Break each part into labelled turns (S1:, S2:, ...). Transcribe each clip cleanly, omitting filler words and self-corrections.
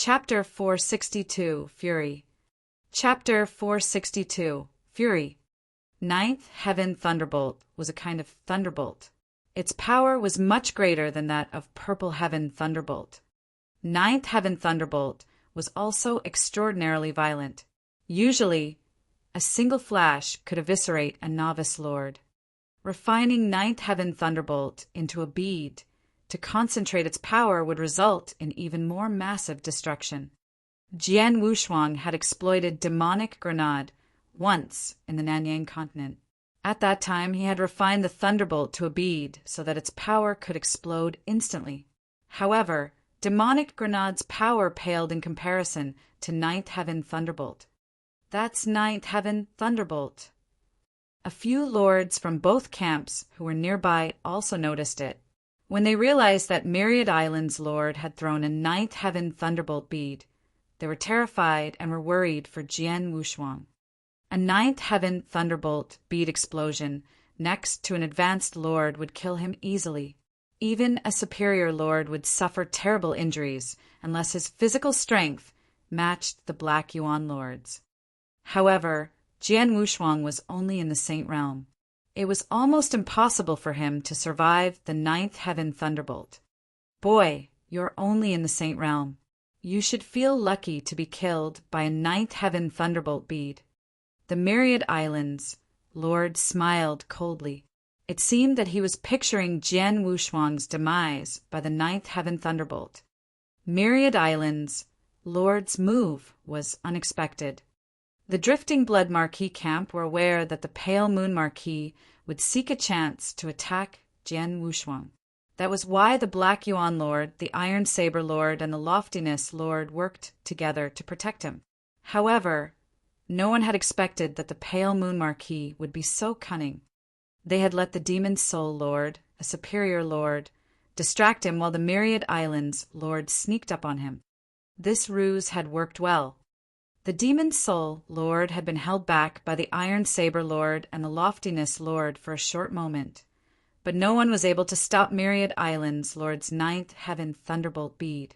S1: Chapter 462, Fury. Chapter 462, Fury. Ninth Heaven Thunderbolt was a kind of thunderbolt. Its power was much greater than that of Purple Heaven Thunderbolt. Ninth Heaven Thunderbolt was also extraordinarily violent. Usually, a single flash could eviscerate a novice lord. Refining Ninth Heaven Thunderbolt into a bead to concentrate its power would result in even more massive destruction. Jian Wushuang had exploited demonic grenade once in the Nanyang continent. At that time, he had refined the thunderbolt to a bead so that its power could explode instantly. However, demonic grenade's power paled in comparison to Ninth Heaven Thunderbolt. That's Ninth Heaven Thunderbolt. A few lords from both camps who were nearby also noticed it. When they realized that Myriad Island's lord had thrown a Ninth Heaven Thunderbolt bead, they were terrified and were worried for Jian Wushuang. A Ninth Heaven Thunderbolt bead explosion next to an advanced lord would kill him easily. Even a superior lord would suffer terrible injuries unless his physical strength matched the Black Yuan lord's. However, Jian Wushuang was only in the Saint Realm. It was almost impossible for him to survive the Ninth Heaven Thunderbolt. Boy, you're only in the Saint Realm. You should feel lucky to be killed by a Ninth Heaven Thunderbolt bead. The Myriad Islands lord smiled coldly. It seemed that he was picturing Jian Wushuang's demise by the Ninth Heaven Thunderbolt. Myriad Islands lord's move was unexpected. The Drifting Blood Marquis camp were aware that the Pale Moon Marquis would seek a chance to attack Jian Wushuang. That was why the Black Yuan Lord, the Iron Saber Lord, and the Loftiness Lord worked together to protect him. However, no one had expected that the Pale Moon Marquis would be so cunning. They had let the Demon Soul Lord, a superior lord, distract him while the Myriad Islands Lord sneaked up on him. This ruse had worked well. The Demon Soul Lord had been held back by the Iron Saber Lord and the Loftiness Lord for a short moment, but no one was able to stop Myriad Islands Lord's Ninth Heaven Thunderbolt bead.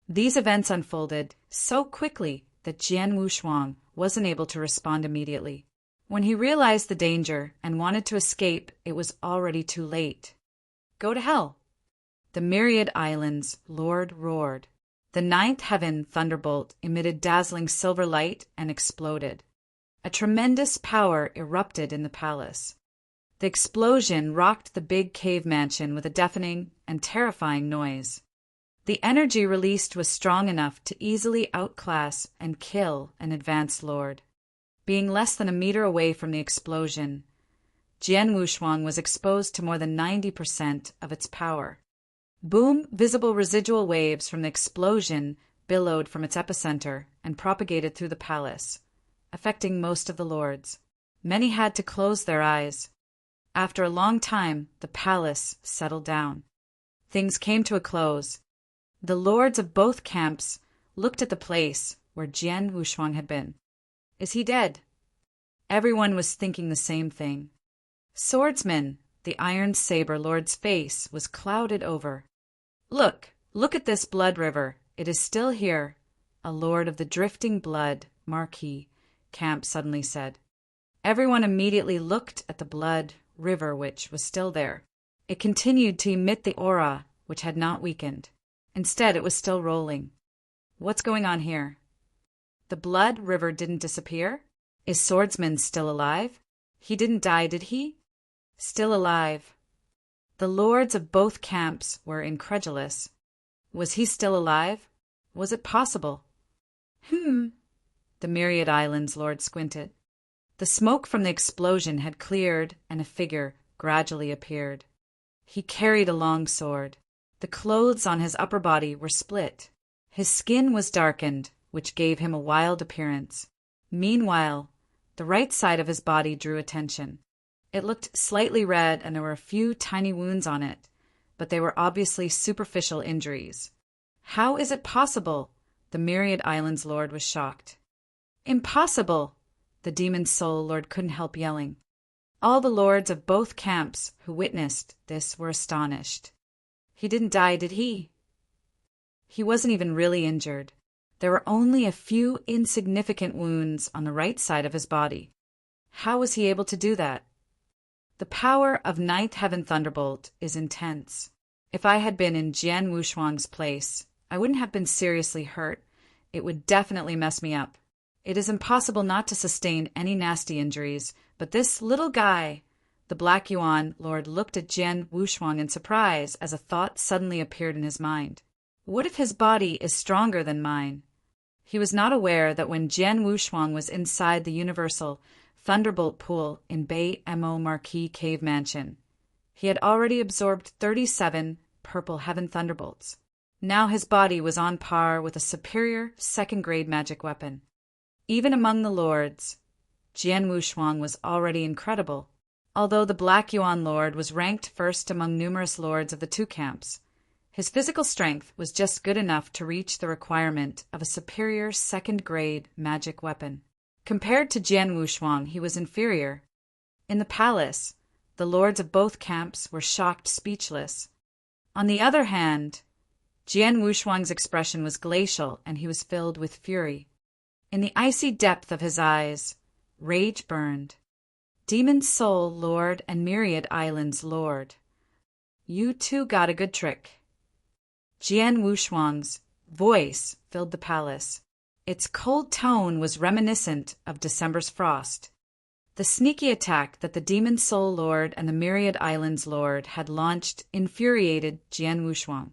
S1: These events unfolded so quickly that Jian Wushuang wasn't able to respond immediately. When he realized the danger and wanted to escape, it was already too late. Go to hell! The Myriad Islands Lord roared. The Ninth Heaven Thunderbolt emitted dazzling silver light and exploded. A tremendous power erupted in the palace. The explosion rocked the big cave mansion with a deafening and terrifying noise. The energy released was strong enough to easily outclass and kill an advanced lord. Being less than a meter away from the explosion, Jian Wushuang was exposed to more than 90% of its power. Boom, visible residual waves from the explosion billowed from its epicenter and propagated through the palace, affecting most of the lords. Many had to close their eyes. After a long time, the palace settled down. Things came to a close. The lords of both camps looked at the place where Jian Wushuang had been. Is he dead? Everyone was thinking the same thing. Swordsman, the Iron Saber Lord's face was clouded over. Look at this blood river. It is still here, a lord of the Drifting Blood Marquis camp suddenly said. Everyone immediately looked at the blood river, which was still there. It continued to emit the aura, which had not weakened. Instead, it was still rolling. What's going on here? The blood river didn't disappear? Is Swordsman still alive? He didn't die, did he? Still alive. The lords of both camps were incredulous. Was he still alive? Was it possible? The Myriad Islands Lord squinted. The smoke from the explosion had cleared and a figure gradually appeared. He carried a long sword. The clothes on his upper body were split. His skin was darkened, which gave him a wild appearance. Meanwhile, the right side of his body drew attention. It looked slightly red and there were a few tiny wounds on it, but they were obviously superficial injuries. How is it possible? The Myriad Islands Lord was shocked. Impossible! The Demon Soul Lord couldn't help yelling. All the lords of both camps who witnessed this were astonished. He didn't die, did he? He wasn't even really injured. There were only a few insignificant wounds on the right side of his body. How was he able to do that? The power of Ninth Heaven Thunderbolt is intense. If I had been in Jian Wushuang's place, I wouldn't have been seriously hurt. It would definitely mess me up. It is impossible not to sustain any nasty injuries, but this little guy— The Black Yuan Lord looked at Jian Wushuang in surprise as a thought suddenly appeared in his mind. What if his body is stronger than mine? He was not aware that when Jian Wushuang was inside the universal Thunderbolt pool in Bay Mo Marquis Cave Mansion, he had already absorbed 37 purple heaven thunderbolts. Now his body was on par with a superior second-grade magic weapon. Even among the lords, Jian Wushuang was already incredible. Although the Black Yuan Lord was ranked first among numerous lords of the two camps, his physical strength was just good enough to reach the requirement of a superior second-grade magic weapon. Compared to Jian Wushuang, he was inferior. In the palace, the lords of both camps were shocked speechless. On the other hand, Jian Wushuang's expression was glacial and he was filled with fury. In the icy depth of his eyes, rage burned. Demon Soul Lord and Myriad Islands Lord, you too got a good trick. Jian Wushuang's voice filled the palace. Its cold tone was reminiscent of December's frost. The sneaky attack that the Demon Soul Lord and the Myriad Islands Lord had launched infuriated Jian Wushuang.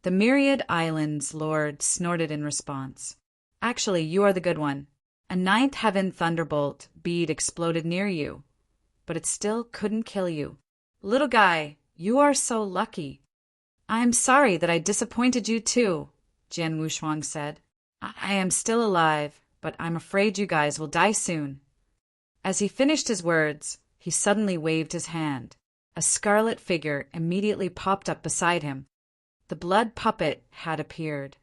S1: The Myriad Islands Lord snorted in response. Actually, you are the good one. A Ninth Heaven Thunderbolt bead exploded near you, but it still couldn't kill you. Little guy, you are so lucky. I am sorry that I disappointed you too, Jian Wushuang said. I am still alive, but I'm afraid you guys will die soon. As he finished his words, he suddenly waved his hand. A scarlet figure immediately popped up beside him. The blood puppet had appeared.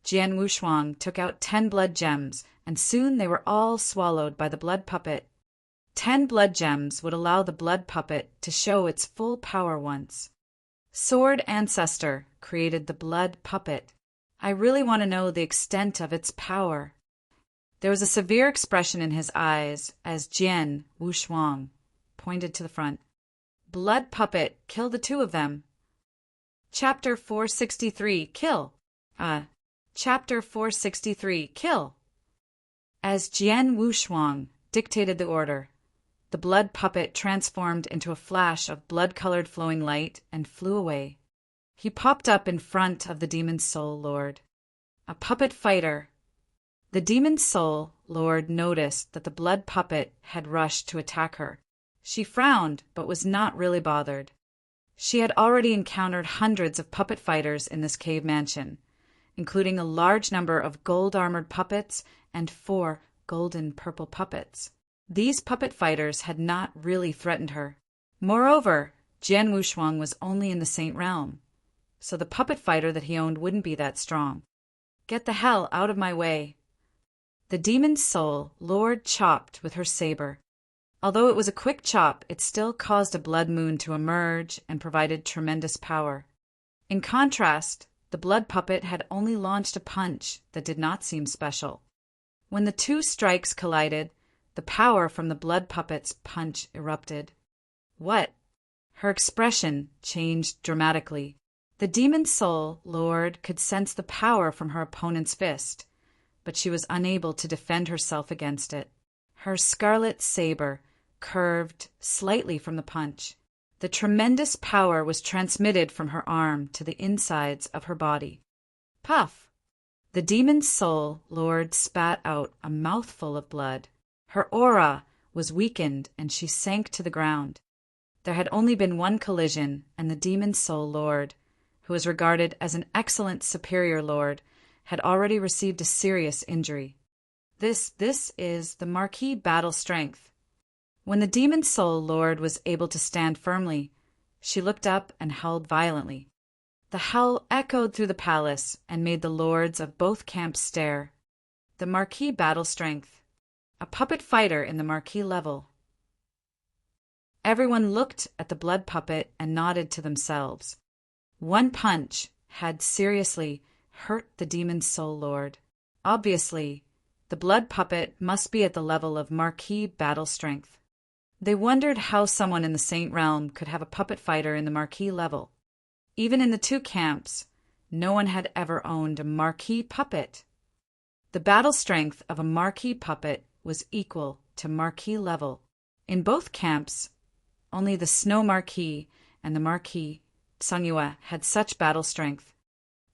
S1: Jian Wushuang took out 10 blood gems, and soon they were all swallowed by the blood puppet. 10 blood gems would allow the blood puppet to show its full power once. Sword Ancestor created the blood puppet. I really want to know the extent of its power. There was a severe expression in his eyes as Jian Wushuang pointed to the front. Blood puppet, kill the two of them. Chapter 463, kill. Chapter 463, kill. As Jian Wushuang dictated the order, the blood puppet transformed into a flash of blood-colored flowing light and flew away. He popped up in front of the Demon Soul Lord. A puppet fighter. The Demon Soul Lord noticed that the blood puppet had rushed to attack her. She frowned, but was not really bothered. She had already encountered hundreds of puppet fighters in this cave mansion, including a large number of gold-armored puppets and 4 golden purple puppets. These puppet fighters had not really threatened her. Moreover, Jian Wushuang was only in the Saint Realm, so the puppet fighter that he owned wouldn't be that strong. Get the hell out of my way. The Demon Soul Lord chopped with her saber. Although it was a quick chop, it still caused a blood moon to emerge and provided tremendous power. In contrast, the blood puppet had only launched a punch that did not seem special. When the two strikes collided, the power from the blood puppet's punch erupted. What? Her expression changed dramatically. The Demon Soul Lord could sense the power from her opponent's fist, but she was unable to defend herself against it. Her scarlet saber curved slightly from the punch. The tremendous power was transmitted from her arm to the insides of her body. Puff! The Demon Soul Lord spat out a mouthful of blood. Her aura was weakened and she sank to the ground. There had only been one collision, and the Demon Soul Lord, who was regarded as an excellent superior lord, had already received a serious injury. This is the Marquis battle strength. When the Demon Soul Lord was able to stand firmly, she looked up and howled violently. The howl echoed through the palace and made the lords of both camps stare. The Marquis battle strength. A puppet fighter in the Marquis level. Everyone looked at the blood puppet and nodded to themselves. One punch had seriously hurt the Demon Soul Lord. Obviously, the blood puppet must be at the level of Marquis battle strength. They wondered how someone in the Saint Realm could have a puppet fighter in the Marquis level. Even in the two camps, no one had ever owned a Marquis puppet. The battle strength of a Marquis puppet was equal to Marquis level. In both camps, only the Snow Marquis and the Marquis Sanyua had such battle strength.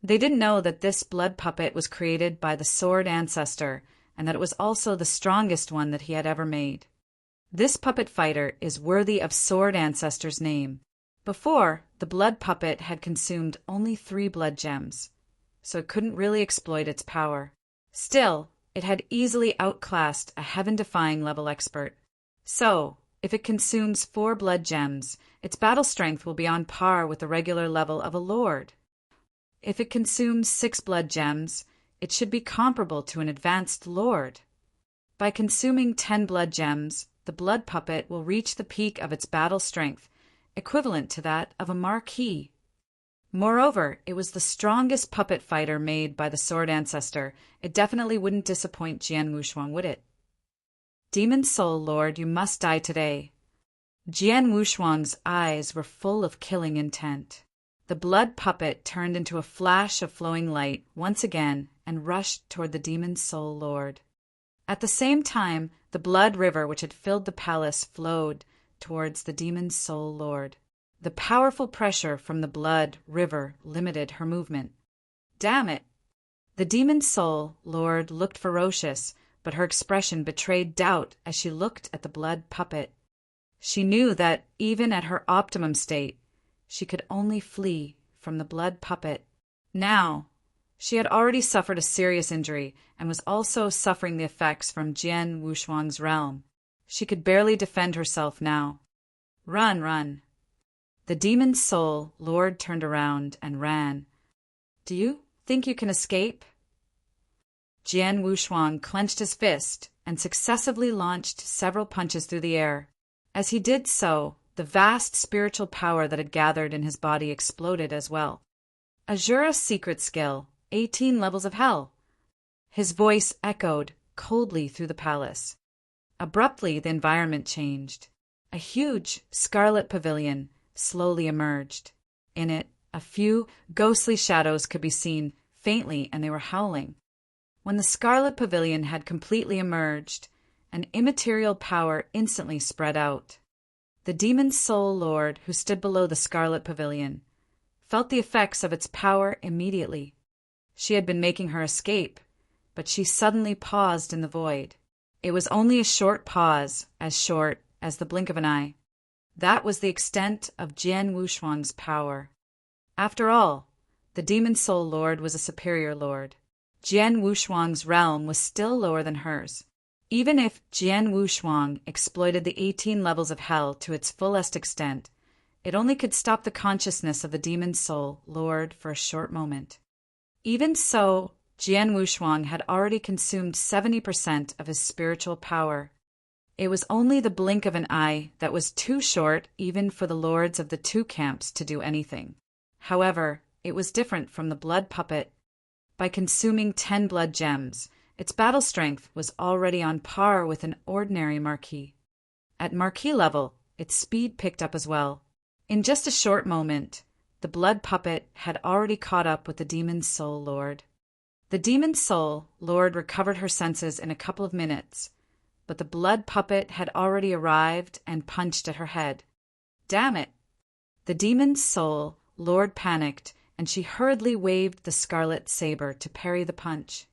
S1: They didn't know that this blood puppet was created by the Sword Ancestor and that it was also the strongest one that he had ever made. This puppet fighter is worthy of Sword Ancestor's name. Before, the blood puppet had consumed only 3 blood gems, so it couldn't really exploit its power. Still, it had easily outclassed a heaven-defying level expert. So, if it consumes 4 blood gems, its battle strength will be on par with the regular level of a lord. If it consumes 6 blood gems, it should be comparable to an advanced lord. By consuming 10 blood gems, the blood puppet will reach the peak of its battle strength, equivalent to that of a marquis. Moreover, it was the strongest puppet fighter made by the Sword Ancestor. It definitely wouldn't disappoint Jian Wushuang, would it? Demon Soul Lord, you must die today. Jian Wushuang's eyes were full of killing intent. The blood puppet turned into a flash of flowing light once again and rushed toward the Demon Soul Lord. At the same time, the blood river which had filled the palace flowed towards the Demon Soul Lord. The powerful pressure from the blood river limited her movement. Damn it! The Demon Soul Lord looked ferocious, but her expression betrayed doubt as she looked at the blood puppet. She knew that, even at her optimum state, she could only flee from the blood puppet. Now, she had already suffered a serious injury and was also suffering the effects from Jian Wushuang's realm. She could barely defend herself now. Run, run. The Demon Soul Lord turned around and ran. Do you think you can escape? Jian Wushuang clenched his fist and successively launched several punches through the air. As he did so, the vast spiritual power that had gathered in his body exploded as well. Azura's secret skill, 18 levels of hell. His voice echoed coldly through the palace. Abruptly, the environment changed. A huge scarlet pavilion slowly emerged. In it, a few ghostly shadows could be seen faintly, and they were howling. When the scarlet pavilion had completely emerged, an immaterial power instantly spread out. The Demon Soul Lord, who stood below the scarlet pavilion, felt the effects of its power immediately. She had been making her escape, but she suddenly paused in the void. It was only a short pause, as short as the blink of an eye. That was the extent of Jian Wushuang's power. After all, the Demon Soul Lord was a superior lord. Jian Wushuang's realm was still lower than hers. Even if Jian Wushuang exploited the 18 levels of hell to its fullest extent, it only could stop the consciousness of the Demon Soul Lord for a short moment. Even so, Jian Wushuang had already consumed 70% of his spiritual power. It was only the blink of an eye that was too short even for the lords of the two camps to do anything. However, it was different from the blood puppet. By consuming 10 blood gems, its battle strength was already on par with an ordinary marquis. At marquis level, its speed picked up as well. In just a short moment, the blood puppet had already caught up with the Demon Soul Lord. The Demon Soul Lord recovered her senses in a couple of minutes, but the blood puppet had already arrived and punched at her head. Damn it! The Demon Soul Lord panicked, and she hurriedly waved the scarlet saber to parry the punch.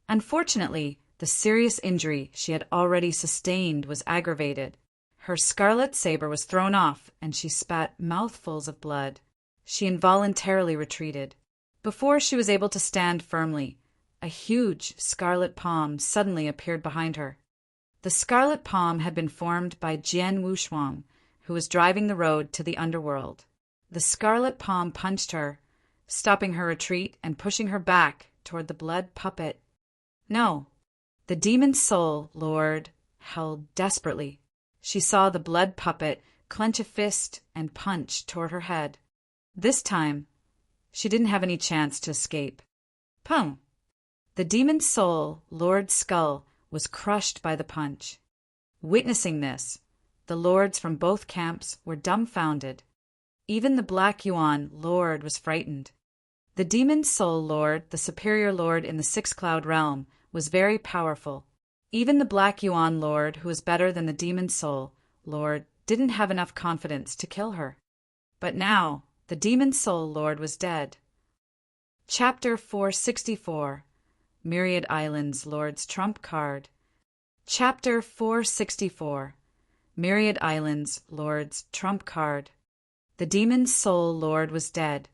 S1: Unfortunately, the serious injury she had already sustained was aggravated. Her scarlet saber was thrown off, and she spat mouthfuls of blood. She involuntarily retreated. Before she was able to stand firmly, a huge scarlet palm suddenly appeared behind her. The scarlet palm had been formed by Jian Wushuang, who was driving the road to the underworld. The scarlet palm punched her, stopping her retreat and pushing her back toward the blood puppet. No, the Demon Soul Lord held desperately. She saw the blood puppet clench a fist and punch toward her head. This time, she didn't have any chance to escape. Pum! The demon's soul, Lord's skull, was crushed by the punch. Witnessing this, the lords from both camps were dumbfounded. Even the Black Yuan lord was frightened. The demon's soul lord, the superior lord in the six-cloud realm, was very powerful. Even the Black Yuan lord, who was better than the demon's soul lord, didn't have enough confidence to kill her. But now, the demon's soul lord was dead. Chapter 464. Myriad Islands Lord's Trump Card. Chapter 464. Myriad Islands Lord's Trump Card. The demon's soul lord was dead.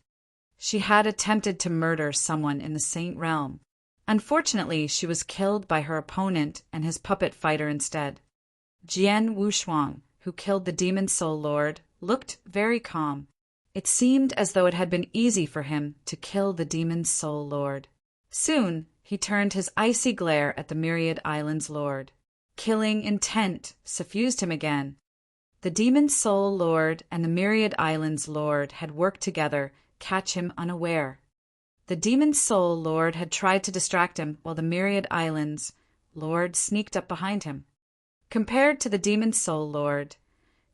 S1: She had attempted to murder someone in the Saint Realm. Unfortunately, she was killed by her opponent and his puppet fighter instead. Jian Wushuang, who killed the demon's soul lord, looked very calm. It seemed as though it had been easy for him to kill the demon's soul lord. Soon, he turned his icy glare at the Myriad Islands lord. Killing intent suffused him again. The demon's soul lord and the Myriad Islands lord had worked together, catch him unaware. The demon's soul lord had tried to distract him while the Myriad Islands lord sneaked up behind him. Compared to the demon's soul lord,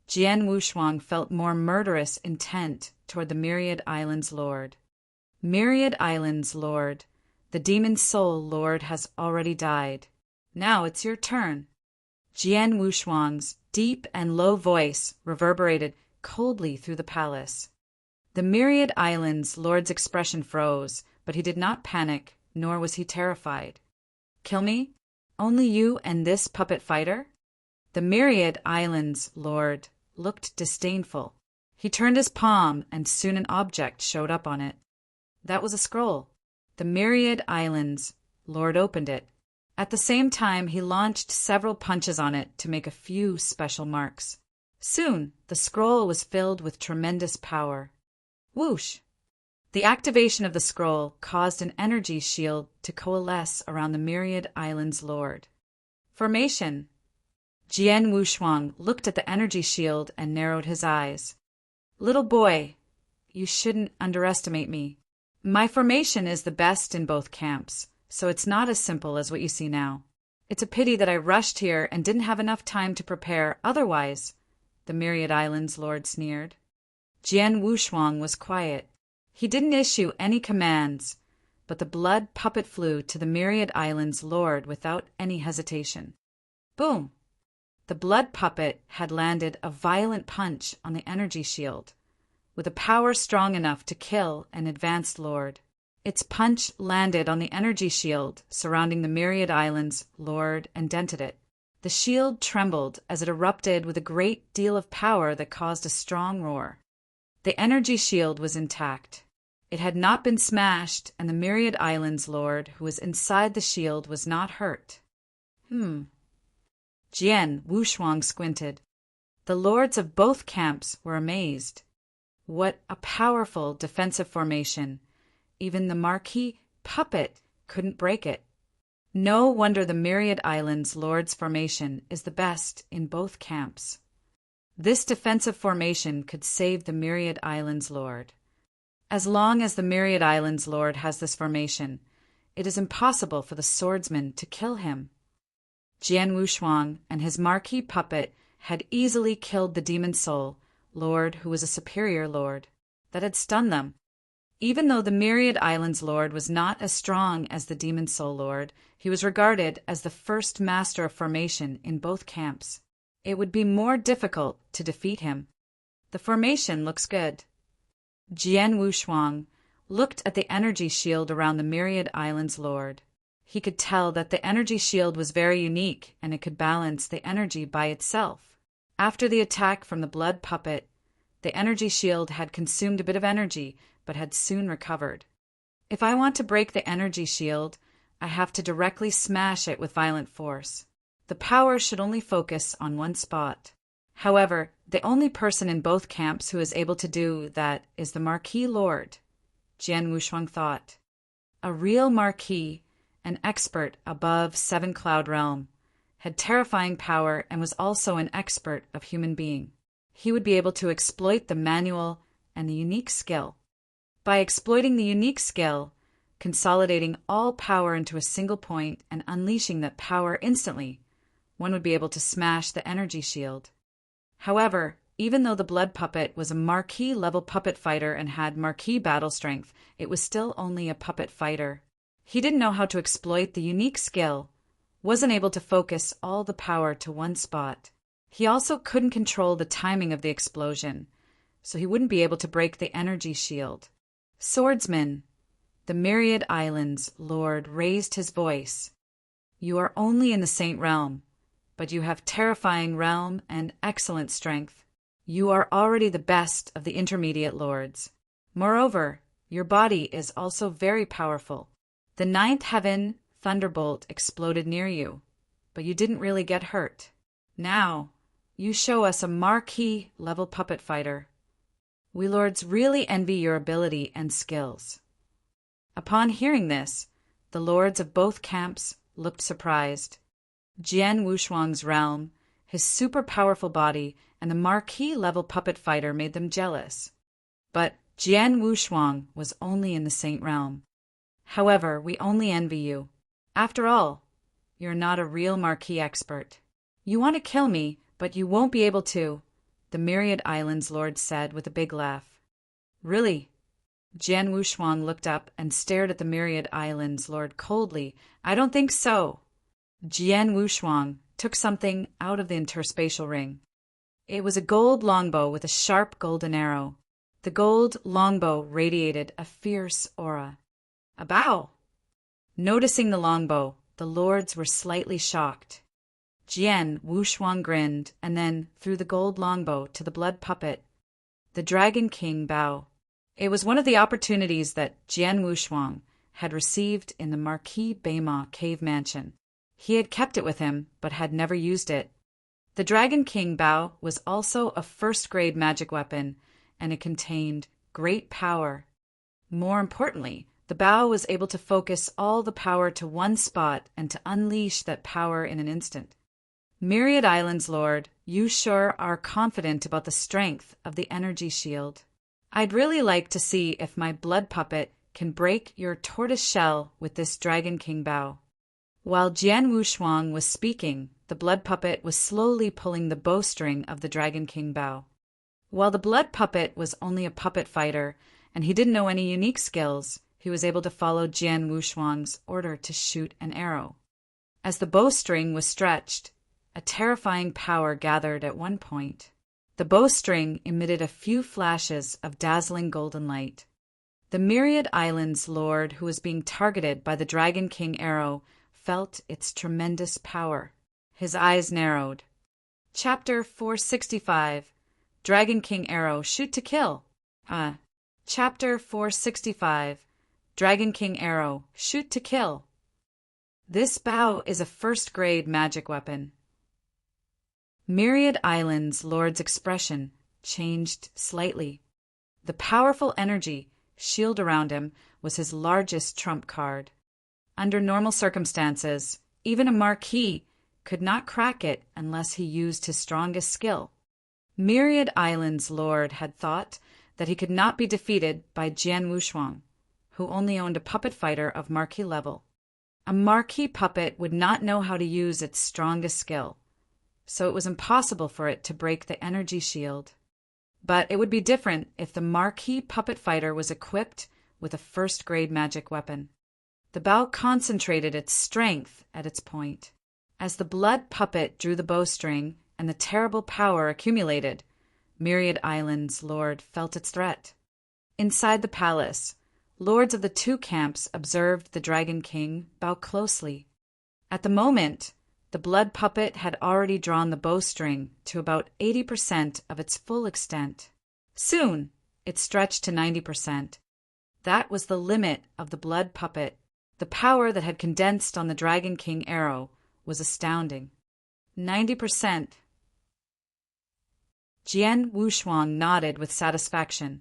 S1: Jian Wushuang felt more murderous intent toward the Myriad Islands lord. Myriad Islands lord, the demon's soul lord has already died. Now it's your turn. Jian Wushuang's deep and low voice reverberated coldly through the palace. The Myriad Islands lord's expression froze, but he did not panic, nor was he terrified. Kill me? Only you and this puppet fighter? The Myriad Islands lord looked disdainful. He turned his palm, and soon an object showed up on it. That was a scroll. The Myriad Islands lord opened it. At the same time, he launched several punches on it to make a few special marks. Soon, the scroll was filled with tremendous power. Whoosh! The activation of the scroll caused an energy shield to coalesce around the Myriad Islands lord. Formation. Jian Wushuang looked at the energy shield and narrowed his eyes. Little boy, you shouldn't underestimate me. My formation is the best in both camps, so it's not as simple as what you see now. It's a pity that I rushed here and didn't have enough time to prepare otherwise, the Myriad Islands lord sneered. Jian Wushuang was quiet. He didn't issue any commands, but the blood puppet flew to the Myriad Islands lord without any hesitation. Boom! The blood puppet had landed a violent punch on the energy shield, with a power strong enough to kill an advanced lord. Its punch landed on the energy shield surrounding the Myriad Islands lord and dented it. The shield trembled as it erupted with a great deal of power that caused a strong roar. The energy shield was intact. It had not been smashed, and the Myriad Islands lord who was inside the shield was not hurt. Jian Wushuang squinted. The lords of both camps were amazed. What a powerful defensive formation. Even the marquee puppet couldn't break it. No wonder the Myriad Islands lord's formation is the best in both camps. This defensive formation could save the Myriad Islands lord. As long as the Myriad Islands lord has this formation, it is impossible for the swordsman to kill him. Jian Wushuang and his marquee puppet had easily killed the demon soul lord, who was a superior lord. That had stunned them. Even though the Myriad Islands lord was not as strong as the demon soul lord, he was regarded as the first master of formation in both camps. It would be more difficult to defeat him. The formation looks good. Jian Wushuang looked at the energy shield around the Myriad Islands lord. He could tell that the energy shield was very unique and it could balance the energy by itself. After the attack from the blood puppet, the energy shield had consumed a bit of energy but had soon recovered. If I want to break the energy shield, I have to directly smash it with violent force. The power should only focus on one spot. However, the only person in both camps who is able to do that is the Marquis Lord, Jian Wushuang thought. A real Marquis, an expert above Seven Cloud Realm, had terrifying power and was also an expert of human being. He would be able to exploit the manual and the unique skill. By exploiting the unique skill, consolidating all power into a single point and unleashing that power instantly. One would be able to smash the energy shield. However, even though the blood puppet was a marquee-level puppet fighter and had marquee battle strength, it was still only a puppet fighter. He didn't know how to exploit the unique skill, wasn't able to focus all the power to one spot. He also couldn't control the timing of the explosion, so he wouldn't be able to break the energy shield. Swordsman, the Myriad Islands Lord raised his voice. You are only in the Saint Realm, but you have terrifying realm and excellent strength. You are already the best of the intermediate lords. Moreover, your body is also very powerful. The ninth heaven thunderbolt exploded near you, but you didn't really get hurt. Now, you show us a marquee-level puppet fighter. We lords really envy your ability and skills. Upon hearing this, the lords of both camps looked surprised. Jian Wushuang's realm, his super-powerful body, and the marquee-level puppet fighter made them jealous. But Jian Wushuang was only in the Saint Realm. However, we only envy you. After all, you're not a real marquee expert. You want to kill me, but you won't be able to, the Myriad Islands Lord said with a big laugh. Really? Jian Wushuang looked up and stared at the Myriad Islands Lord coldly. I don't think so. Jian Wushuang took something out of the interspatial ring. It was a gold longbow with a sharp golden arrow. The gold longbow radiated a fierce aura. A bow! Noticing the longbow, the lords were slightly shocked. Jian Wushuang grinned and then threw the gold longbow to the blood puppet. The Dragon King bow. It was one of the opportunities that Jian Wushuang had received in the Marquis Beima cave mansion. He had kept it with him, but had never used it. The Dragon King bow was also a first-grade magic weapon, and it contained great power. More importantly, the bow was able to focus all the power to one spot and to unleash that power in an instant. Myriad Islands Lord, you sure are confident about the strength of the energy shield. I'd really like to see if my blood puppet can break your tortoise shell with this Dragon King bow. While Jian Wushuang was speaking, the blood puppet was slowly pulling the bowstring of the Dragon King bow. While the blood puppet was only a puppet fighter, and he didn't know any unique skills, he was able to follow Jian Wushuang's order to shoot an arrow. As the bowstring was stretched, a terrifying power gathered at one point. The bowstring emitted a few flashes of dazzling golden light. The Myriad Islands Lord, who was being targeted by the Dragon King arrow, felt its tremendous power. His eyes narrowed. Chapter 465. Dragon King Arrow, Shoot to Kill. Chapter 465. Dragon King Arrow, Shoot to Kill. This bow is a first-grade magic weapon. Myriad Islands Lord's expression changed slightly. The powerful energy shield around him was his largest trump card. Under normal circumstances, even a marquis could not crack it unless he used his strongest skill. Myriad Islands Lord had thought that he could not be defeated by Jian Wushuang, who only owned a puppet fighter of marquis level. A marquis puppet would not know how to use its strongest skill, so it was impossible for it to break the energy shield. But it would be different if the marquis puppet fighter was equipped with a first-grade magic weapon. The bow concentrated its strength at its point. As the blood puppet drew the bowstring and the terrible power accumulated, Myriad Islands Lord felt its threat. Inside the palace, lords of the two camps observed the Dragon King bow closely. At the moment, the blood puppet had already drawn the bowstring to about 80% of its full extent. Soon, it stretched to 90%. That was the limit of the blood puppet. The power that had condensed on the Dragon King arrow was astounding. 90%. Jian Wushuang nodded with satisfaction.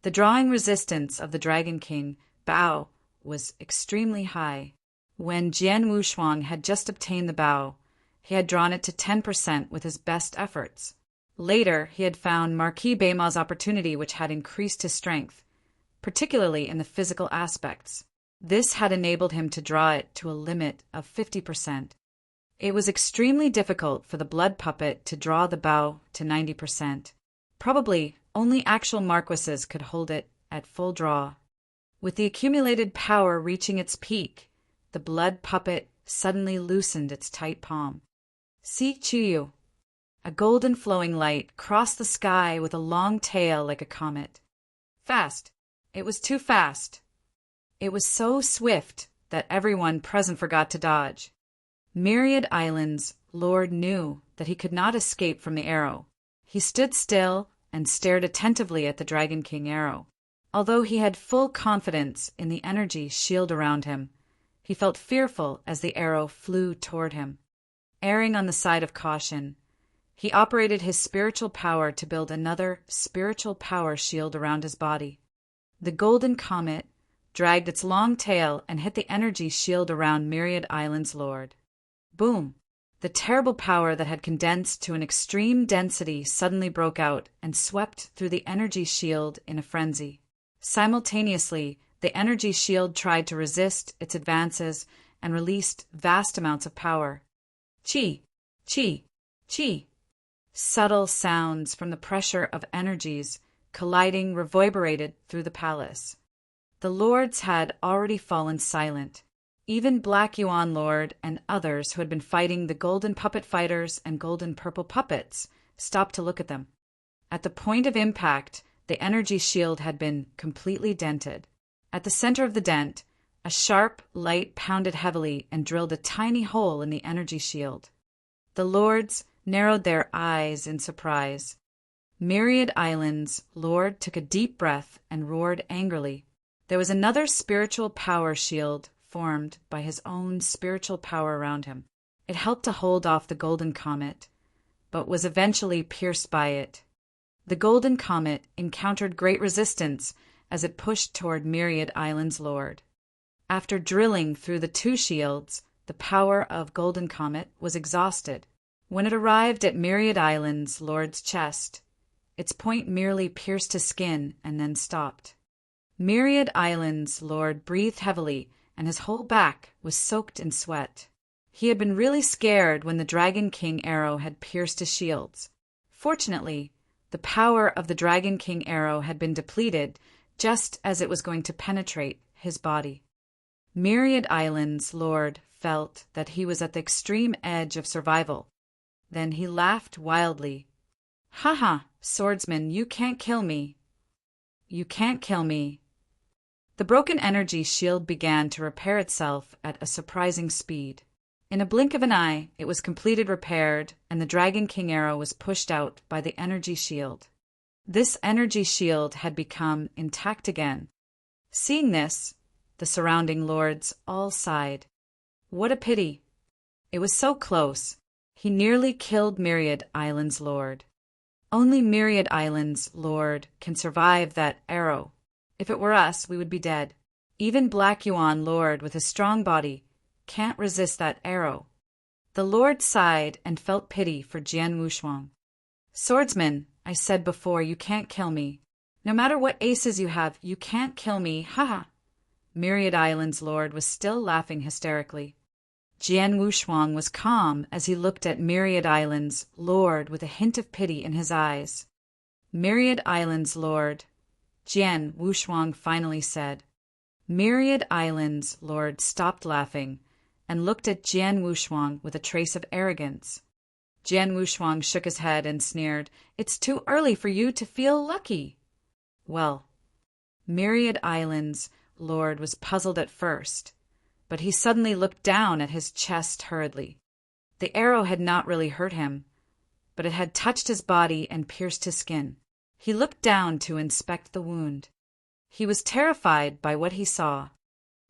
S1: The drawing resistance of the Dragon King bow was extremely high. When Jian Wushuang had just obtained the bow, he had drawn it to 10% with his best efforts. Later, he had found Marquis Beima's opportunity, which had increased his strength, particularly in the physical aspects. This had enabled him to draw it to a limit of 50%. It was extremely difficult for the blood puppet to draw the bow to 90%. Probably only actual marquises could hold it at full draw. With the accumulated power reaching its peak, the blood puppet suddenly loosened its tight palm. See Chuyu. A golden flowing light crossed the sky with a long tail like a comet. Fast. It was too fast. It was so swift that everyone present forgot to dodge. Myriad Island's lord knew that he could not escape from the arrow. He stood still and stared attentively at the Dragon King arrow. Although he had full confidence in the energy shield around him, he felt fearful as the arrow flew toward him. Erring on the side of caution, he operated his spiritual power to build another spiritual power shield around his body. The golden comet dragged its long tail and hit the energy shield around Myriad Island's lord. Boom! The terrible power that had condensed to an extreme density suddenly broke out and swept through the energy shield in a frenzy. Simultaneously, the energy shield tried to resist its advances and released vast amounts of power. Chi! Chi! Chi! Subtle sounds from the pressure of energies colliding reverberated through the palace. The lords had already fallen silent. Even Black Yuan Lord and others who had been fighting the golden puppet fighters and golden purple puppets stopped to look at them. At the point of impact, the energy shield had been completely dented. At the center of the dent, a sharp light pounded heavily and drilled a tiny hole in the energy shield. The lords narrowed their eyes in surprise. Myriad Island's lord took a deep breath and roared angrily. There was another spiritual power shield formed by his own spiritual power around him. It helped to hold off the golden comet, but was eventually pierced by it. The golden comet encountered great resistance as it pushed toward Myriad Island's lord. After drilling through the two shields, the power of Golden Comet was exhausted. When it arrived at Myriad Island's lord's chest, its point merely pierced his skin and then stopped. Myriad Island's lord breathed heavily, and his whole back was soaked in sweat. He had been really scared when the Dragon King arrow had pierced his shields. Fortunately, the power of the Dragon King arrow had been depleted just as it was going to penetrate his body. Myriad Island's lord felt that he was at the extreme edge of survival. Then he laughed wildly. "Ha ha, swordsman, you can't kill me. You can't kill me." The broken energy shield began to repair itself at a surprising speed. In a blink of an eye, it was completed repaired, and the Dragon King arrow was pushed out by the energy shield. This energy shield had become intact again. Seeing this, the surrounding lords all sighed. What a pity. It was so close. He nearly killed Myriad Island's lord. Only Myriad Island's lord can survive that arrow. If it were us, we would be dead. Even Black Yuan Lord with his strong body can't resist that arrow. The lord sighed and felt pity for Jian Wushuang. "Swordsman, I said before, you can't kill me. No matter what aces you have, you can't kill me, ha!" Myriad Island's lord was still laughing hysterically. Jian Wushuang was calm as he looked at Myriad Island's lord with a hint of pity in his eyes. Myriad Island's lord, Jian Wushuang finally said. Myriad Island's lord stopped laughing and looked at Jian Wushuang with a trace of arrogance. Jian Wushuang shook his head and sneered, "It's too early for you to feel lucky." Well, Myriad Island's lord was puzzled at first, but he suddenly looked down at his chest hurriedly. The arrow had not really hurt him, but it had touched his body and pierced his skin. He looked down to inspect the wound. He was terrified by what he saw.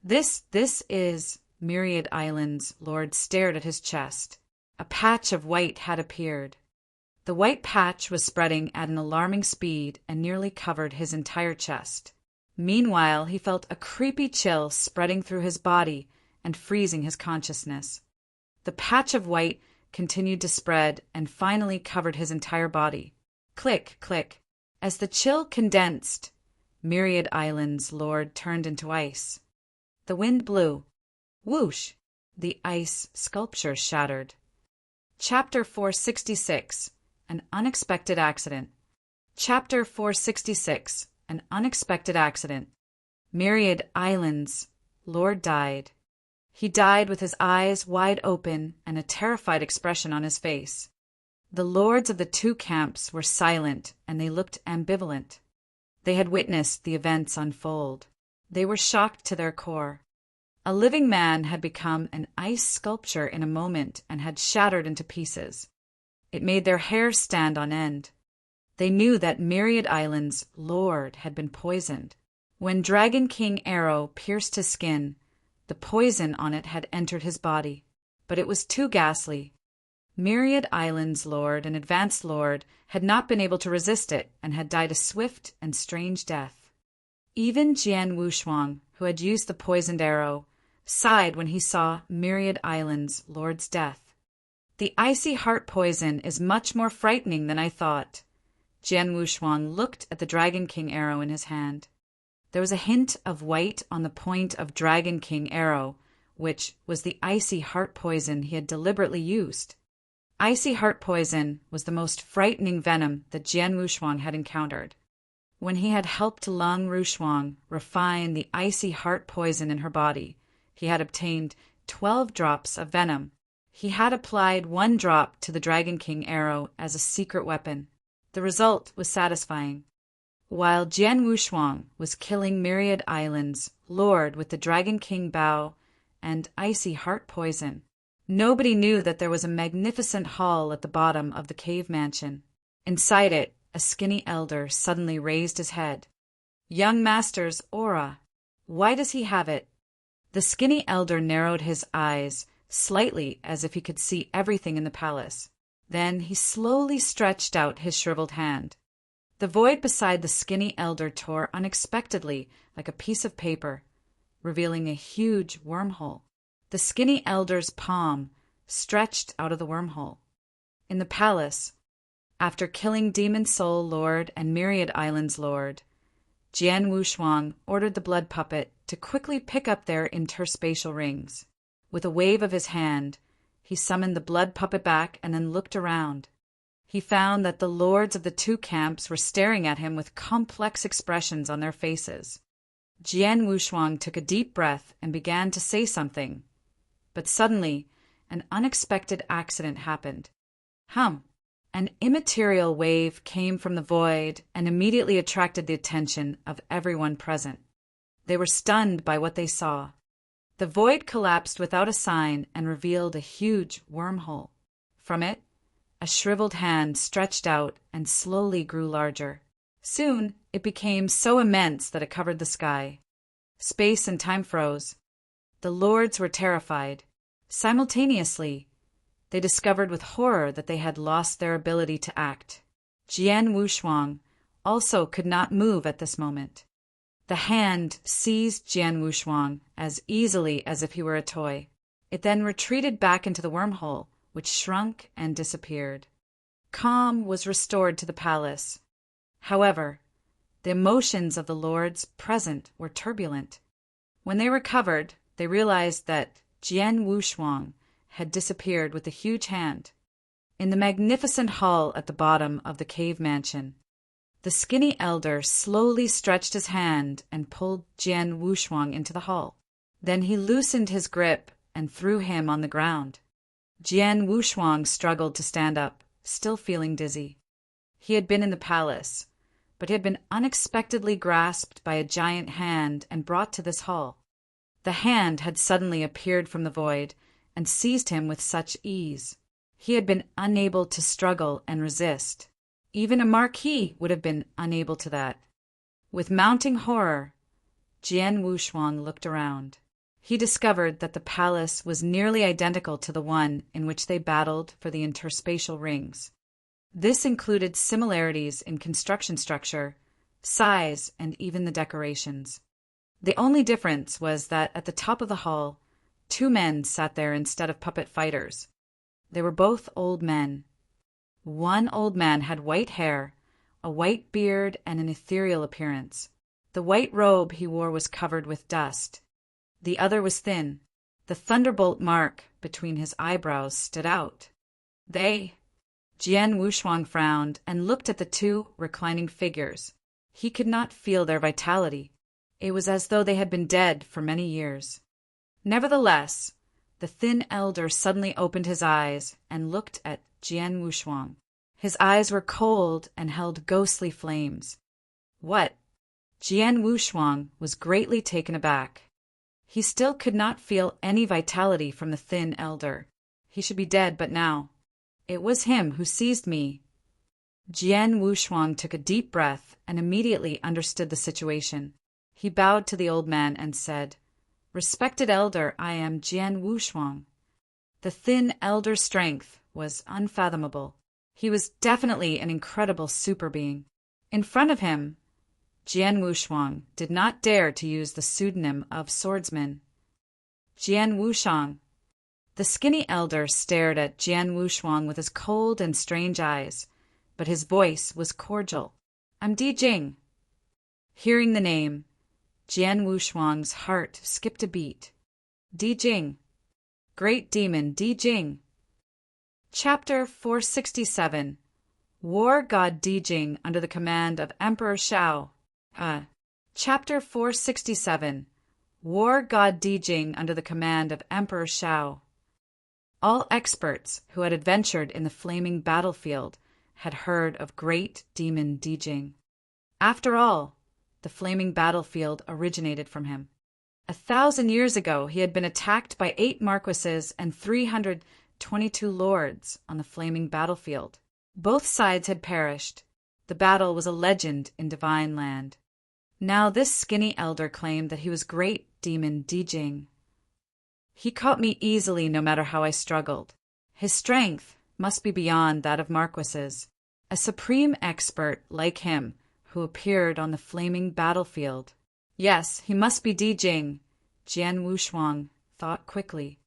S1: This is Myriad Island's lord stared at his chest. A patch of white had appeared. The white patch was spreading at an alarming speed and nearly covered his entire chest. Meanwhile, he felt a creepy chill spreading through his body and freezing his consciousness. The patch of white continued to spread and finally covered his entire body. Click, click. As the chill condensed, Myriad Island's lord turned into ice. The wind blew. Whoosh! The ice sculpture shattered. Chapter 466. An Unexpected Accident. Chapter 466. An Unexpected Accident. Myriad Islands. Lord died. He died with his eyes wide open and a terrified expression on his face. The lords of the two camps were silent, and they looked ambivalent. They had witnessed the events unfold. They were shocked to their core. A living man had become an ice sculpture in a moment and had shattered into pieces. It made their hair stand on end. They knew that Myriad Island's lord had been poisoned. When Dragon King Arrow pierced his skin, the poison on it had entered his body, but it was too ghastly. Myriad Island's lord and advanced lord had not been able to resist it and had died a swift and strange death. Even Jian Wushuang, who had used the poisoned arrow, sighed when he saw Myriad Island's lord's death. The icy heart poison is much more frightening than I thought. Jian Wushuang looked at the Dragon King arrow in his hand. There was a hint of white on the point of Dragon King arrow, which was the icy heart poison he had deliberately used. Icy heart poison was the most frightening venom that Jian Wushuang had encountered. When he had helped Lang Rushuang refine the icy heart poison in her body, he had obtained 12 drops of venom. He had applied 1 drop to the Dragon King arrow as a secret weapon. The result was satisfying. While Jian Wushuang was killing Myriad Island's lord with the Dragon King bow and icy heart poison, nobody knew that there was a magnificent hall at the bottom of the cave mansion. Inside it, a skinny elder suddenly raised his head. "Young master's aura. Why does he have it?" The skinny elder narrowed his eyes slightly as if he could see everything in the palace. Then he slowly stretched out his shriveled hand. The void beside the skinny elder tore unexpectedly like a piece of paper, revealing a huge wormhole. The skinny elder's palm stretched out of the wormhole. In the palace, after killing Demon Soul Lord and Myriad Island's Lord, Jian Wushuang ordered the blood puppet to quickly pick up their interspatial rings. With a wave of his hand, he summoned the blood puppet back and then looked around. He found that the lords of the two camps were staring at him with complex expressions on their faces. Jian Wushuang took a deep breath and began to say something. But suddenly, an unexpected accident happened. An immaterial wave came from the void and immediately attracted the attention of everyone present. They were stunned by what they saw. The void collapsed without a sign and revealed a huge wormhole. From it, a shriveled hand stretched out and slowly grew larger. Soon, it became so immense that it covered the sky. Space and time froze. The lords were terrified. Simultaneously, they discovered with horror that they had lost their ability to act. Jian Wushuang also could not move at this moment. The hand seized Jian Wushuang as easily as if he were a toy. It then retreated back into the wormhole, which shrunk and disappeared. Calm was restored to the palace. However, the emotions of the lords present were turbulent. When they recovered, they realized that Jian Wushuang had disappeared with a huge hand. In the magnificent hall at the bottom of the cave mansion, the skinny elder slowly stretched his hand and pulled Jian Wushuang into the hall. Then he loosened his grip and threw him on the ground. Jian Wushuang struggled to stand up, still feeling dizzy. He had been in the palace, but he had been unexpectedly grasped by a giant hand and brought to this hall. The hand had suddenly appeared from the void and seized him with such ease. He had been unable to struggle and resist. Even a marquis would have been unable to that. With mounting horror, Jian Wushuang looked around. He discovered that the palace was nearly identical to the one in which they battled for the interspatial rings. This included similarities in construction structure, size, and even the decorations. The only difference was that at the top of the hall, 2 men sat there instead of puppet fighters. They were both old men. One old man had white hair, a white beard, and an ethereal appearance. The white robe he wore was covered with dust. The other was thin. The thunderbolt mark between his eyebrows stood out. Jian Wushuang frowned and looked at the two reclining figures. He could not feel their vitality. It was as though they had been dead for many years. Nevertheless, the thin elder suddenly opened his eyes and looked at Jian Wushuang. His eyes were cold and held ghostly flames. What? Jian Wushuang was greatly taken aback. He still could not feel any vitality from the thin elder. He should be dead, but now. It was him who seized me. Jian Wushuang took a deep breath and immediately understood the situation. He bowed to the old man and said, "Respected elder, I am Jian Wushuang." The thin elder's strength was unfathomable. He was definitely an incredible super being. In front of him, Jian Wushuang did not dare to use the pseudonym of swordsman. Jian Wushuang. The skinny elder stared at Jian Wushuang with his cold and strange eyes, but his voice was cordial. "I'm Di Jing." Hearing the name, Jian Wushuang's heart skipped a beat. Di Jing. Great Demon Di Jing. Chapter 467. War God Di Jing under the command of Emperor Shao. Chapter 467. War God Di Jing under the command of Emperor Shao. All experts who had adventured in the flaming battlefield had heard of great demon Di Jing. After all, the flaming battlefield originated from him. 1,000 years ago he had been attacked by 8 marquises and 322 lords on the flaming battlefield. Both sides had perished. The battle was a legend in Divine Land. Now this skinny elder claimed that he was great demon Di Jing. He caught me easily no matter how I struggled. His strength must be beyond that of marquises. A supreme expert like him who appeared on the flaming battlefield. Yes, he must be Di Jing, Jian Wushuang thought quickly.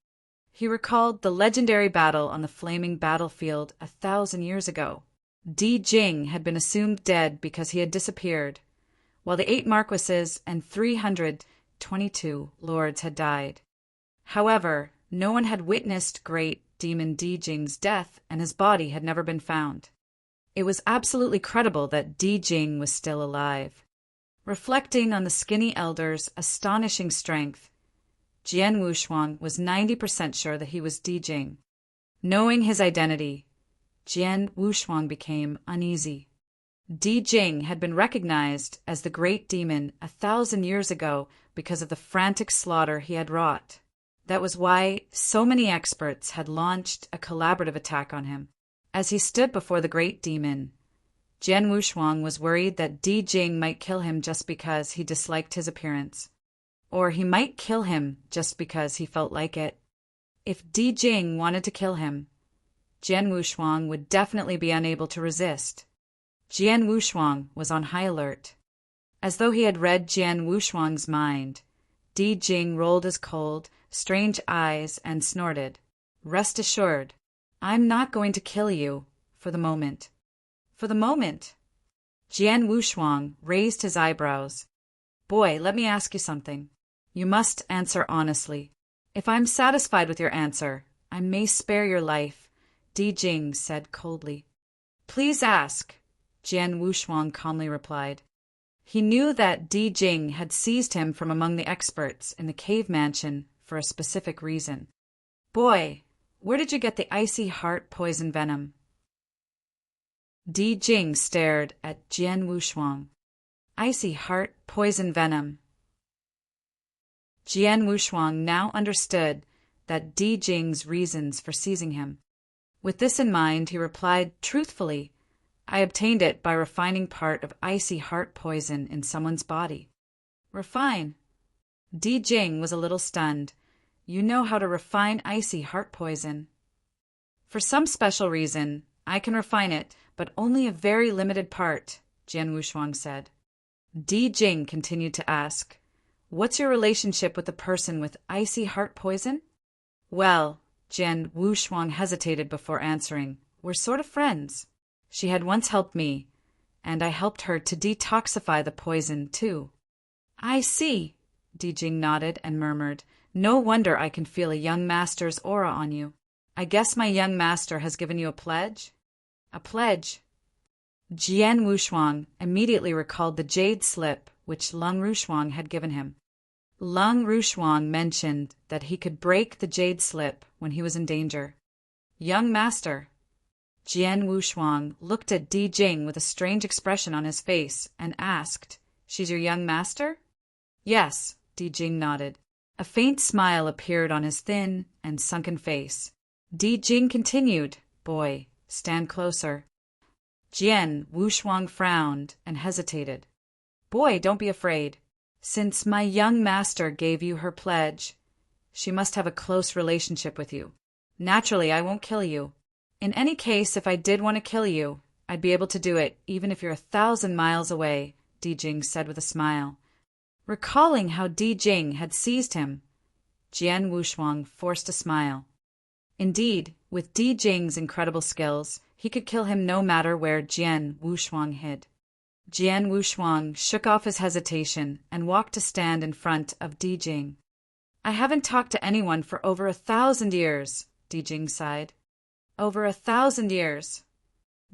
S1: He recalled the legendary battle on the flaming battlefield 1,000 years ago. Di Jing had been assumed dead because he had disappeared, while the 8 marquises and 322 lords had died. However, no one had witnessed great demon Di Jing's death, and his body had never been found. It was absolutely credible that Di Jing was still alive. Reflecting on the skinny elder's astonishing strength, Jian Wushuang was 90% sure that he was Di Jing. Knowing his identity, Jian Wushuang became uneasy. Di Jing had been recognized as the great demon 1,000 years ago because of the frantic slaughter he had wrought. That was why so many experts had launched a collaborative attack on him. As he stood before the great demon, Jian Wushuang was worried that Di Jing might kill him just because he disliked his appearance. Or he might kill him just because he felt like it. If Di Jing wanted to kill him, Jian Wushuang would definitely be unable to resist. Jian Wushuang was on high alert. As though he had read Jian Wushuang's mind, Di Jing rolled his cold, strange eyes and snorted. "Rest assured, I'm not going to kill you, for the moment." "For the moment?" Jian Wushuang raised his eyebrows. "Boy, let me ask you something. You must answer honestly. If I'm satisfied with your answer, I may spare your life," Di Jing said coldly. "Please ask," Jian Wushuang calmly replied. He knew that Di Jing had seized him from among the experts in the cave mansion for a specific reason. "Boy, where did you get the icy heart poison venom?" Di Jing stared at Jian Wushuang. "Icy heart poison venom." Jian Wushuang now understood that Di Jing's reasons for seizing him. With this in mind, he replied truthfully, "I obtained it by refining part of icy heart poison in someone's body." "Refine?" Di Jing was a little stunned. "You know how to refine icy heart poison?" "For some special reason, I can refine it, but only a very limited part," Jian Wushuang said. Di Jing continued to ask, "What's your relationship with the person with icy heart poison?" "Well," Jian Wushuang hesitated before answering, "we're sort of friends. She had once helped me, and I helped her to detoxify the poison, too." "I see," Dijing nodded and murmured, "No wonder I can feel a young master's aura on you. I guess my young master has given you a pledge?" "A pledge?" Jian Wushuang immediately recalled the jade slip which Lung Rushuang had given him. Lung Rushuang mentioned that he could break the jade slip when he was in danger. "Young master." Jian Wushuang looked at Dijing with a strange expression on his face and asked, "She's your young master?" "Yes," Dijing nodded. A faint smile appeared on his thin and sunken face. Dijing continued, "Boy, stand closer." Jian Wushuang frowned and hesitated. "Boy, don't be afraid. Since my young master gave you her pledge, she must have a close relationship with you. Naturally, I won't kill you. In any case, if I did want to kill you, I'd be able to do it even if you're 1,000 miles away," Dijing said with a smile. Recalling how Dijing had seized him, Jian Wushuang forced a smile. Indeed, with Dijing's incredible skills, he could kill him no matter where Jian Wushuang hid. Jian Wushuang shook off his hesitation and walked to stand in front of Dijing. "I haven't talked to anyone for over 1,000 years, Dijing sighed. "Over 1,000 years."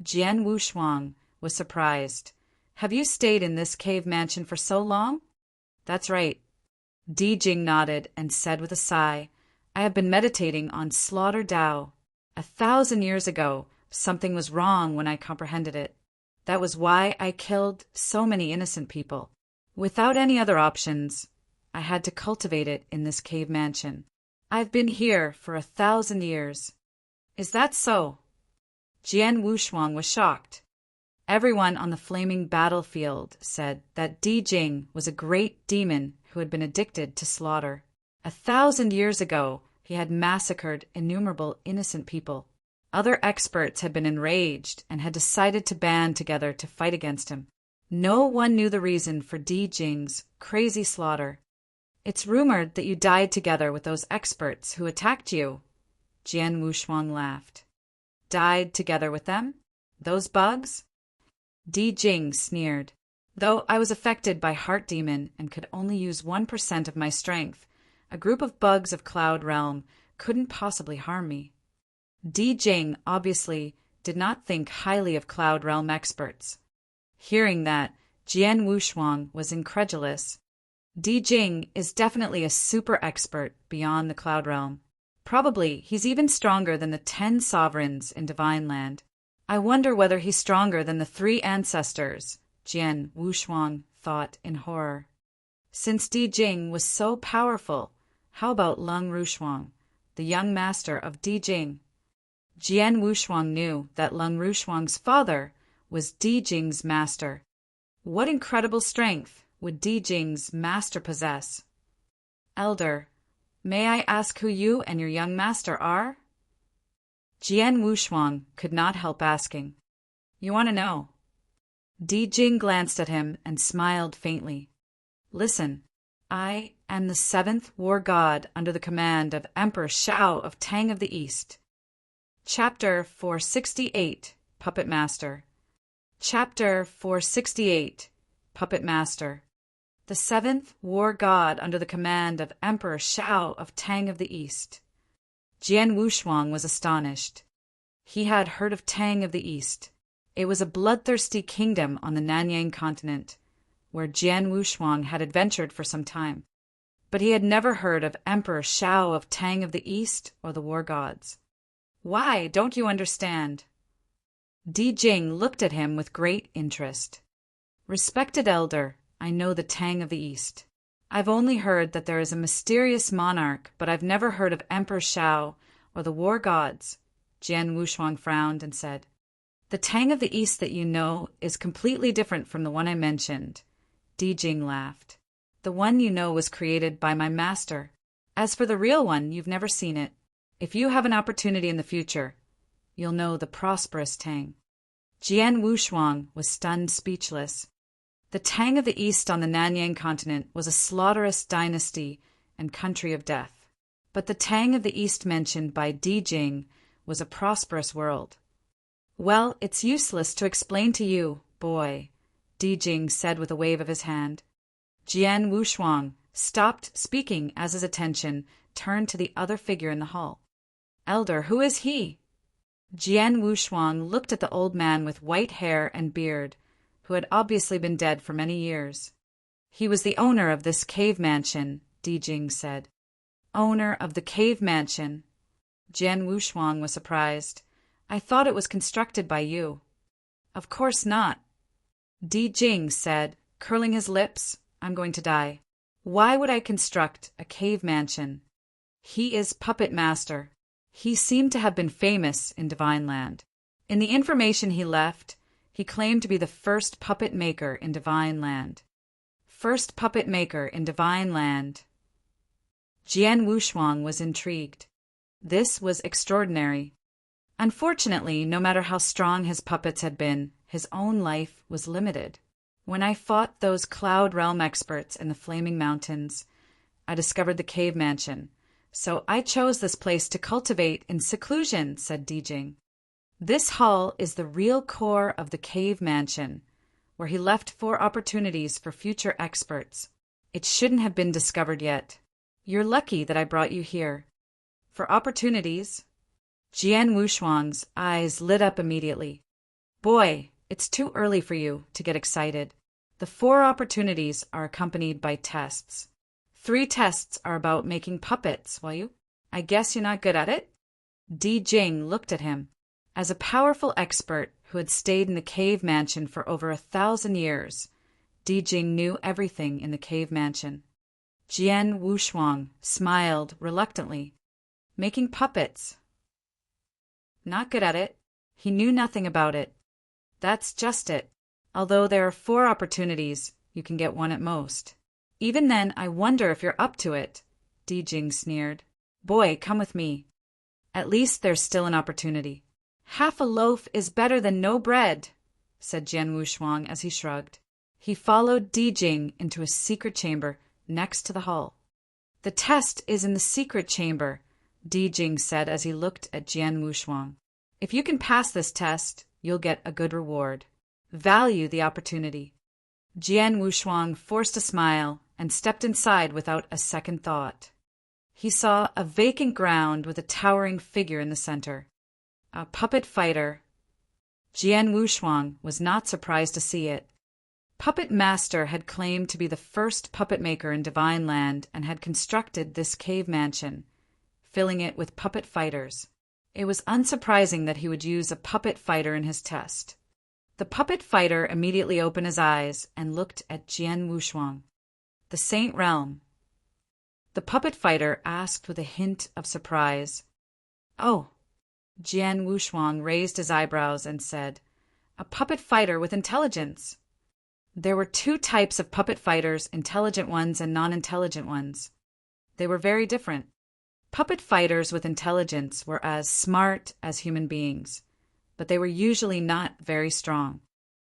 S1: Jian Wushuang was surprised. "Have you stayed in this cave mansion for so long?" "That's right." Dijing nodded and said with a sigh, "I have been meditating on Slaughter Tao. 1,000 years ago, something was wrong when I comprehended it. That was why I killed so many innocent people. Without any other options, I had to cultivate it in this cave mansion. I've been here for 1,000 years. "Is that so?" Jian Wushuang was shocked. Everyone on the flaming battlefield said that Dijing was a great demon who had been addicted to slaughter. 1,000 years ago, he had massacred innumerable innocent people. Other experts had been enraged and had decided to band together to fight against him. No one knew the reason for Dijing's crazy slaughter. "It's rumored that you died together with those experts who attacked you." Jian Wushuang laughed. "Died together with them? Those bugs?" Dijing sneered. "Though I was affected by Heart Demon and could only use 1% of my strength, a group of bugs of Cloud Realm couldn't possibly harm me." Dijing obviously did not think highly of Cloud Realm experts. Hearing that, Jian Wushuang was incredulous. Dijing is definitely a super expert beyond the Cloud Realm. Probably he's even stronger than the 10 sovereigns in Divine Land. I wonder whether he's stronger than the 3 ancestors, Jian Wushuang thought in horror. Since Dijing was so powerful, how about Lung Rushuang, the young master of Dijing? Jian Wushuang knew that Lung Rushuang's father was Dijing's master. What incredible strength would Dijing's master possess? "Elder, may I ask who you and your young master are?" Jian Wushuang could not help asking. "You want to know?" Dijing glanced at him and smiled faintly. "Listen, I am the 7th war god under the command of Emperor Shao of Tang of the East." Chapter 468, Puppet Master. Chapter 468, Puppet Master. The 7th war god under the command of Emperor Shao of Tang of the East. Jian Wushuang was astonished. He had heard of Tang of the East. It was a bloodthirsty kingdom on the Nanyang continent, where Jian Wushuang had adventured for some time. But he had never heard of Emperor Shao of Tang of the East or the war gods. "Why, don't you understand?" Dijing looked at him with great interest. "Respected elder, I know the Tang of the East. I've only heard that there is a mysterious monarch, but I've never heard of Emperor Shao or the war gods." Jian Wushuang frowned and said, "The Tang of the East that you know is completely different from the one I mentioned." Dijing laughed. "The one you know was created by my master. As for the real one, you've never seen it. If you have an opportunity in the future, you'll know the prosperous Tang." Jian Wushuang was stunned speechless. The Tang of the East on the Nanyang continent was a slaughterous dynasty and country of death. But the Tang of the East mentioned by Dijing was a prosperous world. "Well, it's useless to explain to you, boy," Dijing said with a wave of his hand. "Jian Wushuang, stopped speaking as his attention turned to the other figure in the hall. Elder, who is he? Jian Wushuang looked at the old man with white hair and beard, who had obviously been dead for many years. He was the owner of this cave mansion, Di Jing said. Owner of the cave mansion? Jian Wushuang was surprised. I thought it was constructed by you. Of course not. Di Jing said, curling his lips. I'm going to die. Why would I construct a cave mansion? He is puppet master. He seemed to have been famous in Divine Land. In the information he left, he claimed to be the first puppet maker in Divine Land. First puppet maker in Divine Land. Jian Wushuang was intrigued. This was extraordinary. Unfortunately, no matter how strong his puppets had been, his own life was limited. When I fought those Cloud Realm experts in the Flaming Mountains, I discovered the cave mansion. So I chose this place to cultivate in seclusion, said Di Jing. This hall is the real core of the cave mansion, where he left 4 opportunities for future experts. It shouldn't have been discovered yet. You're lucky that I brought you here. For opportunities? Jian Wushuang's eyes lit up immediately. Boy, it's too early for you to get excited. The 4 opportunities are accompanied by tests. 3 tests are about making puppets, I guess you're not good at it? Di Jing looked at him. As a powerful expert who had stayed in the cave mansion for over 1,000 years, Di Jing knew everything in the cave mansion. Jian Wushuang smiled reluctantly. Making puppets. Not good at it. He knew nothing about it. That's just it. Although there are 4 opportunities, you can get 1 at most. Even then, I wonder if you're up to it, Di Jing sneered. Boy, come with me. At least there's still an opportunity. Half a loaf is better than no bread, said Jian Wushuang as he shrugged. He followed Di Jing into a secret chamber next to the hall. The test is in the secret chamber, Di Jing said as he looked at Jian Wushuang. If you can pass this test, you'll get a good reward. Value the opportunity. Jian Wushuang forced a smile and stepped inside without a second thought. He saw a vacant ground with a towering figure in the center. A puppet fighter. Jian Wushuang was not surprised to see it. Puppet Master had claimed to be the first puppet maker in Divine Land and had constructed this cave mansion, filling it with puppet fighters. It was unsurprising that he would use a puppet fighter in his test. The puppet fighter immediately opened his eyes and looked at Jian Wushuang. The Saint Realm. The puppet fighter asked with a hint of surprise. Oh. Jian Wushuang raised his eyebrows and said, A puppet fighter with intelligence. There were 2 types of puppet fighters, intelligent ones and non-intelligent ones. They were very different. Puppet fighters with intelligence were as smart as human beings, but they were usually not very strong.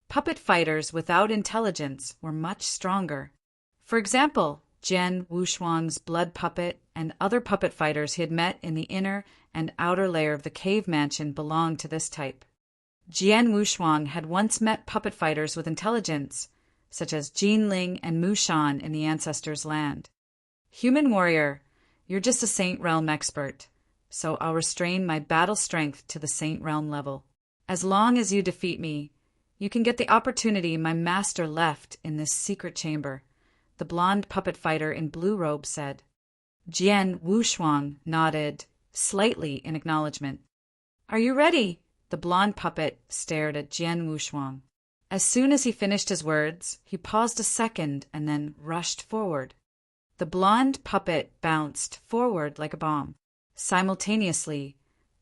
S1: Puppet fighters without intelligence were much stronger. For example, Jian Wushuang's blood puppet and other puppet fighters he had met in the inner and outer layer of the cave mansion belonged to this type. Jian Wushuang had once met puppet fighters with intelligence, such as Jin Ling and Mu Shan in the Ancestors' Land. Human warrior, you're just a Saint Realm expert, so I'll restrain my battle strength to the Saint Realm level. As long as you defeat me, you can get the opportunity my master left in this secret chamber, the blonde puppet fighter in blue robe said. Jian Wushuang nodded slightly in acknowledgement. Are you ready? The blonde puppet stared at Jian Wushuang. As soon as he finished his words, he paused a second and then rushed forward. The blonde puppet bounced forward like a bomb. Simultaneously,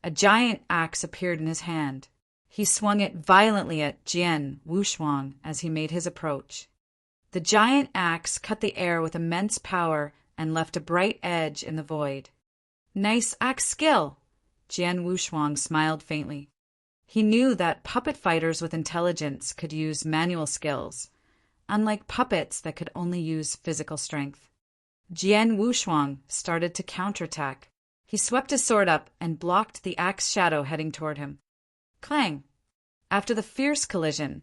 S1: a giant axe appeared in his hand. He swung it violently at Jian Wushuang as he made his approach. The giant axe cut the air with immense power and left a bright edge in the void. Nice axe skill! Jian Wushuang smiled faintly. He knew that puppet fighters with intelligence could use manual skills, unlike puppets that could only use physical strength. Jian Wushuang started to counterattack. He swept his sword up and blocked the axe shadow heading toward him. Clang! After the fierce collision,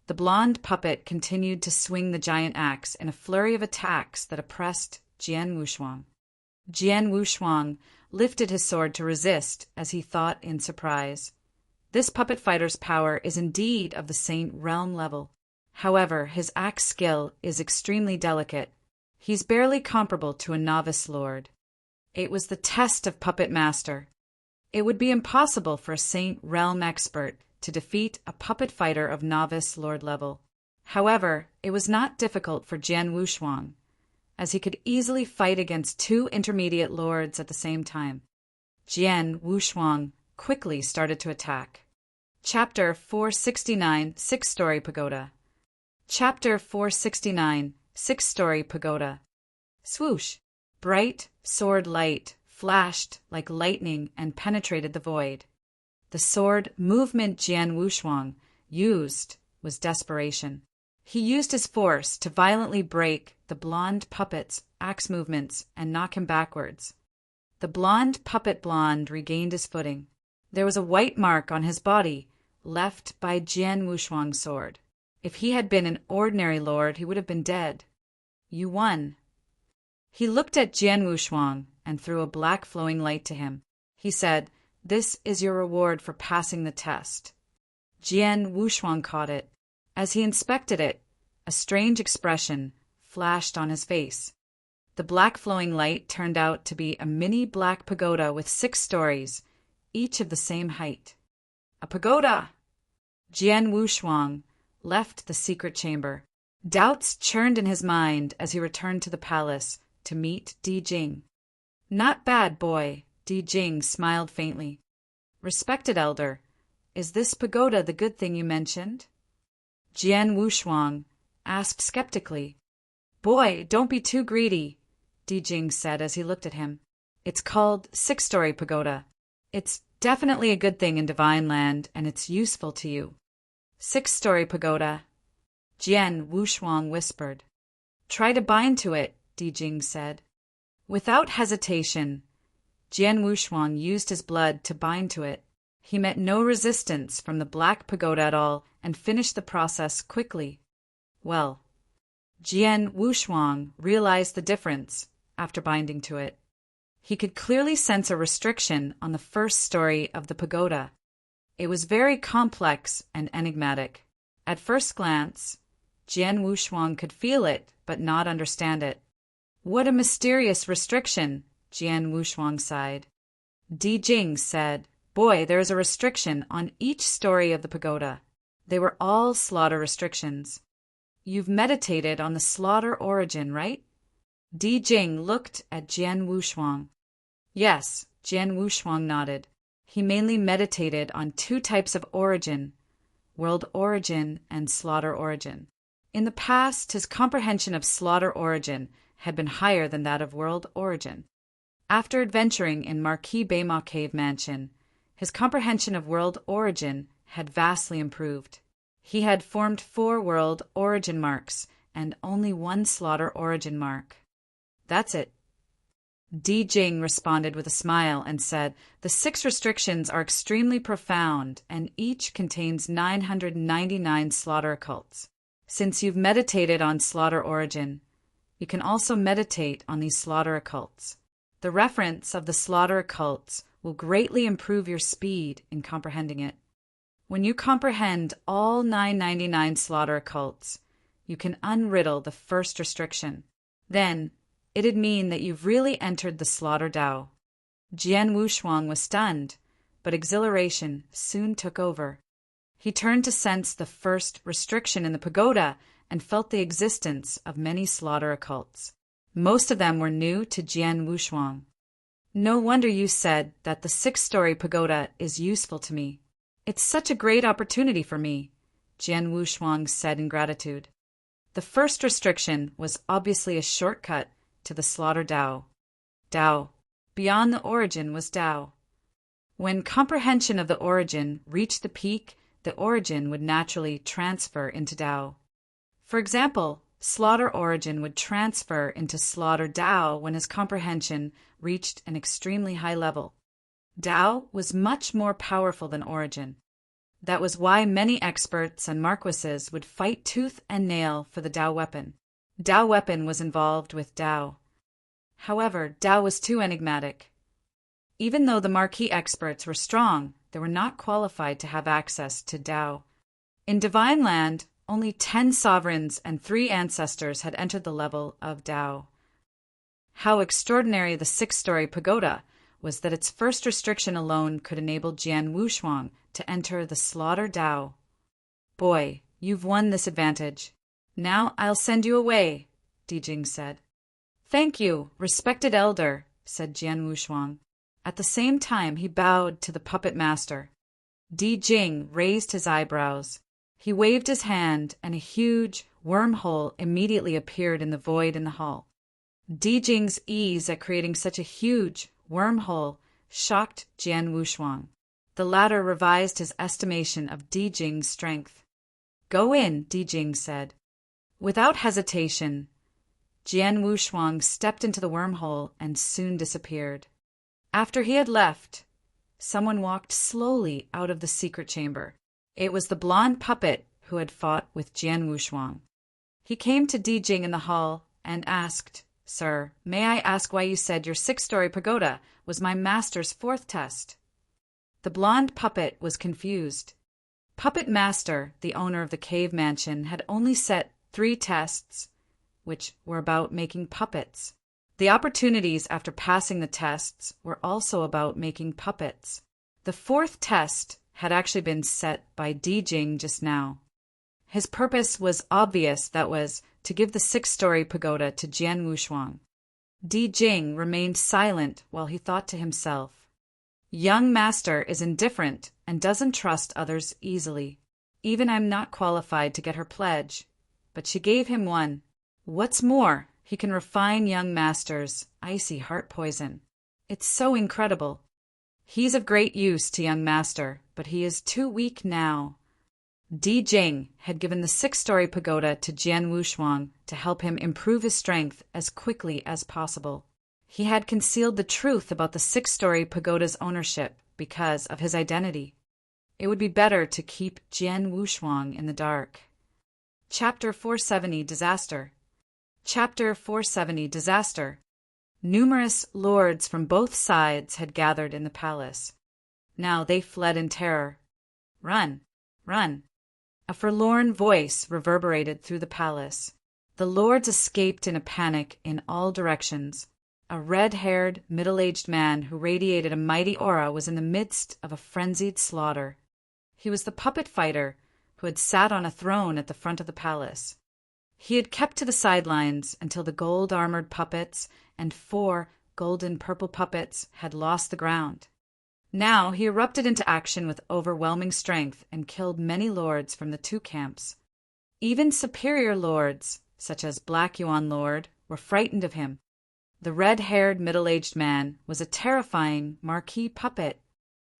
S1: The blonde puppet continued to swing the giant axe in a flurry of attacks that oppressed Jian Wushuang. Jian Wushuang lifted his sword to resist as he thought in surprise. This puppet fighter's power is indeed of the Saint Realm level. However, his axe skill is extremely delicate. He's barely comparable to a novice lord. It was the test of puppet master. It would be impossible for a Saint Realm expert to defeat a puppet fighter of novice lord level. However, it was not difficult for Jian Wushuang, as he could easily fight against two intermediate lords at the same time. Jian Wushuang quickly started to attack. Chapter 469, Six-Story Pagoda. Chapter 469, Six-Story Pagoda. Swoosh! Bright sword light flashed like lightning and penetrated the void. The sword movement Jian Wushuang used was desperation. He used his force to violently break the blonde puppet's axe movements and knock him backwards. The blonde puppet regained his footing. There was a white mark on his body, left by Jian Wushuang's sword. If he had been an ordinary lord, he would have been dead. You won. He looked at Jian Wushuang and threw a black flowing light to him. He said, "This is your reward for passing the test." Jian Wushuang caught it. As he inspected it, a strange expression flashed on his face. The black flowing light turned out to be a mini black pagoda with 6 stories, each of the same height. A pagoda! Jian Wushuang left the secret chamber. Doubts churned in his mind as he returned to the palace to meet Di Jing. "Not bad, boy," Di Jing smiled faintly. "Respected elder, is this pagoda the good thing you mentioned?" Jian Wushuang asked skeptically. "Boy, don't be too greedy," Di Jing said as he looked at him. "It's called Six-Story Pagoda. It's definitely a good thing in Divine Land, and it's useful to you." "Six-story pagoda," Jian Wushuang whispered. "Try to bind to it," Di Jing said. Without hesitation, Jian Wushuang used his blood to bind to it. He met no resistance from the black pagoda at all and finished the process quickly. Well, Jian Wushuang realized the difference after binding to it. He could clearly sense a restriction on the first story of the pagoda. It was very complex and enigmatic. At first glance, Jian Wushuang could feel it but not understand it. "What a mysterious restriction," Jian Wushuang sighed. Di Jing said, "Boy, there is a restriction on each story of the pagoda. They were all slaughter restrictions. You've meditated on the slaughter origin, right?" Di Jing looked at Jian Wushuang. "Yes," Jian Wushuang nodded. He mainly meditated on 2 types of origin, world origin and slaughter origin. In the past, his comprehension of slaughter origin had been higher than that of world origin. After adventuring in Marquis Baymaw Cave Mansion, his comprehension of world origin had vastly improved. He had formed 4 world origin marks and only 1 slaughter origin mark. "That's it." Di Jing responded with a smile and said, "The 6 restrictions are extremely profound, and each contains 999 slaughter occults. Since you've meditated on slaughter origin, you can also meditate on these slaughter occults. The reference of the slaughter occults will greatly improve your speed in comprehending it. When you comprehend all 999 slaughter occults, you can unriddle the first restriction. Then, it'd mean that you've really entered the slaughter Dao." Jian Wushuang was stunned, but exhilaration soon took over. He turned to sense the first restriction in the pagoda and felt the existence of many slaughter occults. Most of them were new to Jian Wushuang. "No wonder you said that the 6-story pagoda is useful to me. It's such a great opportunity for me," Jian Wushuang said in gratitude. The first restriction was obviously a shortcut to the slaughter Dao. Dao. Beyond the origin was Dao. When comprehension of the origin reached the peak, the origin would naturally transfer into Dao. For example, slaughter origin would transfer into slaughter Dao when his comprehension reached an extremely high level. Dao was much more powerful than origin. That was why many experts and marquises would fight tooth and nail for the Dao weapon. Dao weapon was involved with Dao. However, Dao was too enigmatic. Even though the marquis experts were strong, they were not qualified to have access to Dao. In Divine Land, only 10 sovereigns and 3 ancestors had entered the level of Dao. How extraordinary the 6-story pagoda was that its first restriction alone could enable Jian Wushuang to enter the slaughter Dao. Boy, you've won this advantage. Now I'll send you away, Dijing said. Thank you, respected elder, said Jian Wushuang. At the same time, he bowed to the puppet master. Dijing raised his eyebrows. He waved his hand, and a huge wormhole immediately appeared in the void in the hall. Dijing's ease at creating such a huge wormhole shocked Jian Wushuang. The latter revised his estimation of Dijing's strength. Go in, Dijing said. Without hesitation, Jian Wushuang stepped into the wormhole and soon disappeared. After he had left, someone walked slowly out of the secret chamber. It was the blonde puppet who had fought with Jian Wushuang. He came to Dijing in the hall and asked, Sir, may I ask why you said your 6-story pagoda was my master's 4th test? The blonde puppet was confused. Puppet Master, the owner of the cave mansion, had only set 3 tests, which were about making puppets. The opportunities after passing the tests were also about making puppets. The 4th test had actually been set by Dijing just now. His purpose was obvious, that was, to give the 6-story pagoda to Jian Wushuang. Dijing remained silent while he thought to himself, Young master is indifferent and doesn't trust others easily. Even I'm not qualified to get her pledge, but she gave him one. What's more, he can refine young master's icy heart poison. It's so incredible. He's of great use to young master, but he is too weak now. Dijing had given the 6-story pagoda to Jian Wushuang to help him improve his strength as quickly as possible. He had concealed the truth about the 6-story pagoda's ownership because of his identity. It would be better to keep Jian Wushuang in the dark. Chapter 470 Disaster. Chapter 470 Disaster. Numerous lords from both sides had gathered in the palace. Now they fled in terror. Run! Run! A forlorn voice reverberated through the palace. The lords escaped in a panic in all directions. A red-haired, middle-aged man who radiated a mighty aura was in the midst of a frenzied slaughter. He was the puppet fighter who had sat on a throne at the front of the palace. He had kept to the sidelines until the gold-armored puppets and 4 golden-purple puppets had lost the ground. Now he erupted into action with overwhelming strength and killed many lords from the 2 camps. Even superior lords, such as Black Yuan Lord, were frightened of him. The red-haired middle-aged man was a terrifying marquis puppet.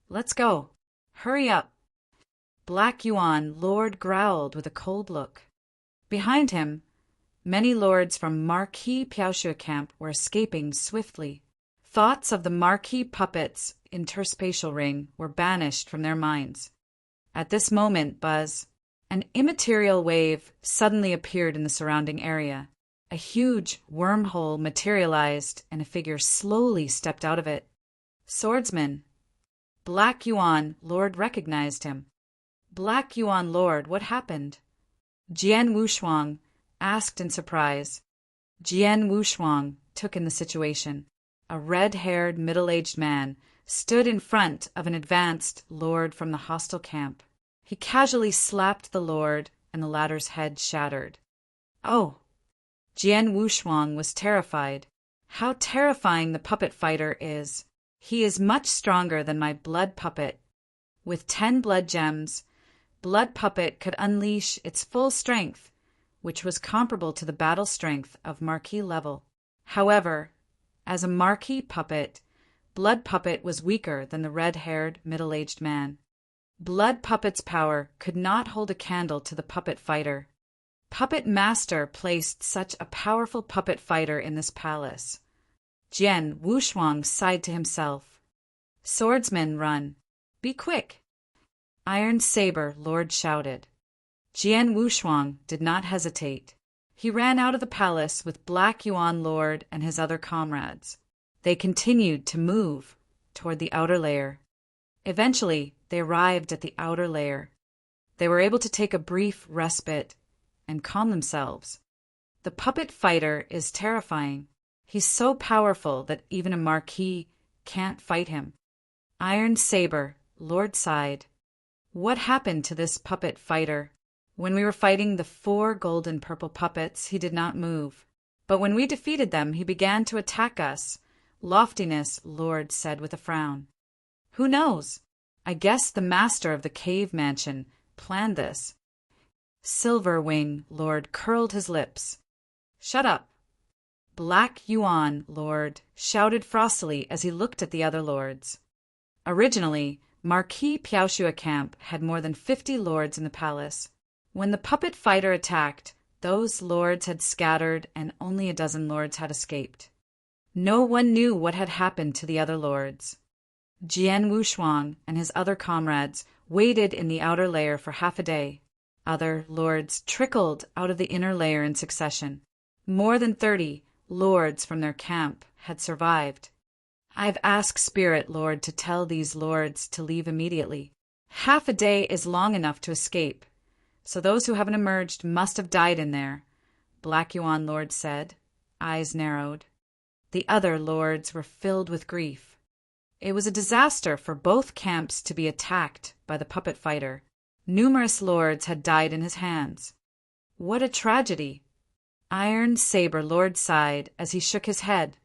S1: Let's go. Hurry up. Black Yuan Lord growled with a cold look. Behind him, many lords from Marquis Piaoshu camp were escaping swiftly. Thoughts of the marquis puppet's interspatial ring were banished from their minds. At this moment, an immaterial wave suddenly appeared in the surrounding area. A huge wormhole materialized, and a figure slowly stepped out of it. Swordsman. Black Yuan Lord recognized him. Black Yuan Lord, what happened? Jian Wushuang asked in surprise. Jian Wushuang took in the situation. A red-haired, middle-aged man stood in front of an advanced lord from the hostile camp. He casually slapped the lord, and the latter's head shattered. Oh! Jian Wushuang was terrified. How terrifying the puppet fighter is! He is much stronger than my blood puppet. With 10 blood gems, blood puppet could unleash its full strength, which was comparable to the battle strength of marquis level. However, as a marquis puppet, blood puppet was weaker than the red-haired, middle-aged man. Blood puppet's power could not hold a candle to the puppet fighter. Puppet Master placed such a powerful puppet fighter in this palace. Jian Wushuang sighed to himself. Swordsman, run. Be quick. Iron Saber, Lord shouted. Jian Wushuang did not hesitate. He ran out of the palace with Black Yuan Lord and his other comrades. They continued to move toward the outer layer. Eventually, they arrived at the outer layer. They were able to take a brief respite and calm themselves. The puppet fighter is terrifying. He's so powerful that even a marquis can't fight him. Iron Saber, Lord sighed. What happened to this puppet fighter? When we were fighting the 4 golden purple puppets, he did not move. But when we defeated them, he began to attack us. Loftiness, Lord said with a frown. Who knows? I guess the master of the cave mansion planned this. Silverwing, Lord curled his lips. Shut up. Black Yuan, Lord, shouted frostily as he looked at the other lords. Originally, Marquis Piaoxue Camp had more than 50 lords in the palace. When the puppet fighter attacked, those lords had scattered and only a dozen lords had escaped. No one knew what had happened to the other lords. Jian Wushuang and his other comrades waited in the outer layer for half a day. Other lords trickled out of the inner layer in succession. More than 30 lords from their camp had survived. I've asked Spirit Lord to tell these lords to leave immediately. Half a day is long enough to escape, so those who haven't emerged must have died in there, Black Yuan Lord said, eyes narrowed. The other lords were filled with grief. It was a disaster for both camps to be attacked by the puppet fighter. Numerous lords had died in his hands. What a tragedy! Iron Saber Lord sighed as he shook his head.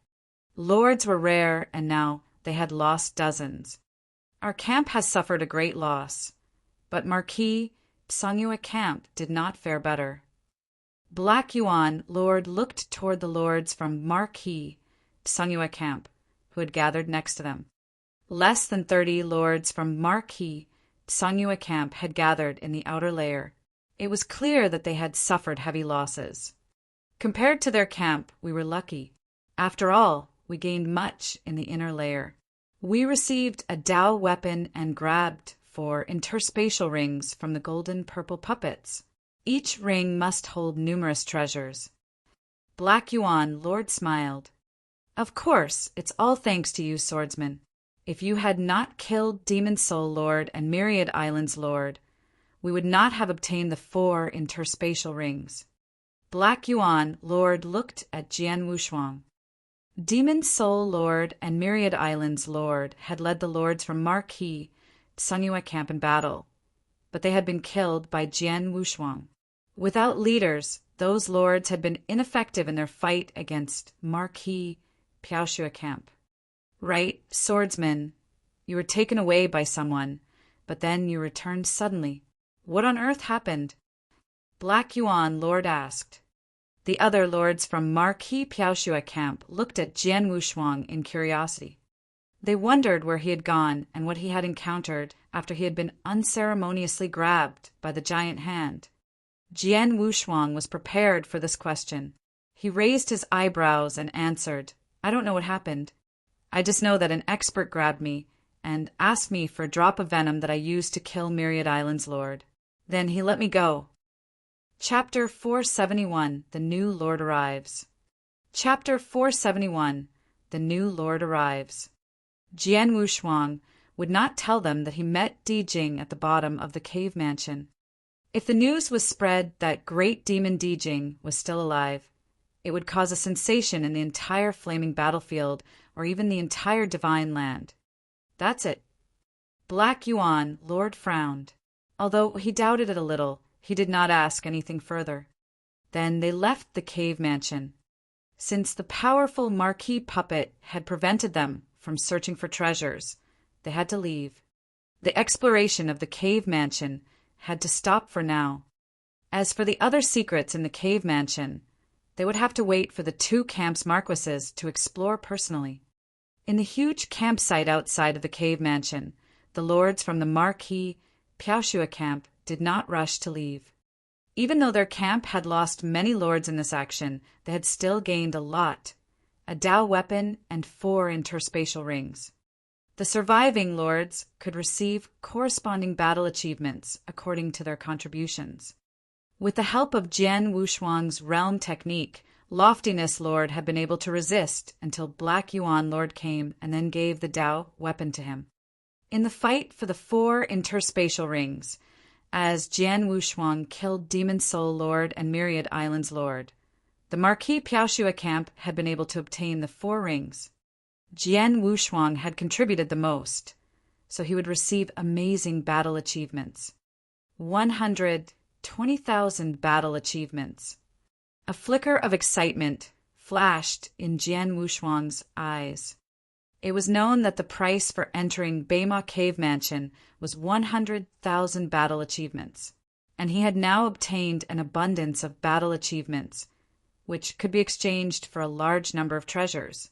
S1: Lords were rare, and now they had lost dozens. Our camp has suffered a great loss, but Marquis Songyue Camp did not fare better. Black Yuan Lord looked toward the lords from Marquis Songyue Camp, who had gathered next to them. Less than 30 lords from Marquis Songyue Camp had gathered in the outer layer. It was clear that they had suffered heavy losses. Compared to their camp, we were lucky. After all, we gained much in the inner layer. We received a Dao weapon and grabbed 4 interspatial rings from the golden purple puppets. Each ring must hold numerous treasures. Black Yuan Lord smiled. Of course, it's all thanks to you, swordsman. If you had not killed Demon Soul Lord and Myriad Islands Lord, we would not have obtained the 4 interspatial rings. Black Yuan Lord looked at Jian Wushuang. Demon Soul Lord and Myriad Islands Lord had led the lords from Marquis Songyue Camp in battle, but they had been killed by Jian Wushuang. Without leaders, those lords had been ineffective in their fight against Marquis Piaoxue Camp. Right, swordsman, you were taken away by someone, but then you returned suddenly. What on earth happened? Black Yuan Lord asked. The other lords from Marquis Piaoxue Camp looked at Jian Wushuang in curiosity. They wondered where he had gone and what he had encountered after he had been unceremoniously grabbed by the giant hand. Jian Wushuang was prepared for this question. He raised his eyebrows and answered, I don't know what happened. I just know that an expert grabbed me and asked me for a drop of venom that I used to kill Myriad Islands Lord. Then he let me go. Chapter 471, The New Lord Arrives. Chapter 471, The New Lord Arrives. Jian Wushuang would not tell them that he met Di Jing at the bottom of the cave mansion. If the news was spread that great demon Di Jing was still alive, it would cause a sensation in the entire flaming battlefield or even the entire divine land. That's it. Black Yuan Lord frowned. Although he doubted it a little, he did not ask anything further. Then they left the cave mansion. Since the powerful Marquis puppet had prevented them from searching for treasures, they had to leave. The exploration of the cave mansion had to stop for now. As for the other secrets in the cave mansion, they would have to wait for the 2 camps' marquises to explore personally. In the huge campsite outside of the cave mansion, the lords from the Marquis Piaoxue Camp did not rush to leave. Even though their camp had lost many lords in this action, they had still gained a lot, a Dao weapon and 4 interspatial rings. The surviving lords could receive corresponding battle achievements according to their contributions. With the help of Jian Wushuang's realm technique, Loftiness Lord had been able to resist until Black Yuan Lord came and then gave the Dao weapon to him. In the fight for the 4 interspatial rings, as Jian Wushuang killed Demon Soul Lord and Myriad Islands Lord, the Marquis Piaoxua camp had been able to obtain the 4 rings. Jian Wushuang had contributed the most, so he would receive amazing battle achievements. 120,000 battle achievements. A flicker of excitement flashed in Jian Wushuang's eyes. It was known that the price for entering Beima Cave Mansion was 100,000 battle achievements, and he had now obtained an abundance of battle achievements, which could be exchanged for a large number of treasures.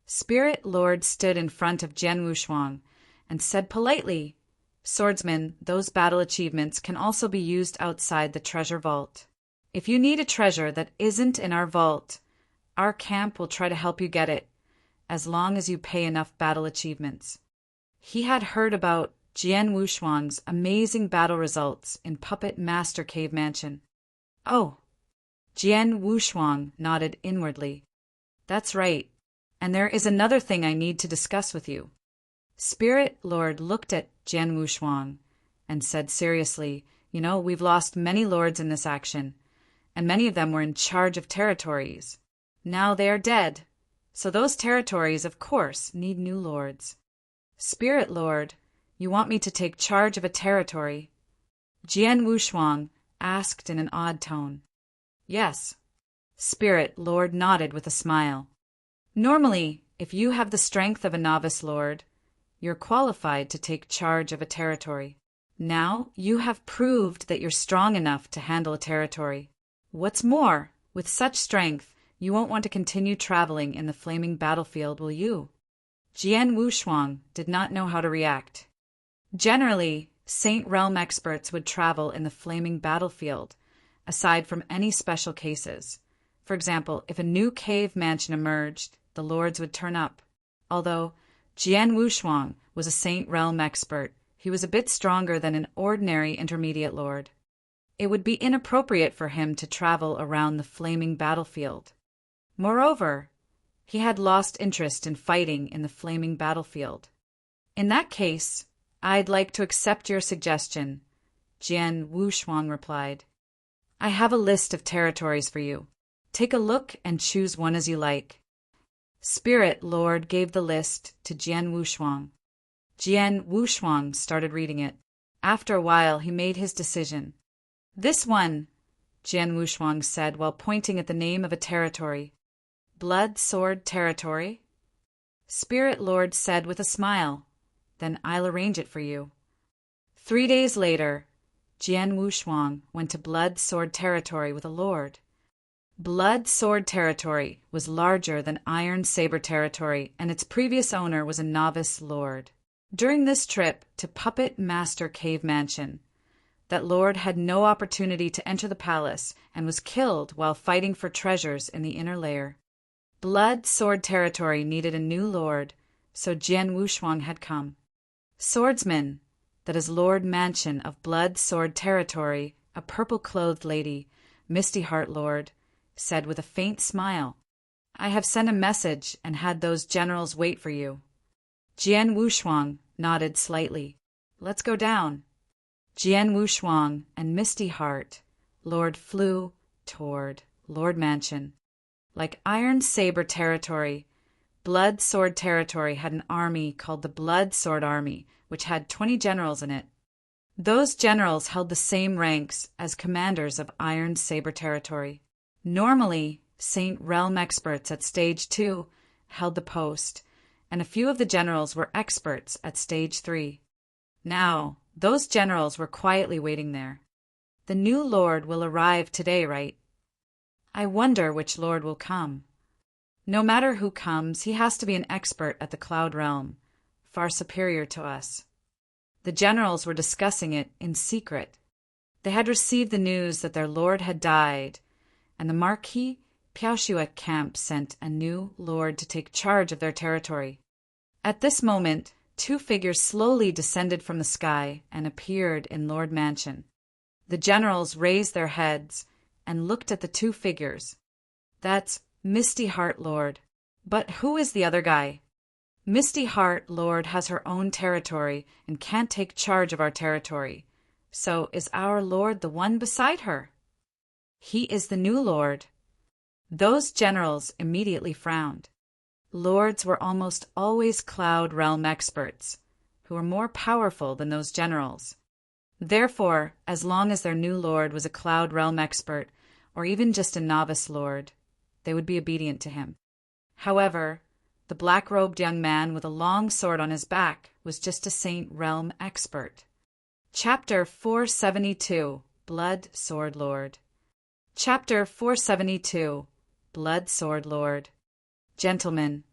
S1: Spirit Lord stood in front of Jian Wushuang and said politely, "Swordsman, those battle achievements can also be used outside the treasure vault. If you need a treasure that isn't in our vault, our camp will try to help you get it, as long as you pay enough battle achievements." He had heard about Jian Wushuang's amazing battle results in Puppet Master Cave Mansion. Oh, Jian Wushuang nodded inwardly. "That's right. And there is another thing I need to discuss with you." Spirit Lord looked at Jian Wushuang and said seriously, "We've lost many lords in this action, and many of them were in charge of territories. Now they are dead, so those territories, of course, need new lords." "Spirit Lord, you want me to take charge of a territory?" Jian Wushuang asked in an odd tone. "Yes." Spirit Lord nodded with a smile. "Normally, if you have the strength of a novice lord, you're qualified to take charge of a territory. Now you have proved that you're strong enough to handle a territory. What's more, with such strength, you won't want to continue traveling in the flaming battlefield, will you?" Jian Wushuang did not know how to react. Generally, Saint Realm experts would travel in the flaming battlefield, aside from any special cases. For example, if a new cave mansion emerged, the lords would turn up. Although Jian Wushuang was a Saint Realm expert, he was a bit stronger than an ordinary intermediate lord. It would be inappropriate for him to travel around the flaming battlefield. Moreover, he had lost interest in fighting in the flaming battlefield. "In that case, I'd like to accept your suggestion," Jian Wushuang replied. "I have a list of territories for you. Take a look and choose one as you like." Spirit Lord gave the list to Jian Wushuang. Jian Wushuang started reading it. After a while, he made his decision. "This one," Jian Wushuang said while pointing at the name of a territory. "Blood Sword Territory?" Spirit Lord said with a smile. "Then I'll arrange it for you." 3 days later, Jian Wushuang went to Blood Sword Territory with a lord. Blood Sword Territory was larger than Iron Saber Territory, and its previous owner was a novice lord. During this trip to Puppet Master Cave Mansion, that lord had no opportunity to enter the palace and was killed while fighting for treasures in the inner layer. Blood Sword Territory needed a new lord, so Jian Wushuang had come. "Swordsman, that is Lord Mansion of Blood Sword Territory, a purple-clothed lady, Misty Heart Lord," said with a faint smile. "I have sent a message and had those generals wait for you." Jian Wushuang nodded slightly. "Let's go down." Jian Wushuang and Misty Heart Lord flew toward Lord Mansion. Like Iron Saber Territory, Blood Sword Territory had an army called the Blood Sword Army, which had 20 generals in it. Those generals held the same ranks as commanders of Iron Saber Territory. Normally, Saint Realm experts at Stage 2 held the post, and a few of the generals were experts at Stage 3. Now, those generals were quietly waiting there. "The new lord will arrive today, right? I wonder which lord will come. No matter who comes, he has to be an expert at the Cloud Realm, far superior to us." The generals were discussing it in secret. They had received the news that their lord had died, and the Marquis Piaoxua camp sent a new lord to take charge of their territory. At this moment, two figures slowly descended from the sky and appeared in Lord Mansion. The generals raised their heads and looked at the two figures. That's Misty Heart Lord. But who is the other guy? Misty Heart Lord has her own territory and can't take charge of our territory. So is our Lord the one beside her? He is the new Lord. Those generals immediately frowned. Lords were almost always Cloud Realm experts, who were more powerful than those generals. Therefore, as long as their new lord was a Cloud Realm expert, or even just a novice lord, they would be obedient to him. However, the black-robed young man with a long sword on his back was just a Saint Realm expert. Chapter 472, Blood Sword Lord. Chapter 472, Blood Sword Lord. Gentlemen,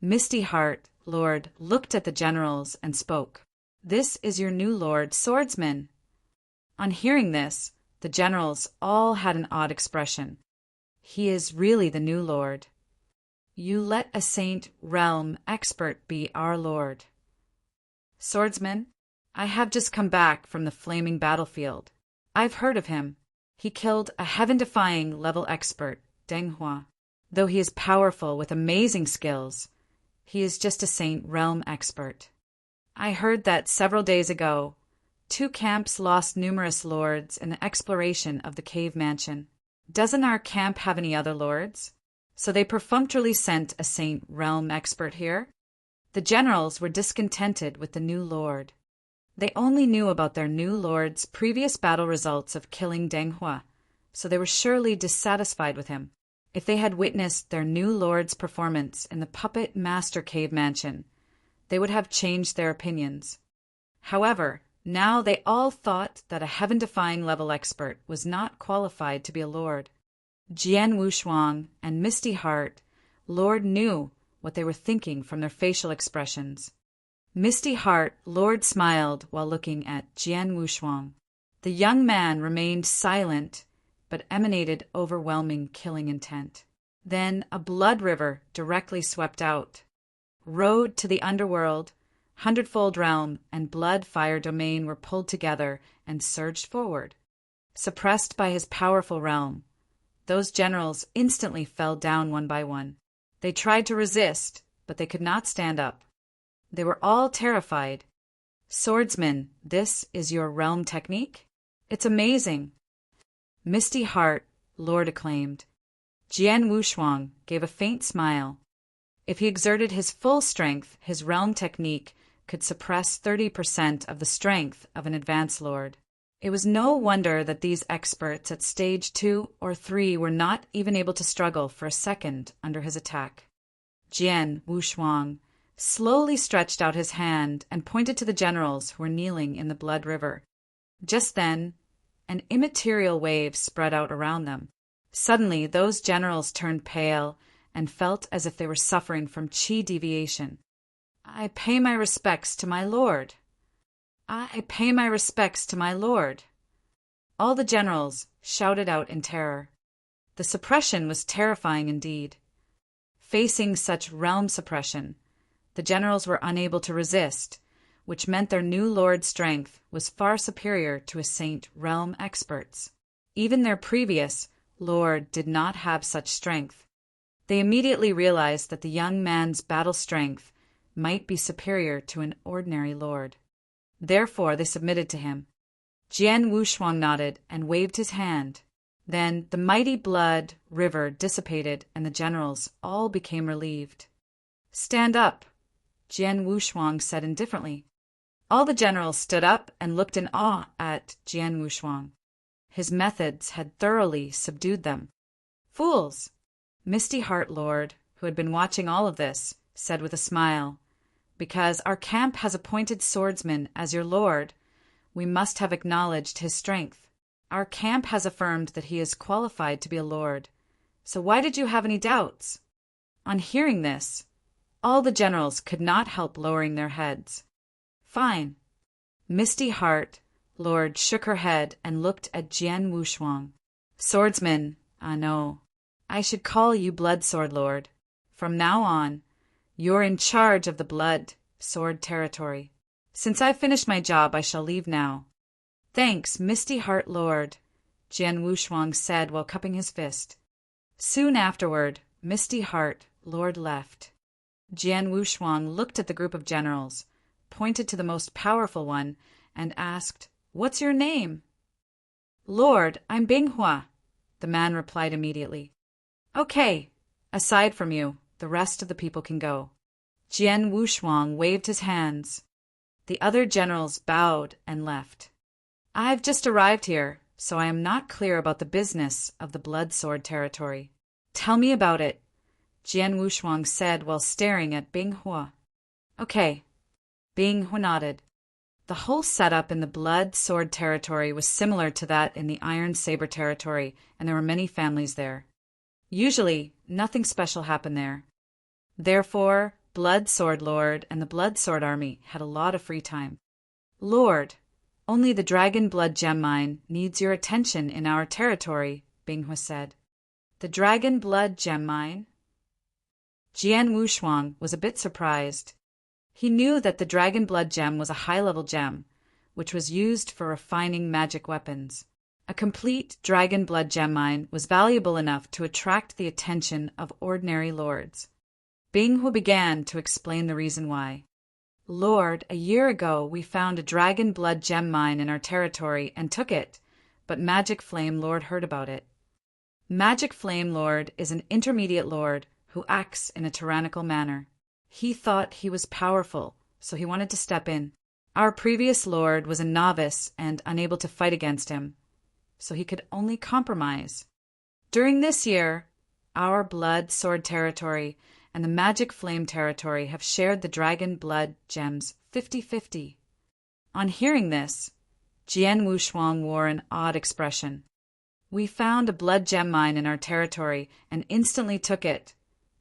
S1: Misty Heart Lord looked at the generals and spoke. This is your new lord, swordsman. On hearing this, the generals all had an odd expression. He is really the new lord. You let a Saint Realm expert be our lord. Swordsman, I have just come back from the flaming battlefield. I've heard of him. He killed a heaven-defying level expert, Deng Hua. Though he is powerful with amazing skills, he is just a Saint Realm expert. I heard that several days ago, two camps lost numerous lords in the exploration of the cave mansion. Doesn't our camp have any other lords? So they perfunctorily sent a Saint Realm expert here? The generals were discontented with the new lord. They only knew about their new lord's previous battle results of killing Deng Hua, so they were surely dissatisfied with him. If they had witnessed their new lord's performance in the Puppet Master Cave Mansion, they would have changed their opinions. However, now they all thought that a heaven-defying level expert was not qualified to be a lord. Jian Wushuang and Misty Heart Lord knew what they were thinking from their facial expressions. Misty Heart Lord smiled while looking at Jian Wushuang. The young man remained silent, but emanated overwhelming killing intent. Then a blood river directly swept out. Road to the underworld, Hundredfold Realm, and Blood Fire Domain were pulled together and surged forward. Suppressed by his powerful realm, those generals instantly fell down one by one. They tried to resist, but they could not stand up. They were all terrified. Swordsman, this is your realm technique? It's amazing. Misty Heart Lord acclaimed. Jian Wushuang gave a faint smile. If he exerted his full strength, his realm technique could suppress 30% of the strength of an advanced lord. It was no wonder that these experts at stage 2 or 3 were not even able to struggle for a second under his attack. Jian Wushuang slowly stretched out his hand and pointed to the generals who were kneeling in the blood river. Just then, an immaterial wave spread out around them. Suddenly, those generals turned pale and felt as if they were suffering from chi deviation. I pay my respects to my lord. I pay my respects to my lord. All the generals shouted out in terror. The suppression was terrifying indeed. Facing such realm suppression, the generals were unable to resist, which meant their new lord's strength was far superior to a Saint Realm expert's. Even their previous lord did not have such strength. They immediately realized that the young man's battle strength might be superior to an ordinary lord. Therefore, they submitted to him. Jian Wushuang nodded and waved his hand. Then the mighty blood river dissipated and the generals all became relieved. Stand up, Jian Wushuang said indifferently. All the generals stood up and looked in awe at Jian Wushuang. His methods had thoroughly subdued them. Fools! Misty Heart Lord, who had been watching all of this, said with a smile, because our camp has appointed swordsman as your lord, we must have acknowledged his strength. Our camp has affirmed that he is qualified to be a lord. So why did you have any doubts? On hearing this, all the generals could not help lowering their heads. Fine. Misty Heart Lord shook her head and looked at Jian Wushuang. Swordsman, no. I should call you Blood Sword Lord. From now on, you're in charge of the blood sword territory. Since I've finished my job, I shall leave now. Thanks, Misty Heart Lord, Jian Wushuang said while cupping his fist. Soon afterward, Misty Heart Lord left. Jian Wushuang looked at the group of generals, pointed to the most powerful one, and asked, "What's your name?" "Lord, I'm Binghua," the man replied immediately. "Okay, aside from you, the rest of the people can go." Jian Wushuang waved his hands. The other generals bowed and left. "I've just arrived here, so I am not clear about the business of the blood sword territory. Tell me about it," Jian Wushuang said while staring at Bing Hua. "Okay." Bing Hua nodded. The whole setup in the blood sword territory was similar to that in the iron saber territory, and there were many families there. Usually, nothing special happened there. Therefore, Blood Sword Lord and the Blood Sword Army had a lot of free time. "Lord, only the Dragon Blood Gem Mine needs your attention in our territory," Binghua said. "The Dragon Blood Gem Mine?" Jian Wushuang was a bit surprised. He knew that the Dragon Blood Gem was a high-level gem, which was used for refining magic weapons. A complete Dragon Blood Gem Mine was valuable enough to attract the attention of ordinary lords. Binghua began to explain the reason why. "Lord, a year ago we found a Dragon Blood Gem Mine in our territory and took it, but Magic Flame Lord heard about it. Magic Flame Lord is an intermediate lord who acts in a tyrannical manner. He thought he was powerful, so he wanted to step in. Our previous lord was a novice and unable to fight against him, so he could only compromise. During this year, our blood sword territory and the magic flame territory have shared the dragon blood gems 50-50. On hearing this, Jian Wushuang wore an odd expression. "We found a blood gem mine in our territory and instantly took it,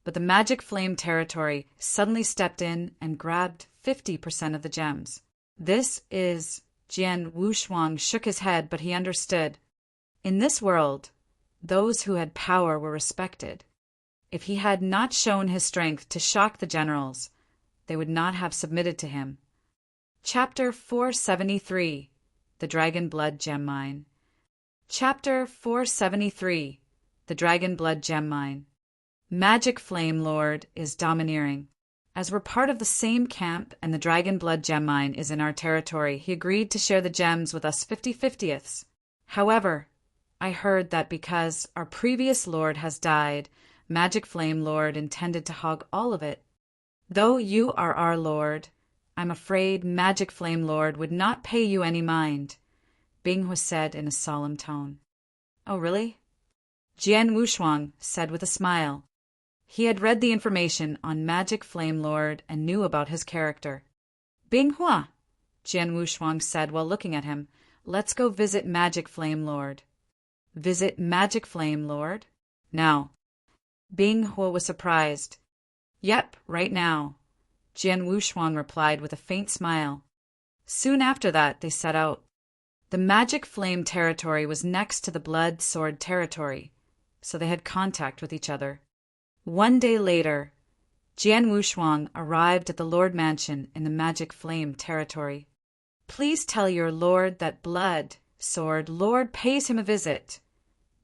S1: but the magic flame territory suddenly stepped in and grabbed 50% of the gems. This is..." Jian Wushuang shook his head, but he understood. In this world, those who had power were respected. If he had not shown his strength to shock the generals, they would not have submitted to him. Chapter 473, The Dragon Blood Gem Mine. Chapter 473, The Dragon Blood Gem Mine. Magic Flame Lord is domineering. As we're part of the same camp and the Dragon Blood Gem Mine is in our territory, he agreed to share the gems with us 50-50ths. However, I heard that because our previous lord has died, Magic Flame Lord intended to hog all of it. Though you are our lord, I'm afraid Magic Flame Lord would not pay you any mind, Binghua said in a solemn tone. "Oh, really?" Jian Wushuang said with a smile. He had read the information on Magic Flame Lord and knew about his character. "Binghua," Jian Wushuang said while looking at him, "let's go visit Magic Flame Lord." "Visit Magic Flame Lord? Now." Binghua was surprised. "Yep, right now," Jian Wushuang replied with a faint smile. Soon after that, they set out. The Magic Flame territory was next to the Blood Sword territory, so they had contact with each other. One day later, Jian Wushuang arrived at the Lord Mansion in the Magic Flame territory. "Please tell your lord that Blood Sword Lord pays him a visit,"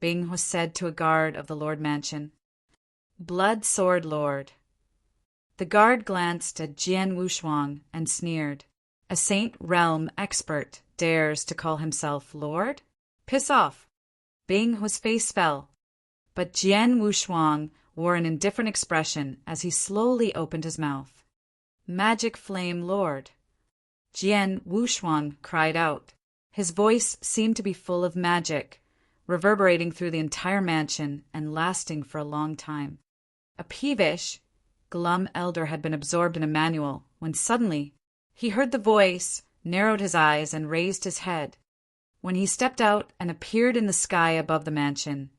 S1: Binghua said to a guard of the Lord Mansion. "Blood Sword Lord." The guard glanced at Jian Wushuang and sneered. "A Saint Realm expert dares to call himself Lord? Piss off." Binghua's face fell, but Jian Wushuang wore an indifferent expression as he slowly opened his mouth. "Magic Flame Lord." Jian Wushuang cried out. His voice seemed to be full of magic, reverberating through the entire mansion and lasting for a long time. A peevish, glum elder had been absorbed in a manual when suddenly he heard the voice, narrowed his eyes, and raised his head. When he stepped out and appeared in the sky above the mansion,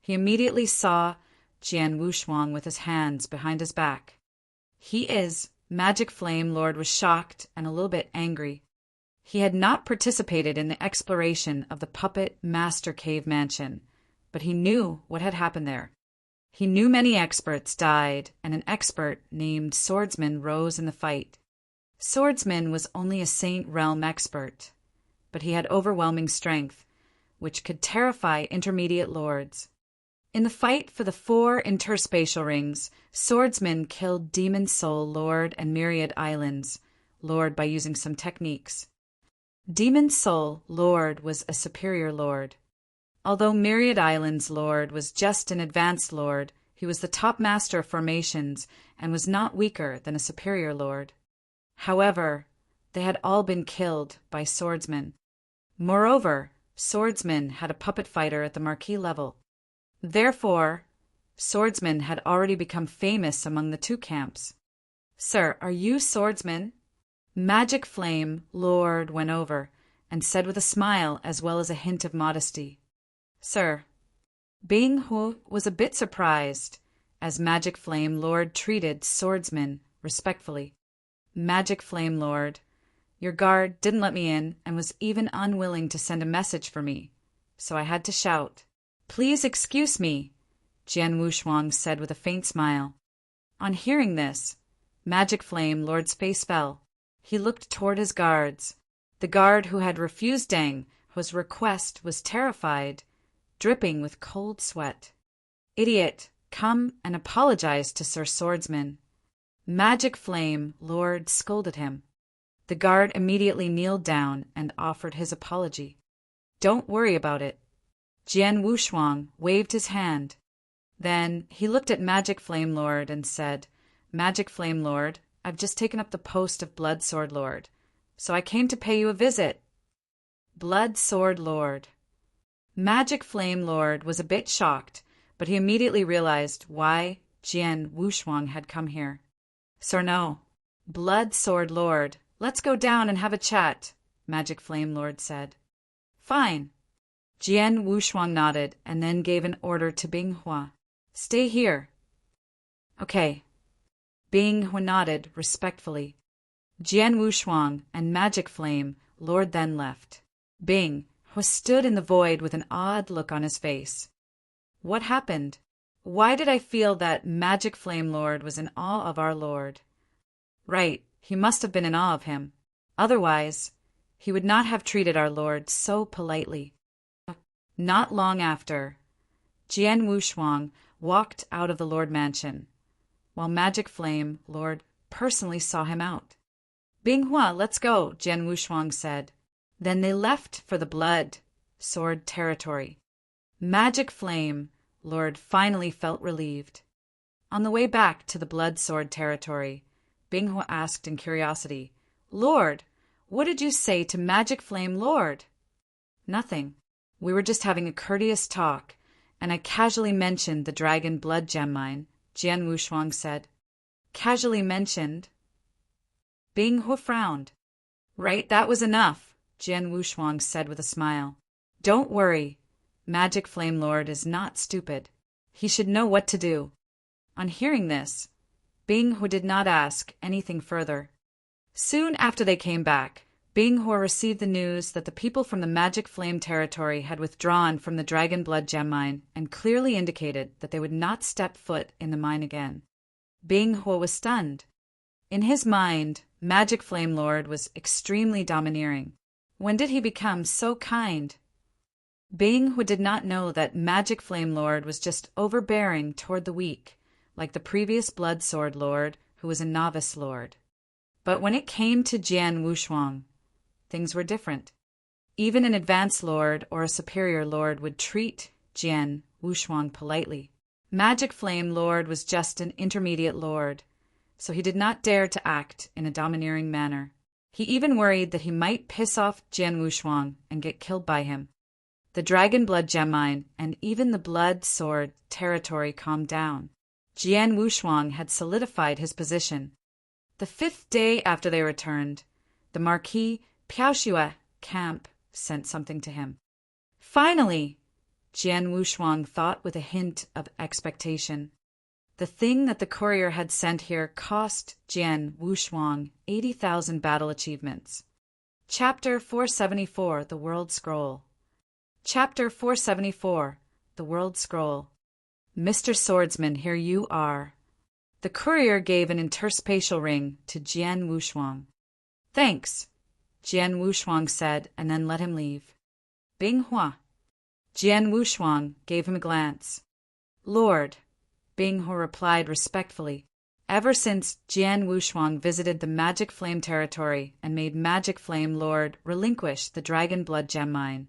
S1: he immediately saw Jian Wushuang with his hands behind his back. Magic Flame Lord was shocked and a little bit angry. He had not participated in the exploration of the Puppet Master Cave Mansion, but he knew what had happened there. He knew many experts died, and an expert named Swordsman rose in the fight. Swordsman was only a Saint Realm expert, but he had overwhelming strength, which could terrify intermediate lords. In the fight for the 4 interspatial rings, Swordsman killed Demon Soul Lord and Myriad Islands Lord by using some techniques. Demon Soul Lord was a superior lord. Although Myriad Islands Lord was just an advanced lord, he was the top master of formations and was not weaker than a superior lord. However, they had all been killed by Swordsman. Moreover, Swordsman had a puppet fighter at the Marquis level. Therefore, Swordsman had already become famous among the 2 camps. "Sir, are you Swordsman?" Magic Flame Lord went over and said with a smile as well as a hint of modesty, "Sir." Bing Hu was a bit surprised, as Magic Flame Lord treated Swordsman respectfully. "Magic Flame Lord, your guard didn't let me in and was even unwilling to send a message for me, so I had to shout. 'Please excuse me,' Jian Wushuang said with a faint smile. On hearing this, Magic Flame Lord's face fell. He looked toward his guards. The guard who had refused Deng Hu's request was terrified, dripping with cold sweat. "Idiot, come and apologize to Sir Swordsman." Magic Flame Lord scolded him. The guard immediately kneeled down and offered his apology. "Don't worry about it." Jian Wushuang waved his hand. Then he looked at Magic Flame Lord and said, "Magic Flame Lord, I've just taken up the post of Blood Sword Lord, so I came to pay you a visit." Blood Sword Lord. Magic Flame Lord was a bit shocked, but he immediately realized why Jian Wushuang had come here. "Sir, no." "Blood Sword Lord, let's go down and have a chat," Magic Flame Lord said. "Fine." Jian Wushuang nodded and then gave an order to Bing Hua. "Stay here." "Okay." Bing Hua nodded respectfully. Jian Wushuang and Magic Flame Lord then left. Bing Hua stood in the void with an odd look on his face. What happened? Why did I feel that Magic Flame Lord was in awe of our Lord? Right, he must have been in awe of him. Otherwise, he would not have treated our Lord so politely. Not long after, Jian Wushuang walked out of the Lord Mansion, while Magic Flame Lord personally saw him out. "Bing Hua, let's go," Jian Wushuang said. Then they left for the Blood Sword territory. Magic Flame Lord finally felt relieved. On the way back to the Blood Sword territory, Bing Hua asked in curiosity, "Lord, what did you say to Magic Flame Lord?" "Nothing. We were just having a courteous talk, and I casually mentioned the Dragon Blood Gem Mine," Jian Wushuang said. "Casually mentioned?" Bing Hua frowned. "Right, that was enough," Jian Wushuang said with a smile. "Don't worry. Magic Flame Lord is not stupid. He should know what to do." On hearing this, Bing Hua did not ask anything further. Soon after they came back, Bing Hua received the news that the people from the Magic Flame territory had withdrawn from the Dragon Blood Gem Mine and clearly indicated that they would not step foot in the mine again. Bing Hua was stunned. In his mind, Magic Flame Lord was extremely domineering. When did he become so kind? Bing Hua did not know that Magic Flame Lord was just overbearing toward the weak, like the previous Blood Sword Lord, who was a novice lord. But when it came to Jian Wushuang, things were different. Even an advanced lord or a superior lord would treat Jian Wushuang politely. Magic Flame Lord was just an intermediate lord, so he did not dare to act in a domineering manner. He even worried that he might piss off Jian Wushuang and get killed by him. The Dragon Blood Gem Mine and even the Blood Sword territory calmed down. Jian Wushuang had solidified his position. The 5th day after they returned, the Marquis Piaoxue camp sent something to him. Finally, Jian Wushuang thought with a hint of expectation. The thing that the courier had sent here cost Jian Wushuang 80,000 battle achievements. Chapter 474, The World Scroll. Chapter 474, The World Scroll. "Mr. Swordsman, here you are." The courier gave an interspatial ring to Jian Wushuang. Thanks, Jian Wushuang said, and then let him leave. Bing Hua. Jian Wushuang gave him a glance. Lord, Bing Hua replied respectfully. Ever since Jian Wushuang visited the Magic Flame territory and made Magic Flame Lord relinquish the Dragon Blood Gem Mine,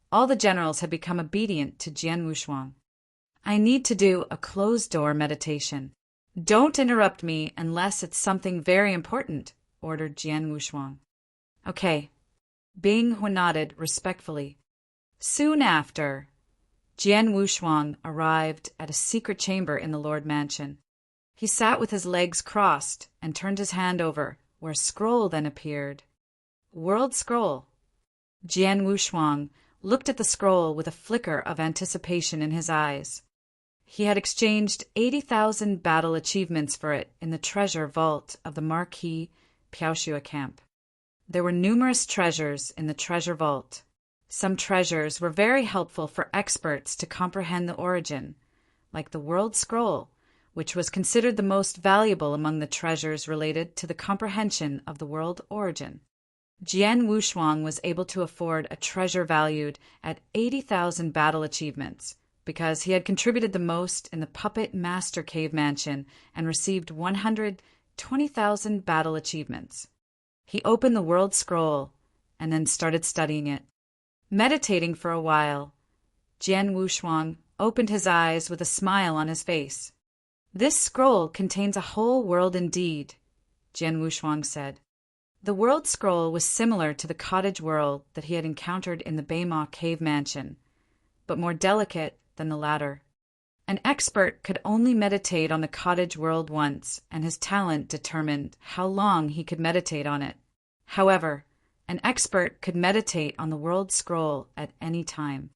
S1: all the generals had become obedient to Jian Wushuang. I need to do a closed-door meditation. Don't interrupt me unless it's something very important, ordered Jian Wushuang. Okay. Bing Hua nodded respectfully. Soon after, Jian Wushuang arrived at a secret chamber in the Lord Mansion. He sat with his legs crossed and turned his hand over, where a scroll then appeared. World Scroll. Jian Wushuang looked at the scroll with a flicker of anticipation in his eyes. He had exchanged 80,000 battle achievements for it in the treasure vault of the Marquis Piaoxue camp. There were numerous treasures in the treasure vault. Some treasures were very helpful for experts to comprehend the origin, like the World Scroll, which was considered the most valuable among the treasures related to the comprehension of the world origin. Jian Wushuang was able to afford a treasure valued at 80,000 battle achievements because he had contributed the most in the Puppet Master Cave Mansion and received 120,000 battle achievements. He opened the World Scroll and then started studying it. Meditating for a while, Jian Wushuang opened his eyes with a smile on his face. This scroll contains a whole world indeed, Jian Wushuang said. The World Scroll was similar to the cottage world that he had encountered in the Beima Cave Mansion, but more delicate than the latter. An expert could only meditate on the cottage world once, and his talent determined how long he could meditate on it. However, an expert could meditate on the World Scroll at any time.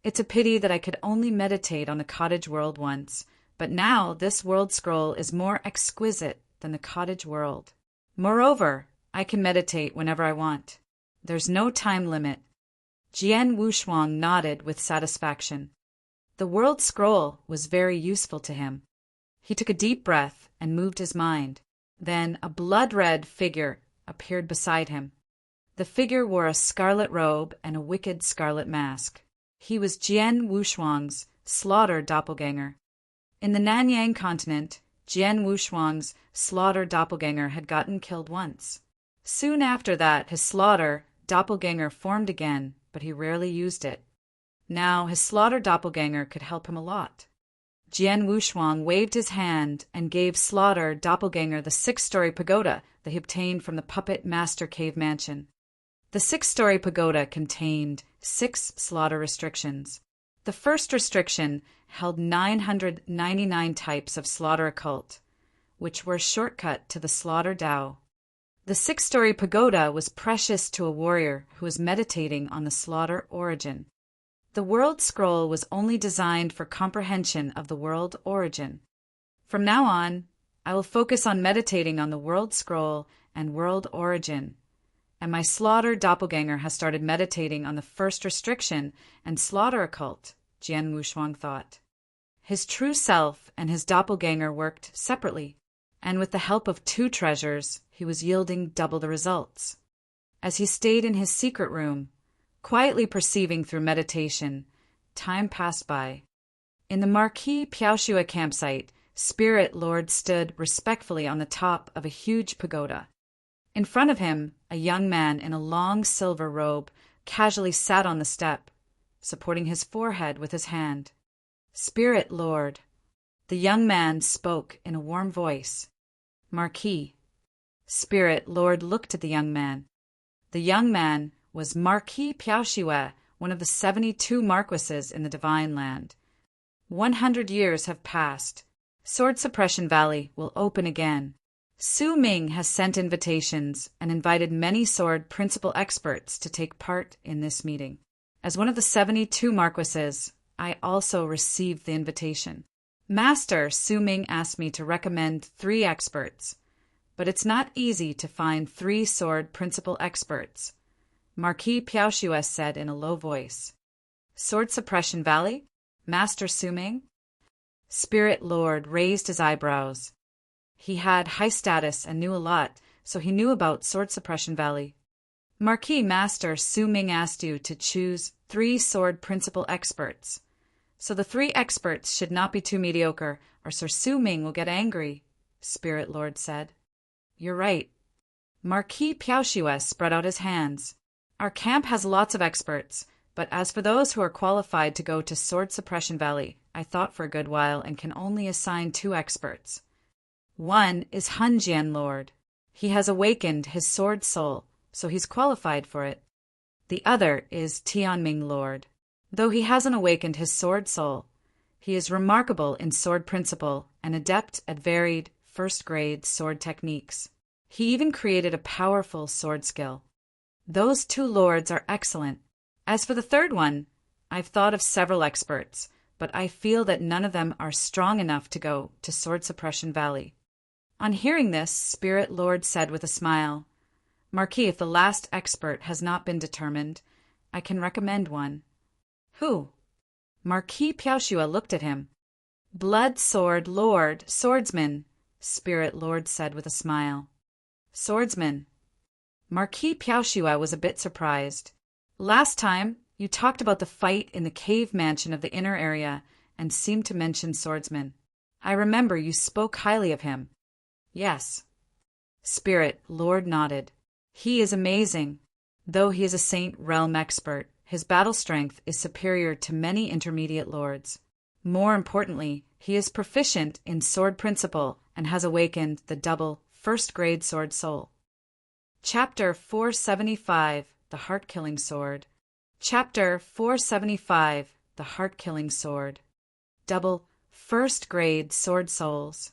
S1: It's a pity that I could only meditate on the cottage world once, but now this World Scroll is more exquisite than the cottage world. Moreover, I can meditate whenever I want. There's no time limit. Jian Wushuang nodded with satisfaction. The World Scroll was very useful to him. He took a deep breath and moved his mind. Then a blood-red figure appeared beside him. The figure wore a scarlet robe and a wicked scarlet mask. He was Jian Wushuang's slaughter doppelganger. In the Nanyang continent, Jian Wushuang's slaughter doppelganger had gotten killed once. Soon after that, his slaughter doppelganger formed again, but he rarely used it. Now his slaughter doppelganger could help him a lot. Jian Wushuang waved his hand and gave slaughter doppelganger the 6-story pagoda that he obtained from the Puppet Master Cave Mansion. The 6-story pagoda contained 6 slaughter restrictions. The first restriction held 999 types of slaughter occult, which were a shortcut to the slaughter Dao. The 6-story pagoda was precious to a warrior who was meditating on the slaughter origin. The World Scroll was only designed for comprehension of the world origin. From now on, I will focus on meditating on the World Scroll and world origin, and my slaughter doppelganger has started meditating on the first restriction and slaughter occult, Jian Wushuang thought. His true self and his doppelganger worked separately, and with the help of 2 treasures, he was yielding double the results. As he stayed in his secret room, quietly perceiving through meditation, time passed by. In the Marquis Piaoxue campsite, Spirit Lord stood respectfully on the top of a huge pagoda. In front of him, a young man in a long silver robe casually sat on the step, supporting his forehead with his hand. Spirit Lord. The young man spoke in a warm voice. Marquis. Spirit Lord looked at the young man. The young man was Marquis Piaoxue, one of the 72 marquises in the Divine Land. 100 years have passed. Sword Suppression Valley will open again. Su Ming has sent invitations and invited many sword principal experts to take part in this meeting. As one of the 72 marquises, I also received the invitation. Master Su Ming asked me to recommend 3 experts, but it's not easy to find 3 sword principal experts, Marquis Piaoxue said in a low voice. Sword Suppression Valley? Master Su Ming? Spirit Lord raised his eyebrows. He had high status and knew a lot, so he knew about Sword Suppression Valley. Marquis Master Su Ming asked you to choose 3 sword principal experts. So the 3 experts should not be too mediocre, or Sir Su Ming will get angry, Spirit Lord said. You're right. Marquis Piaoxiu spread out his hands. Our camp has lots of experts, but as for those who are qualified to go to Sword Suppression Valley, I thought for a good while and can only assign 2 experts. One is Hun Jian Lord. He has awakened his sword soul, so he's qualified for it. The other is Tianming Lord. Though he hasn't awakened his sword soul, he is remarkable in sword principle and adept at varied, first-grade sword techniques. He even created a powerful sword skill. Those 2 lords are excellent. As for the third one, I've thought of several experts, but I feel that none of them are strong enough to go to Sword Suppression Valley. On hearing this, Spirit Lord said with a smile, Marquis, if the last expert has not been determined, I can recommend one. Who? Marquis Piaoxiu looked at him. Blood Sword Lord, Swordsman, Spirit Lord said with a smile. Swordsman. Marquis Piaoxiu was a bit surprised. Last time, you talked about the fight in the cave mansion of the inner area and seemed to mention swordsman. I remember you spoke highly of him. Yes. Spirit Lord nodded. He is amazing. Though he is a Saint Realm expert, his battle strength is superior to many intermediate lords. More importantly, he is proficient in sword principle and has awakened the double first-grade sword soul. Chapter 475, The Heart-Killing Sword. Chapter 475, The Heart-Killing Sword. Double first-grade sword souls.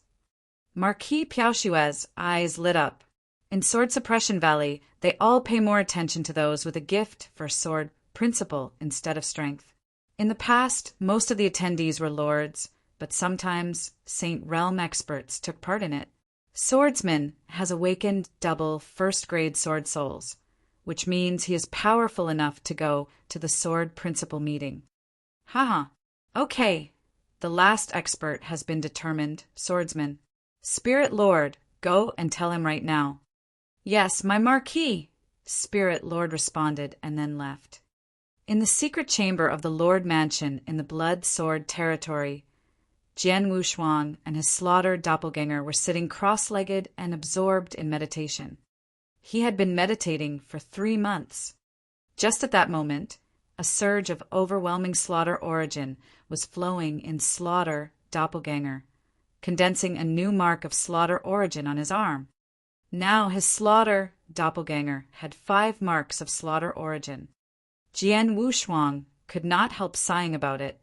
S1: Marquis Piaoxiu's eyes lit up. In Sword Suppression Valley, they all pay more attention to those with a gift for sword principle instead of strength. In the past, most of the attendees were lords, but sometimes Saint Realm experts took part in it. Swordsman has awakened double first-grade sword souls, which means he is powerful enough to go to the sword principle meeting. Haha. Okay. The last expert has been determined, Swordsman. Spirit Lord, go and tell him right now. Yes, my Marquis, Spirit Lord responded and then left. In the secret chamber of the Lord Mansion in the Blood Sword territory, Jian Wushuang and his slaughtered doppelganger were sitting cross-legged and absorbed in meditation. He had been meditating for 3 months. Just at that moment, a surge of overwhelming slaughter origin was flowing in slaughter doppelganger, condensing a new mark of slaughter origin on his arm. Now his slaughter doppelganger had 5 marks of slaughter origin. Jian Wushuang could not help sighing about it.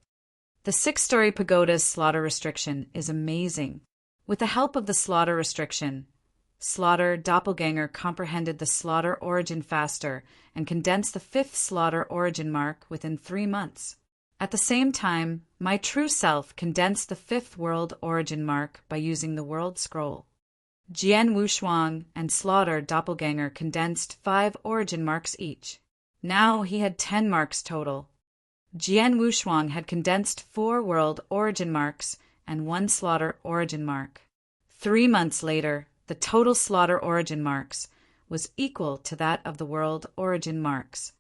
S1: The 6-story pagoda's slaughter restriction is amazing. With the help of the slaughter restriction, slaughter doppelganger comprehended the slaughter origin faster and condensed the 5th slaughter origin mark within 3 months. At the same time, my true self condensed the 5th world origin mark by using the world scroll. Jian Wushuang and slaughter doppelganger condensed 5 origin marks each. Now he had 10 marks total. Jian Wushuang had condensed 4 world origin marks and 1 slaughter origin mark. 3 months later, the total slaughter origin marks was equal to that of the world origin marks.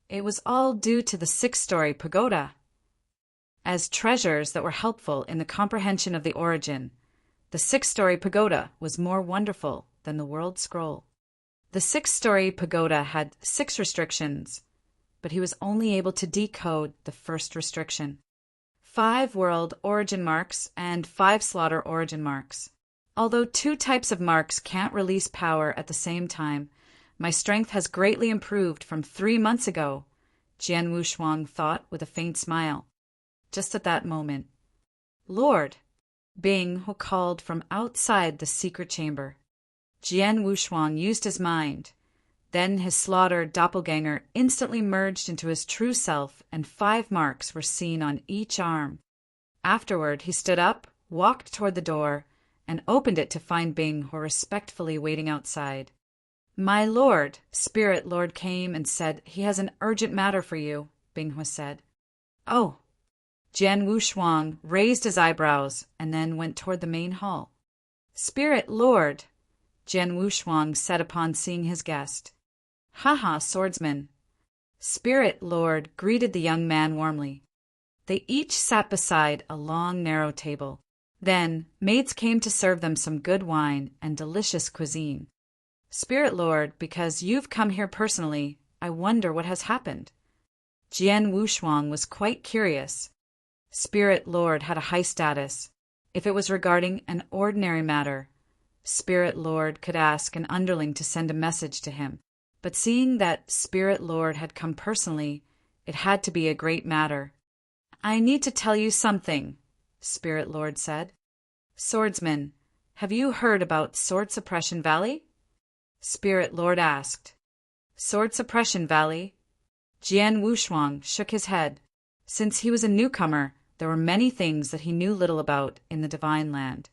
S1: It was all due to the 6-story pagoda. As treasures that were helpful in the comprehension of the origin, the 6-story pagoda was more wonderful than the world scroll. The 6-story pagoda had 6 restrictions, but he was only able to decode the first restriction. 5 world origin marks and 5 slaughter origin marks. Although 2 types of marks can't release power at the same time, my strength has greatly improved from 3 months ago, Jian Wushuang thought with a faint smile. Just at that moment, Lord, Bing He called from outside the secret chamber. Jian Wushuang used his mind. Then his slaughtered doppelganger instantly merged into his true self, and 5 marks were seen on each arm. Afterward, he stood up, walked toward the door, and opened it to find Bing He respectfully waiting outside. My lord, Spirit Lord came and said he has an urgent matter for you, Bing He said. Oh. Jian Wushuang raised his eyebrows and then went toward the main hall. Spirit Lord. Jian Wushuang said upon seeing his guest. "Haha, swordsman." Spirit Lord greeted the young man warmly. They each sat beside a long, narrow table. Then maids came to serve them some good wine and delicious cuisine. "Spirit Lord, because you've come here personally, I wonder what has happened." Jian Wushuang was quite curious. Spirit Lord had a high status. If it was regarding an ordinary matter, Spirit Lord could ask an underling to send a message to him. But seeing that Spirit Lord had come personally, it had to be a great matter. "I need to tell you something," Spirit Lord said. "Swordsman, have you heard about Sword Suppression Valley?" Spirit Lord asked. "Sword Suppression Valley?" Jian Wushuang shook his head. Since he was a newcomer, there were many things that he knew little about in the Divine Land.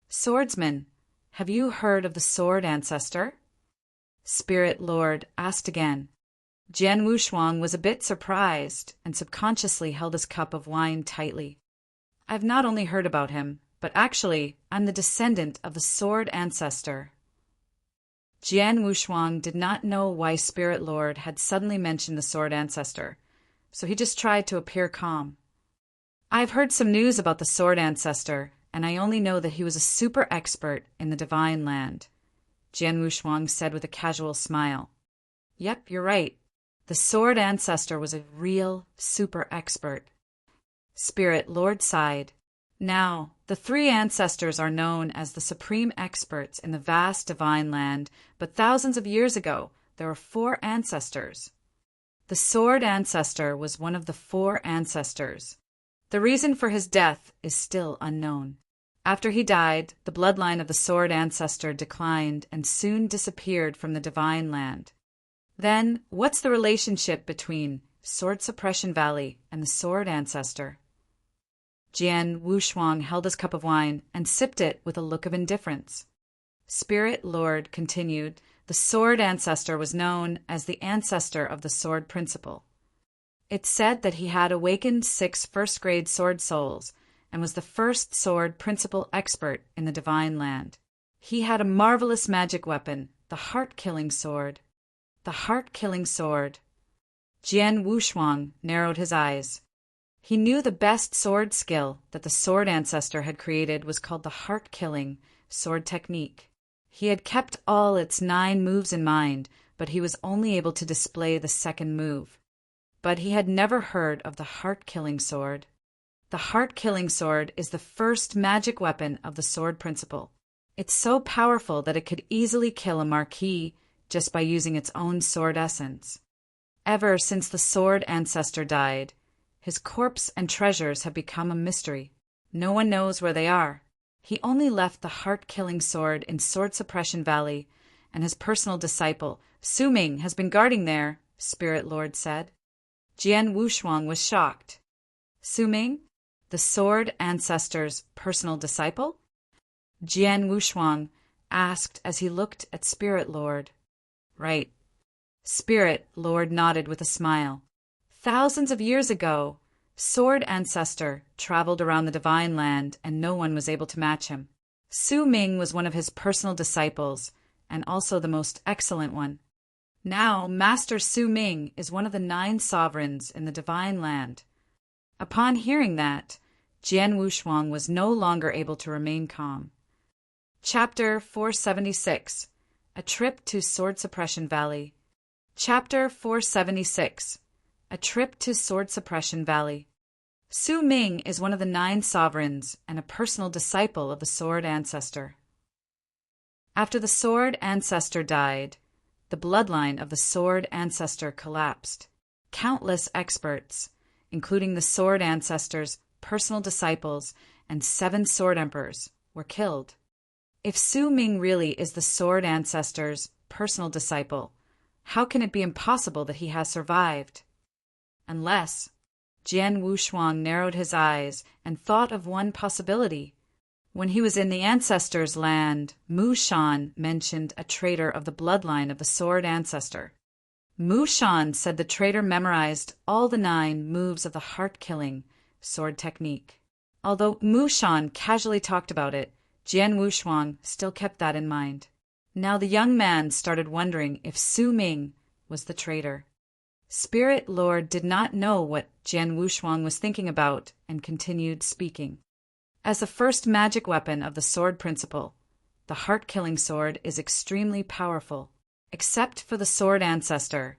S1: "Swordsman, have you heard of the Sword Ancestor?" Spirit Lord asked again. Jian Wushuang was a bit surprised and subconsciously held his cup of wine tightly. "I've not only heard about him, but actually I'm the descendant of the Sword Ancestor." Jian Wushuang did not know why Spirit Lord had suddenly mentioned the Sword Ancestor, so he just tried to appear calm. "I've heard some news about the Sword Ancestor, and I only know that he was a super expert in the Divine Land," Jian Wushuang said with a casual smile. "Yep, you're right. The Sword Ancestor was a real super expert." Spirit Lord sighed. "Now, the three ancestors are known as the supreme experts in the vast Divine Land, but thousands of years ago, there were 4 ancestors. The Sword Ancestor was one of the 4 ancestors. The reason for his death is still unknown. After he died, the bloodline of the Sword Ancestor declined and soon disappeared from the Divine Land. Then, what's the relationship between Sword Suppression Valley and the Sword Ancestor?" Jian Wushuang held his cup of wine and sipped it with a look of indifference. Spirit Lord continued, "The Sword Ancestor was known as the ancestor of the Sword Principle. It's said that he had awakened 6 first-grade sword souls and was the first Sword Principle expert in the Divine Land. He had a marvelous magic weapon, the heart-killing sword." "The heart-killing sword." Jian Wushuang narrowed his eyes. He knew the best sword skill that the Sword Ancestor had created was called the heart-killing sword technique. He had kept all its 9 moves in mind, but he was only able to display the second move. But he had never heard of the heart-killing sword. The heart-killing sword is the first magic weapon of the Sword Principle. It's so powerful that it could easily kill a marquis just by using its own sword essence. Ever since the Sword Ancestor died, his corpse and treasures have become a mystery. No one knows where they are. He only left the heart-killing sword in Sword Suppression Valley, and his personal disciple, Su Ming, has been guarding there, Spirit Lord said. Jian Wushuang was shocked. "Su Ming? The Sword Ancestor's personal disciple?" Jian Wushuang asked as he looked at Spirit Lord. "Right." Spirit Lord nodded with a smile. "Thousands of years ago, Sword Ancestor traveled around the Divine Land and no one was able to match him. Su Ming was one of his personal disciples and also the most excellent one. Now Master Su Ming is one of the 9 sovereigns in the Divine Land." Upon hearing that, Jian Wushuang was no longer able to remain calm. Chapter 476. A Trip to Sword Suppression Valley. Chapter 476. A Trip to Sword Suppression Valley. Su Ming is one of the 9 sovereigns and a personal disciple of the Sword Ancestor. After the Sword Ancestor died, the bloodline of the Sword Ancestor collapsed. Countless experts, including the Sword Ancestor's personal disciples and 7 Sword Emperors, were killed. If Su Ming really is the Sword Ancestor's personal disciple, how can it be impossible that he has survived? Unless, Jian Wushuang narrowed his eyes and thought of one possibility. When he was in the Ancestor's land, Mu Shan mentioned a traitor of the bloodline of the Sword Ancestor. Mu Shan said the traitor memorized all the 9 moves of the heart-killing sword technique. Although Mu Shan casually talked about it, Jian Wushuang still kept that in mind. Now the young man started wondering if Su Ming was the traitor. Spirit Lord did not know what Jian Wushuang was thinking about and continued speaking. As the first magic weapon of the sword principle, the heart-killing sword is extremely powerful. Except for the sword ancestor,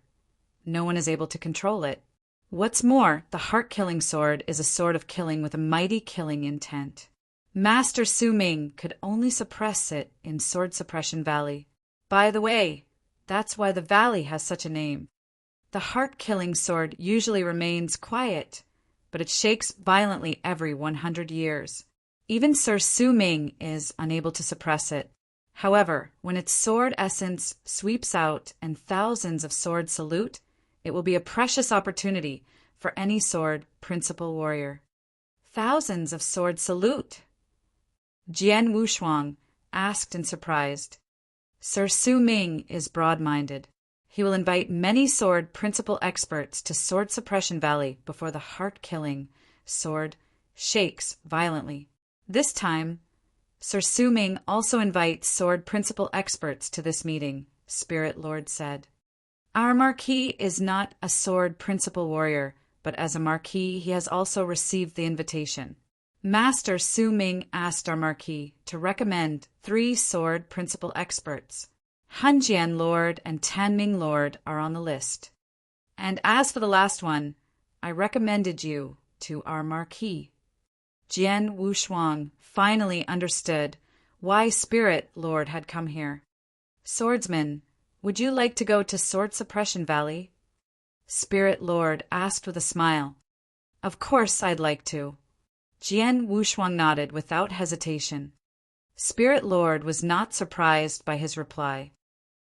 S1: no one is able to control it. What's more, the heart-killing sword is a sword of killing with a mighty killing intent. Master Su Ming could only suppress it in Sword Suppression Valley. By the way, that's why the valley has such a name. The heart-killing sword usually remains quiet, but it shakes violently every 100 years. Even Sir Su Ming is unable to suppress it. However, when its sword essence sweeps out and thousands of swords salute, it will be a precious opportunity for any sword principal warrior. Thousands of swords salute! Jian Wushuang asked in surprise. Sir Su Ming is broad-minded. He will invite many sword principal experts to Sword Suppression Valley before the heart-killing sword shakes violently. This time, Sir Su Ming also invites sword principal experts to this meeting, Spirit Lord said. Our Marquis is not a sword principal warrior, but as a Marquis he has also received the invitation. Master Su Ming asked our Marquis to recommend 3 sword principal experts. Hanjian Lord and Tanming Lord are on the list. And as for the last one, I recommended you to our Marquis. Jian Wushuang finally understood why Spirit Lord had come here. Swordsman, would you like to go to Sword Suppression Valley? Spirit Lord asked with a smile. Of course I'd like to. Jian Wushuang nodded without hesitation. Spirit Lord was not surprised by his reply.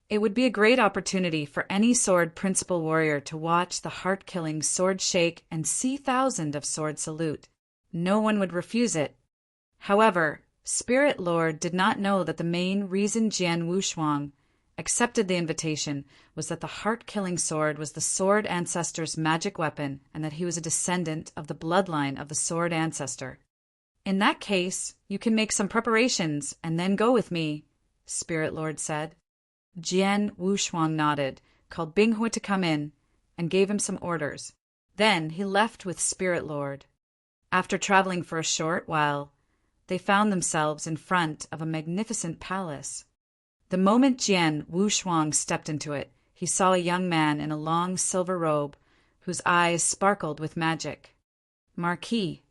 S1: It would be a great opportunity for any sword principal warrior to watch the heart-killing sword shake and see thousands of swords salute. No one would refuse it. However, Spirit Lord did not know that the main reason Jian Wushuang accepted the invitation was that the heart-killing sword was the sword ancestor's magic weapon and that he was a descendant of the bloodline of the sword ancestor. In that case, you can make some preparations and then go with me, Spirit Lord said. Jian Wushuang nodded, called Binghui to come in, and gave him some orders. Then he left with Spirit Lord. After traveling for a short while, they found themselves in front of a magnificent palace. The moment Jian Wushuang stepped into it, he saw a young man in a long silver robe, whose eyes sparkled with magic. Marquis.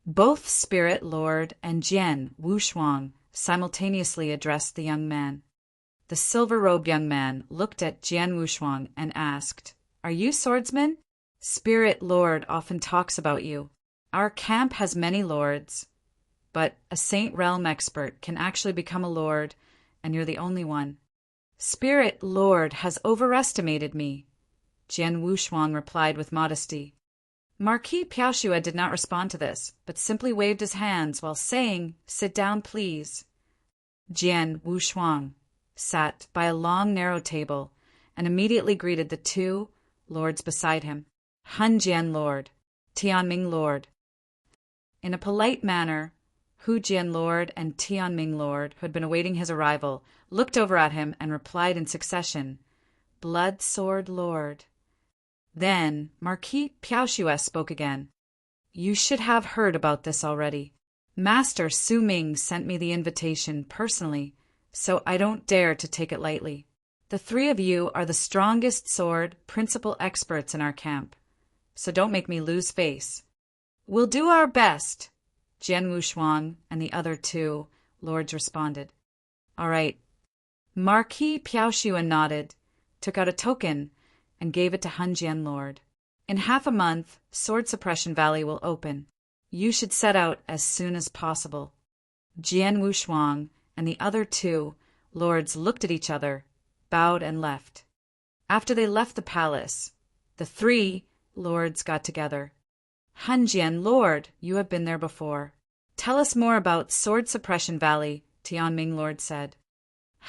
S1: Both Spirit Lord and Jian Wushuang simultaneously addressed the young man. The silver-robed young man looked at Jian Wushuang and asked, Are you swordsman? Spirit Lord often talks about you. Our camp has many lords, but a Saint Realm expert can actually become a lord, and you're the only one. Spirit Lord has overestimated me, Jian Wushuang replied with modesty. Marquis Piaoxue did not respond to this, but simply waved his hands while saying, Sit down, please. Jian Wushuang sat by a long, narrow table and immediately greeted the 2 lords beside him, Hanjian Lord, Tianming Lord. In a polite manner, Hu Jian Lord and Tianming Lord, who had been awaiting his arrival, looked over at him and replied in succession, Blood Sword Lord. Then Marquis Piaoxue spoke again. You should have heard about this already. Master Su Ming sent me the invitation personally, so I don't dare to take it lightly. The 3 of you are the strongest sword principal experts in our camp, so don't make me lose face. We'll do our best, Jian Wushuang and the other 2 lords responded. All right. Marquis Piaoxue nodded, took out a token, and gave it to Hanjian Lord. In half a month, Sword Suppression Valley will open. You should set out as soon as possible. Jian Wushuang and the other 2 lords looked at each other, bowed and left. After they left the palace, the 3 lords got together. Hanjian Lord, you have been there before. Tell us more about Sword Suppression Valley, Tianming Lord said.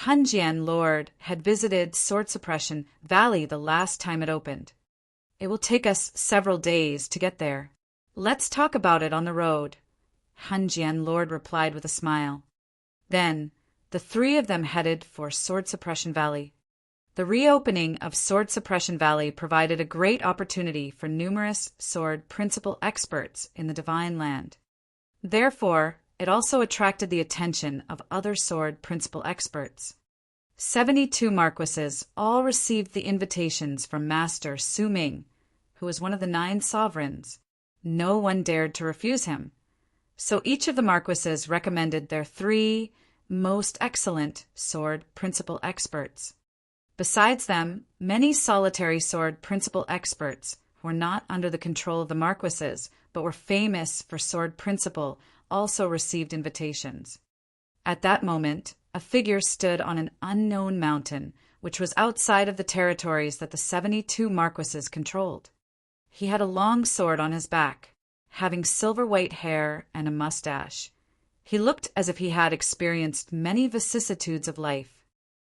S1: Hanjian Lord had visited Sword Suppression Valley the last time it opened. It will take us several days to get there. Let's talk about it on the road, Hanjian Lord replied with a smile. Then, The three of them headed for Sword Suppression Valley. The reopening of Sword Suppression Valley provided a great opportunity for numerous sword principle experts in the Divine Land. Therefore, it also attracted the attention of other sword principle experts. 72 marquises all received the invitations from Master Su Ming, who was one of the 9 sovereigns. No one dared to refuse him. So each of the marquises recommended their 3 most excellent sword principle experts. Besides them, many solitary sword principle experts who were not under the control of the marquises, but were famous for sword principle, also received invitations. At that moment, a figure stood on an unknown mountain, which was outside of the territories that the 72 marquises controlled. He had a long sword on his back, having silver-white hair and a mustache. He looked as if he had experienced many vicissitudes of life.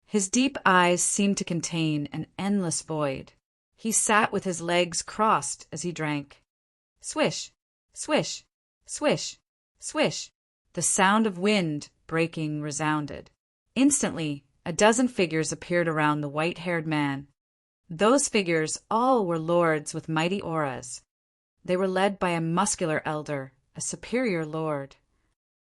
S1: His deep eyes seemed to contain an endless void. He sat with his legs crossed as he drank. Swish, swish, swish, swish. The sound of wind breaking resounded. Instantly, a dozen figures appeared around the white-haired man. Those figures all were lords with mighty auras. They were led by a muscular elder, a superior lord.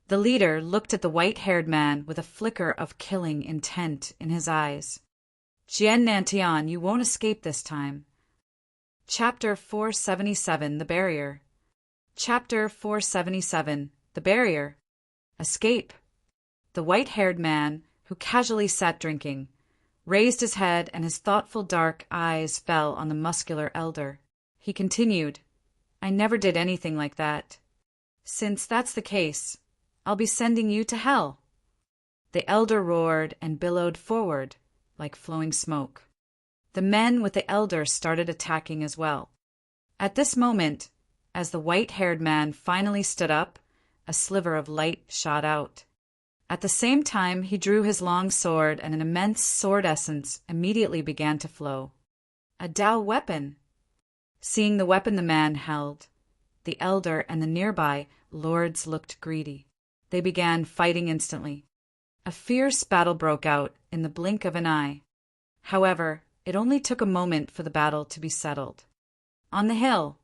S1: The leader looked at the white-haired man with a flicker of killing intent in his eyes. Jian Nantian, you won't escape this time. Chapter 477, The Barrier. Chapter 477, The Barrier. Escape. The white-haired man, who casually sat drinking, raised his head and his thoughtful dark eyes fell on the muscular elder. He continued, I never did anything like that. Since that's the case, I'll be sending you to hell. The elder roared and billowed forward like flowing smoke. The men with the elder started attacking as well. At this moment, as the white-haired man finally stood up, a sliver of light shot out. At the same time, he drew his long sword, and an immense sword essence immediately began to flow. A Dao weapon! Seeing the weapon the man held, the elder and the nearby lords looked greedy. They began fighting instantly. A fierce battle broke out in the blink of an eye. However, it only took a moment for the battle to be settled. On the hill,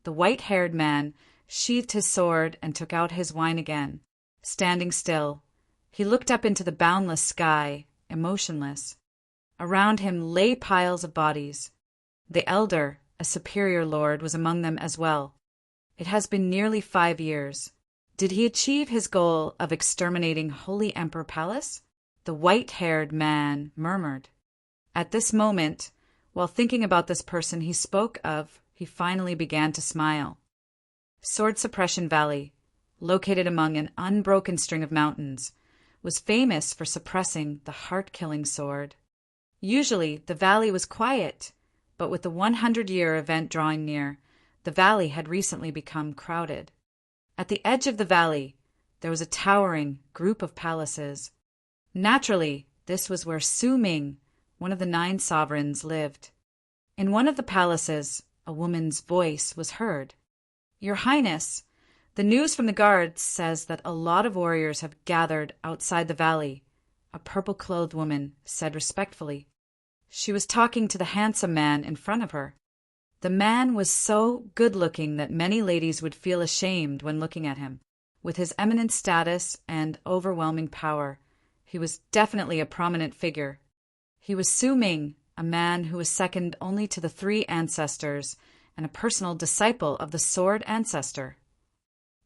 S1: the white-haired man sheathed his sword and took out his wine again. Standing still, he looked up into the boundless sky, emotionless. Around him lay piles of bodies. The elder, a superior lord, was among them as well. It has been nearly 5 years. Did he achieve his goal of exterminating Holy Emperor Palace? The white-haired man murmured. At this moment, while thinking about this person he spoke of, he finally began to smile. Sword Suppression Valley, located among an unbroken string of mountains, was famous for suppressing the heart-killing sword. Usually, the valley was quiet, but with the 100-year event drawing near, the valley had recently become crowded. At the edge of the valley, there was a towering group of palaces. Naturally, this was where Su Ming, one of the 9 sovereigns, lived. In one of the palaces, a woman's voice was heard. Your Highness, the news from the guards says that a lot of warriors have gathered outside the valley, a purple-clothed woman said respectfully. She was talking to the handsome man in front of her. The man was so good-looking that many ladies would feel ashamed when looking at him. With his eminent status and overwhelming power, he was definitely a prominent figure. He was Su Ming, a man who was second only to the 3 ancestors and a personal disciple of the Sword Ancestor.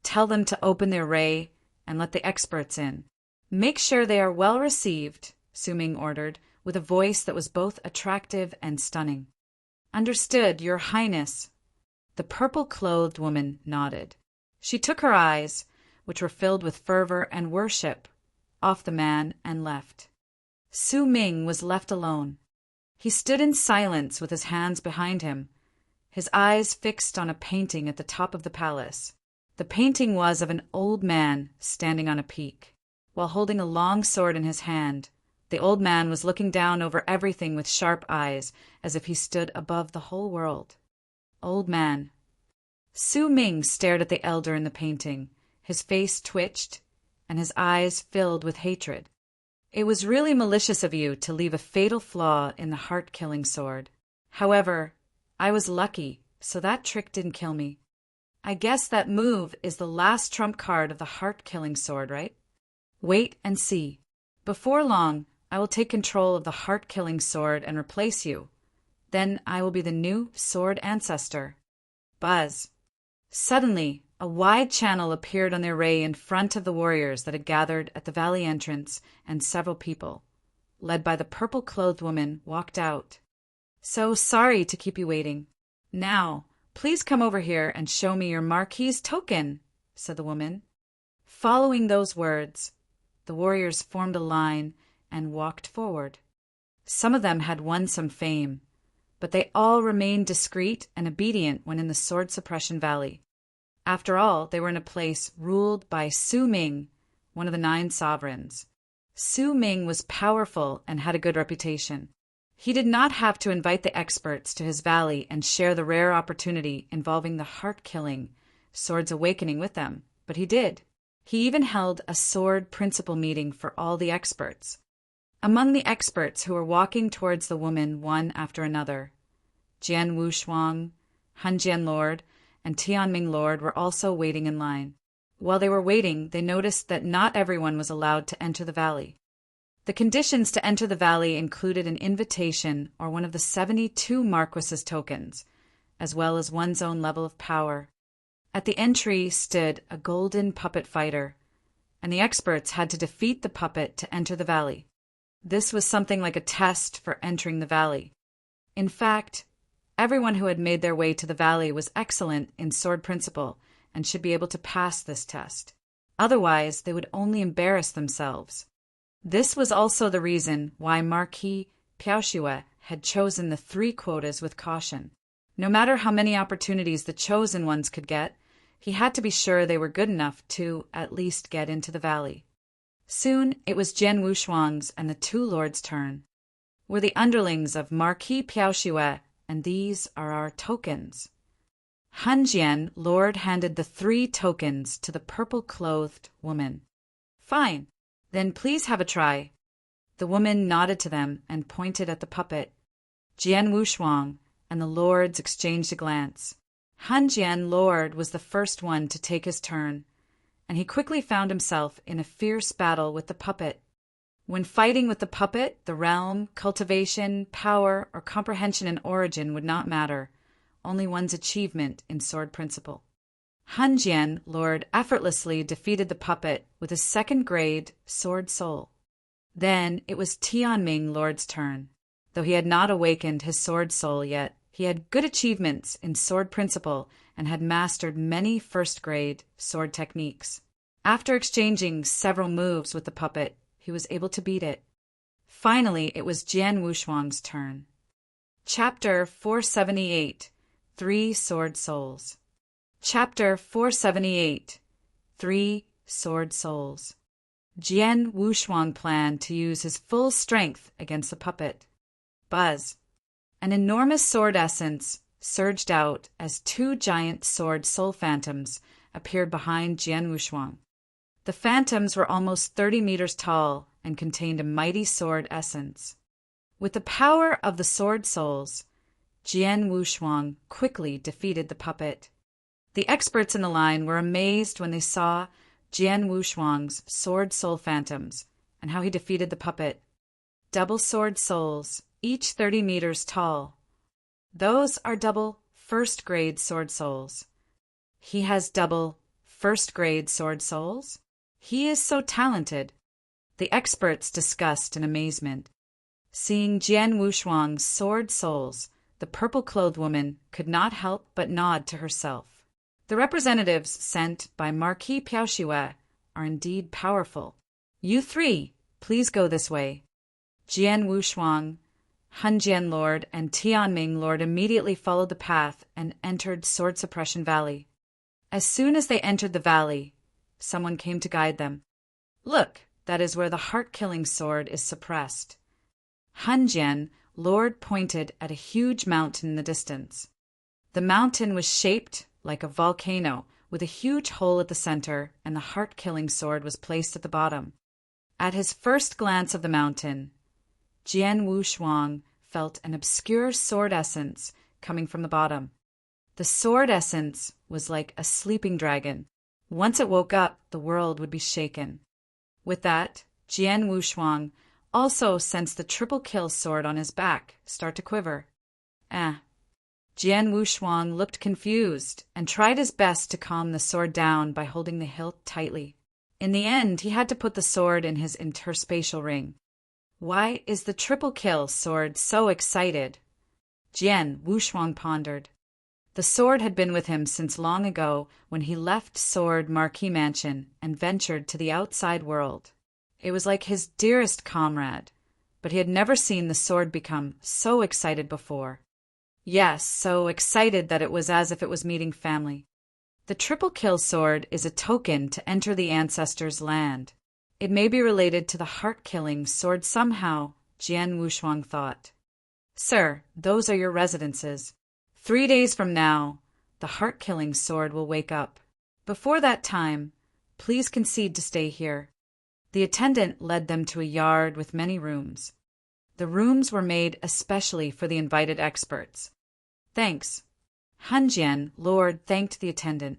S1: Tell them to open their ray and let the experts in. Make sure they are well received, Su Ming ordered, with a voice that was both attractive and stunning. Understood, Your Highness. The purple-clothed woman nodded. She took her eyes, which were filled with fervor and worship, off the man and left. Su Ming was left alone. He stood in silence with his hands behind him, his eyes fixed on a painting at the top of the palace. The painting was of an old man standing on a peak. While holding a long sword in his hand, the old man was looking down over everything with sharp eyes, as if he stood above the whole world. Old man. Su Ming stared at the elder in the painting. His face twitched, and his eyes filled with hatred. It was really malicious of you to leave a fatal flaw in the heart-killing sword. However, I was lucky, so that trick didn't kill me. I guess that move is the last trump card of the heart-killing sword, right? Wait and see. Before long, I will take control of the heart-killing sword and replace you. Then I will be the new sword ancestor. Buzz. Suddenly, a wide channel appeared on the array in front of the warriors that had gathered at the valley entrance, and several people, led by the purple-clothed woman, walked out. So sorry to keep you waiting. Now, please come over here and show me your Marquis's token, said the woman. Following those words, the warriors formed a line and walked forward. Some of them had won some fame, but they all remained discreet and obedient when in the Sword Suppression Valley. After all, they were in a place ruled by Su Ming, one of the 9 sovereigns. Su Ming was powerful and had a good reputation. He did not have to invite the experts to his valley and share the rare opportunity involving the heart-killing Sword's awakening with them, but he did. He even held a sword principal meeting for all the experts. Among the experts who were walking towards the woman one after another, Jian Wushuang, Hanjian Lord, and Tianming Lord were also waiting in line. While they were waiting, they noticed that not everyone was allowed to enter the valley. The conditions to enter the valley included an invitation or one of the 72 Marquis's tokens, as well as one's own level of power. At the entry stood a golden puppet fighter, and the experts had to defeat the puppet to enter the valley. This was something like a test for entering the valley. In fact, everyone who had made their way to the valley was excellent in sword principle and should be able to pass this test. Otherwise, they would only embarrass themselves. This was also the reason why Marquis Piaoxue had chosen the 3 quotas with caution. No matter how many opportunities the chosen ones could get, he had to be sure they were good enough to at least get into the valley. Soon it was Jian Wushuang's and the 2 lords' turn. We're the underlings of Marquis Piaoxue, and these are our tokens. Hanjian Lord handed the 3 tokens to the purple-clothed woman. Fine, then please have a try. The woman nodded to them and pointed at the puppet. Jian Wushuang and the lords exchanged a glance. Hanjian Lord was the first one to take his turn, and he quickly found himself in a fierce battle with the puppet. When fighting with the puppet, the realm, cultivation, power, or comprehension and origin would not matter, only one's achievement in sword principle. Hanjian Lord effortlessly defeated the puppet with his 2nd grade sword soul. Then it was Tianming Lord's turn. Though he had not awakened his sword soul yet, he had good achievements in sword principle and had mastered many 1st grade sword techniques. After exchanging several moves with the puppet, he was able to beat it. Finally, it was Jian Wushuang's turn. Chapter 478, 3 Sword Souls. Chapter 478, 3 Sword Souls. Jian Wushuang planned to use his full strength against the puppet. Buzz. An enormous sword essence surged out as 2 giant sword soul phantoms appeared behind Jian Wushuang. The phantoms were almost 30 meters tall and contained a mighty sword essence. With the power of the sword souls, Jian Wushuang quickly defeated the puppet. The experts in the line were amazed when they saw Jian Wushuang's sword soul phantoms and how he defeated the puppet. Double sword souls, each 30 meters tall. Those are double 1st grade sword souls. He has double 1st grade sword souls? He is so talented. The experts discussed in amazement. Seeing Jian Wushuang's sword souls, the purple-clothed woman could not help but nod to herself. The representatives sent by Marquis Piaoxue are indeed powerful. You 3, please go this way. Jian Wushuang, Hanjian Lord, and Tianming Lord immediately followed the path and entered Sword Suppression Valley. As soon as they entered the valley, someone came to guide them. Look, that is where the heart-killing sword is suppressed. Hanjian Lord pointed at a huge mountain in the distance. The mountain was shaped like a volcano, with a huge hole at the center, and the heart-killing sword was placed at the bottom. At his first glance of the mountain, Jian Wushuang felt an obscure sword essence coming from the bottom. The sword essence was like a sleeping dragon. Once it woke up, the world would be shaken. With that, Jian Wushuang also sensed the triple kill sword on his back start to quiver. Jian Wushuang looked confused and tried his best to calm the sword down by holding the hilt tightly. In the end, he had to put the sword in his interspatial ring. Why is the triple kill sword so excited? Jian Wushuang pondered. The sword had been with him since long ago when he left Sword Marquee Mansion and ventured to the outside world. It was like his dearest comrade, but he had never seen the sword become so excited before. Yes, so excited that it was as if it was meeting family. The triple kill sword is a token to enter the ancestors' land. It may be related to the heart-killing sword somehow, Jian Wushuang thought. Sir, those are your residences. 3 days from now, the heart-killing sword will wake up. Before that time, please concede to stay here. The attendant led them to a yard with many rooms. The rooms were made especially for the invited experts. Thanks. Hanjian, Lord, thanked the attendant.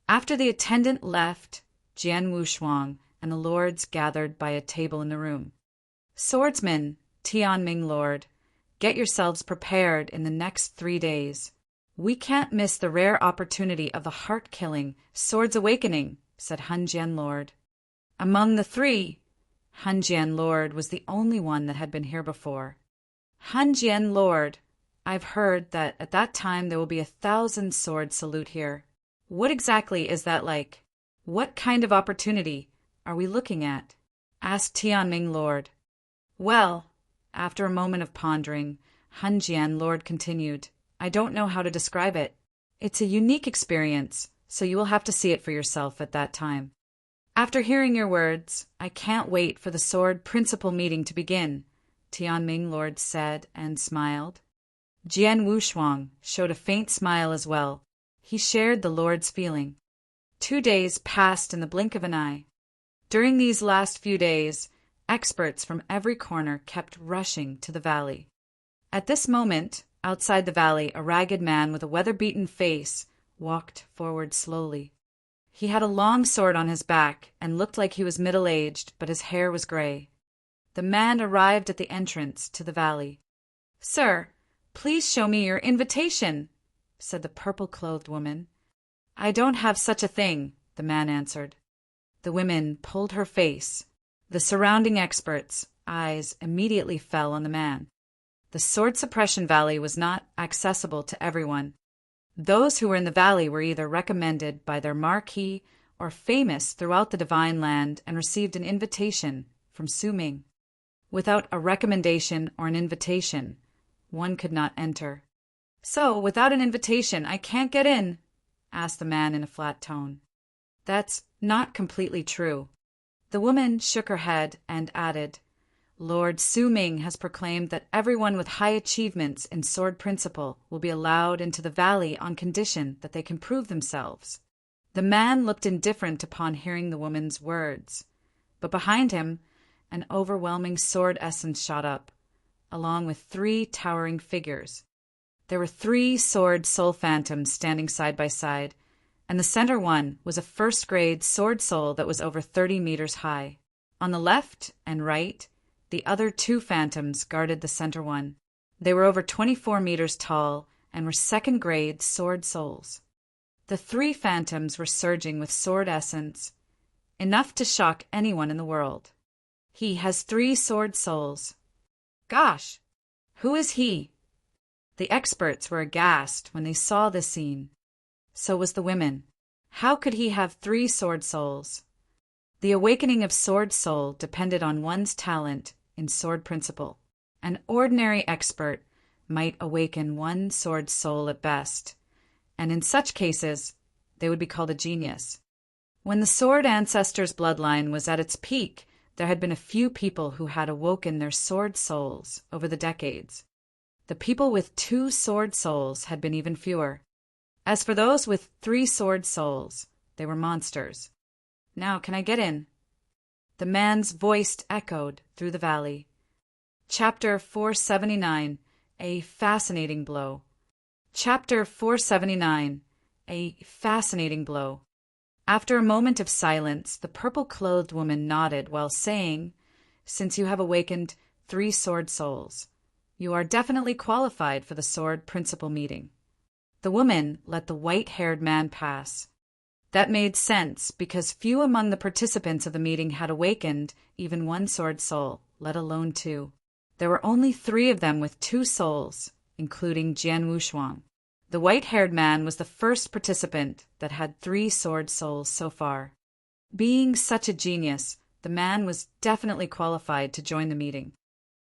S1: After the attendant left, Jian Wushuang and the lords gathered by a table in the room. Swordsmen, Tianming Lord, get yourselves prepared in the next 3 days. We can't miss the rare opportunity of the heart-killing sword's awakening, said Hanjian Lord. Among the three, Hanjian Lord was the only one that had been here before. Hanjian Lord, I've heard that at that time there will be 1,000 sword salute here. What exactly is that like? What kind of opportunity are we looking at? Asked Tianming Lord. Well, after a moment of pondering, Hanjian Lord continued, I don't know how to describe it. It's a unique experience, so you will have to see it for yourself at that time. After hearing your words, I can't wait for the sword principal meeting to begin, Tianming Lord said and smiled. Jian Wushuang showed a faint smile as well. He shared the Lord's feeling. 2 days passed in the blink of an eye. During these last few days, experts from every corner kept rushing to the valley. At this moment, outside the valley, a ragged man with a weather-beaten face walked forward slowly. He had a long sword on his back and looked like he was middle-aged, but his hair was gray. The man arrived at the entrance to the valley. Sir, please show me your invitation, said the purple-clothed woman. I don't have such a thing, the man answered. The women pulled her face. The surrounding experts' eyes immediately fell on the man. The sword suppression valley was not accessible to everyone. Those who were in the valley were either recommended by their marquis or famous throughout the divine land and received an invitation from Su Ming. Without a recommendation or an invitation, one could not enter. So, without an invitation, I can't get in, asked the man in a flat tone. That's not completely true. The woman shook her head and added, Lord Su Ming has proclaimed that everyone with high achievements in sword principle will be allowed into the valley on condition that they can prove themselves. The man looked indifferent upon hearing the woman's words, but behind him, an overwhelming sword essence shot up, along with 3 towering figures. There were 3 sword soul phantoms standing side by side, and the center one was a first-grade sword soul that was over 30 meters high. On the left and right, the other 2 phantoms guarded the center one. They were over 24 meters tall and were second-grade sword souls. The 3 phantoms were surging with sword essence, enough to shock anyone in the world. He has 3 sword souls. Gosh, who is he? The experts were aghast when they saw this scene. So was the women. How could he have 3 sword souls? The awakening of sword soul depended on one's talent in sword principle. An ordinary expert might awaken 1 sword soul at best, and in such cases, they would be called a genius. When the sword ancestors' bloodline was at its peak, there had been a few people who had awoken their sword souls over the decades. The people with 2 sword souls had been even fewer. As for those with 3 sword souls, they were monsters. Now, can I get in? The man's voice echoed through the valley. Chapter 479. A Fascinating Blow. Chapter 479. A Fascinating Blow. After a moment of silence, the purple-clothed woman nodded while saying, "Since you have awakened 3 sword souls, you are definitely qualified for the sword principal meeting." The woman let the white-haired man pass. That made sense because few among the participants of the meeting had awakened even 1 sword soul, let alone 2. There were only 3 of them with 2 souls, including Jian Wushuang. The white-haired man was the first participant that had 3 sword souls so far. Being such a genius, the man was definitely qualified to join the meeting.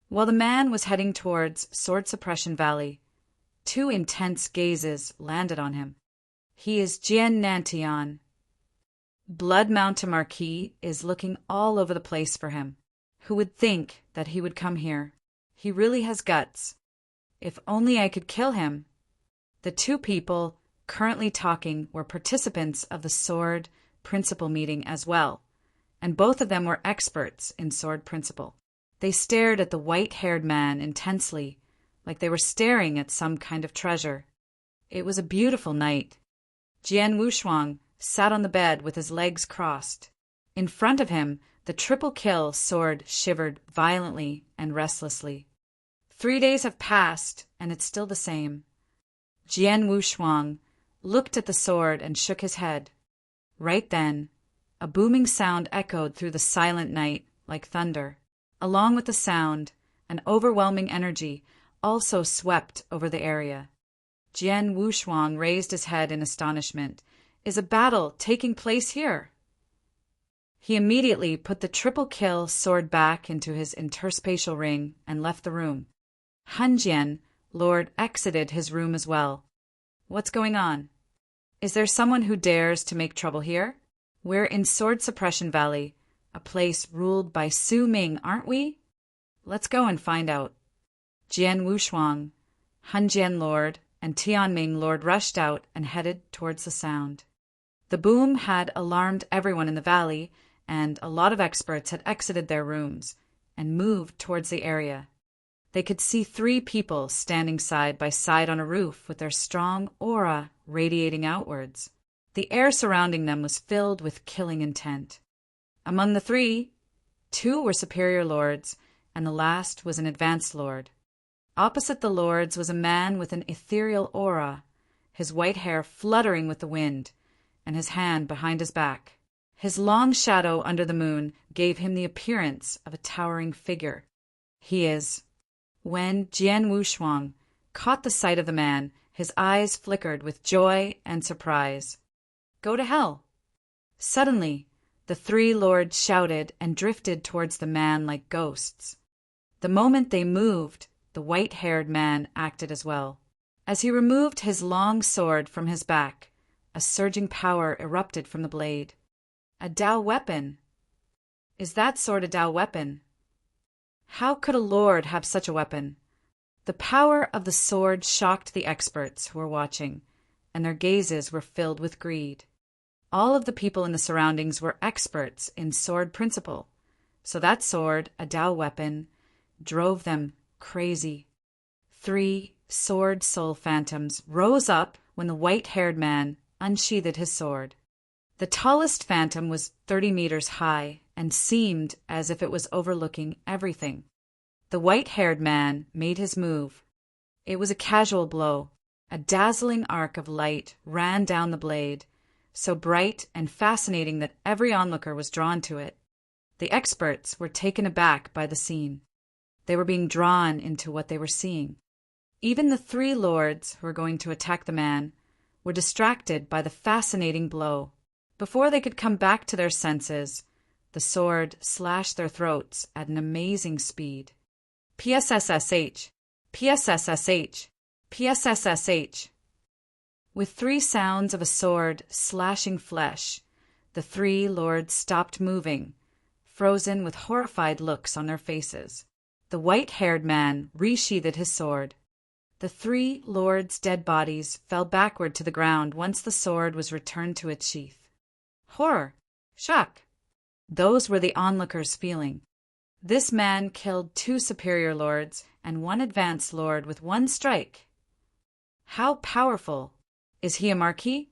S1: While the man was heading towards Sword Suppression Valley, 2 intense gazes landed on him. He is Jian Nantian. Blood Mountain Marquis is looking all over the place for him. Who would think that he would come here? He really has guts. If only I could kill him. The 2 people currently talking were participants of the Sword Principal meeting as well, and both of them were experts in Sword Principal. They stared at the white-haired man intensely, like they were staring at some kind of treasure. It was a beautiful night. Jian Wushuang sat on the bed with his legs crossed. In front of him, the triple kill sword shivered violently and restlessly. 3 days have passed, and it's still the same. Jian Wushuang looked at the sword and shook his head. Right then, a booming sound echoed through the silent night like thunder. Along with the sound, an overwhelming energy also swept over the area. Jian Wushuang raised his head in astonishment. Is a battle taking place here? He immediately put the triple kill sword back into his interspatial ring and left the room. Han Jian, Lord, exited his room as well. What's going on? Is there someone who dares to make trouble here? We're in Sword Suppression Valley, a place ruled by Su Ming, aren't we? Let's go and find out. Jian Wushuang, Han Jian Lord, and Tianming Lord rushed out and headed towards the sound. The boom had alarmed everyone in the valley, and a lot of experts had exited their rooms and moved towards the area. They could see 3 people standing side by side on a roof with their strong aura radiating outwards. The air surrounding them was filled with killing intent. Among the 3, 2 were superior lords, and the last was an advanced lord. Opposite the lords was a man with an ethereal aura, his white hair fluttering with the wind, and his hand behind his back. His long shadow under the moon gave him the appearance of a towering figure. He is. When Jian Wushuang caught the sight of the man, his eyes flickered with joy and surprise. Go to hell! Suddenly, the 3 lords shouted and drifted towards the man like ghosts. The moment they moved, the white-haired man acted as well. As he removed his long sword from his back, a surging power erupted from the blade. A Dao weapon! Is that sword a Dao weapon? How could a lord have such a weapon? The power of the sword shocked the experts who were watching, and their gazes were filled with greed. All of the people in the surroundings were experts in sword principle, so that sword, a Dao weapon, drove them crazy. 3 sword soul phantoms rose up when the white-haired man unsheathed his sword. The tallest phantom was 30 meters high and seemed as if it was overlooking everything. The white-haired man made his move. It was a casual blow. A dazzling arc of light ran down the blade, so bright and fascinating that every onlooker was drawn to it. The experts were taken aback by the scene. They were being drawn into what they were seeing. Even the 3 lords who were going to attack the man were distracted by the fascinating blow. Before they could come back to their senses, the sword slashed their throats at an amazing speed. PSSSH, PSSSH, PSSSH. With 3 sounds of a sword slashing flesh, the 3 lords stopped moving, frozen with horrified looks on their faces. The white-haired man resheathed his sword. The 3 lords' dead bodies fell backward to the ground once the sword was returned to its sheath. Horror! Shock! Those were the onlookers feeling. This man killed 2 superior lords and 1 advanced lord with 1 strike. How powerful! Is he a marquis?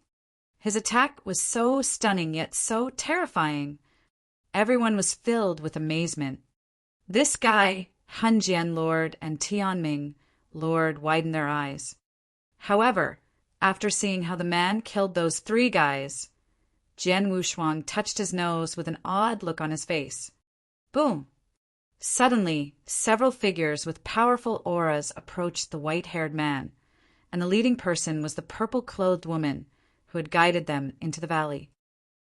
S1: His attack was so stunning yet so terrifying. Everyone was filled with amazement. This guy, Hanjian Lord and Tianming Lord, widened their eyes. However, after seeing how the man killed those 3 guys, Jian Wushuang touched his nose with an odd look on his face. Boom! Suddenly, several figures with powerful auras approached the white-haired man, and the leading person was the purple-clothed woman who had guided them into the valley.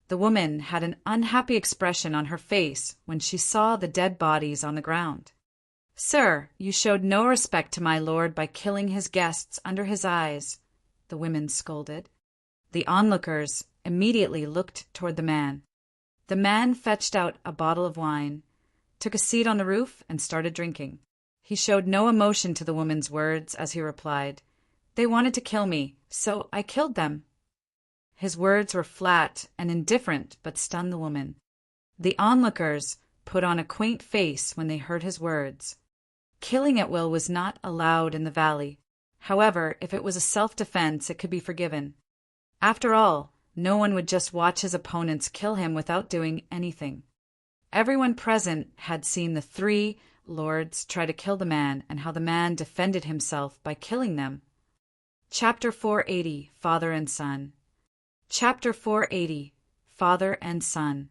S1: The woman had an unhappy expression on her face when she saw the dead bodies on the ground. "Sir, you showed no respect to my lord by killing his guests under his eyes," the women scolded. The onlookers immediately looked toward the man. The man fetched out a bottle of wine, took a seat on the roof, and started drinking. He showed no emotion to the woman's words as he replied, "They wanted to kill me, so I killed them." His words were flat and indifferent but stunned the woman. The onlookers put on a quaint face when they heard his words. Killing at will was not allowed in the valley. However, if it was a self-defense, it could be forgiven. After all, no one would just watch his opponents kill him without doing anything. Everyone present had seen the 3 lords try to kill the man and how the man defended himself by killing them. Chapter 480, Father and Son. Chapter 480, Father and Son.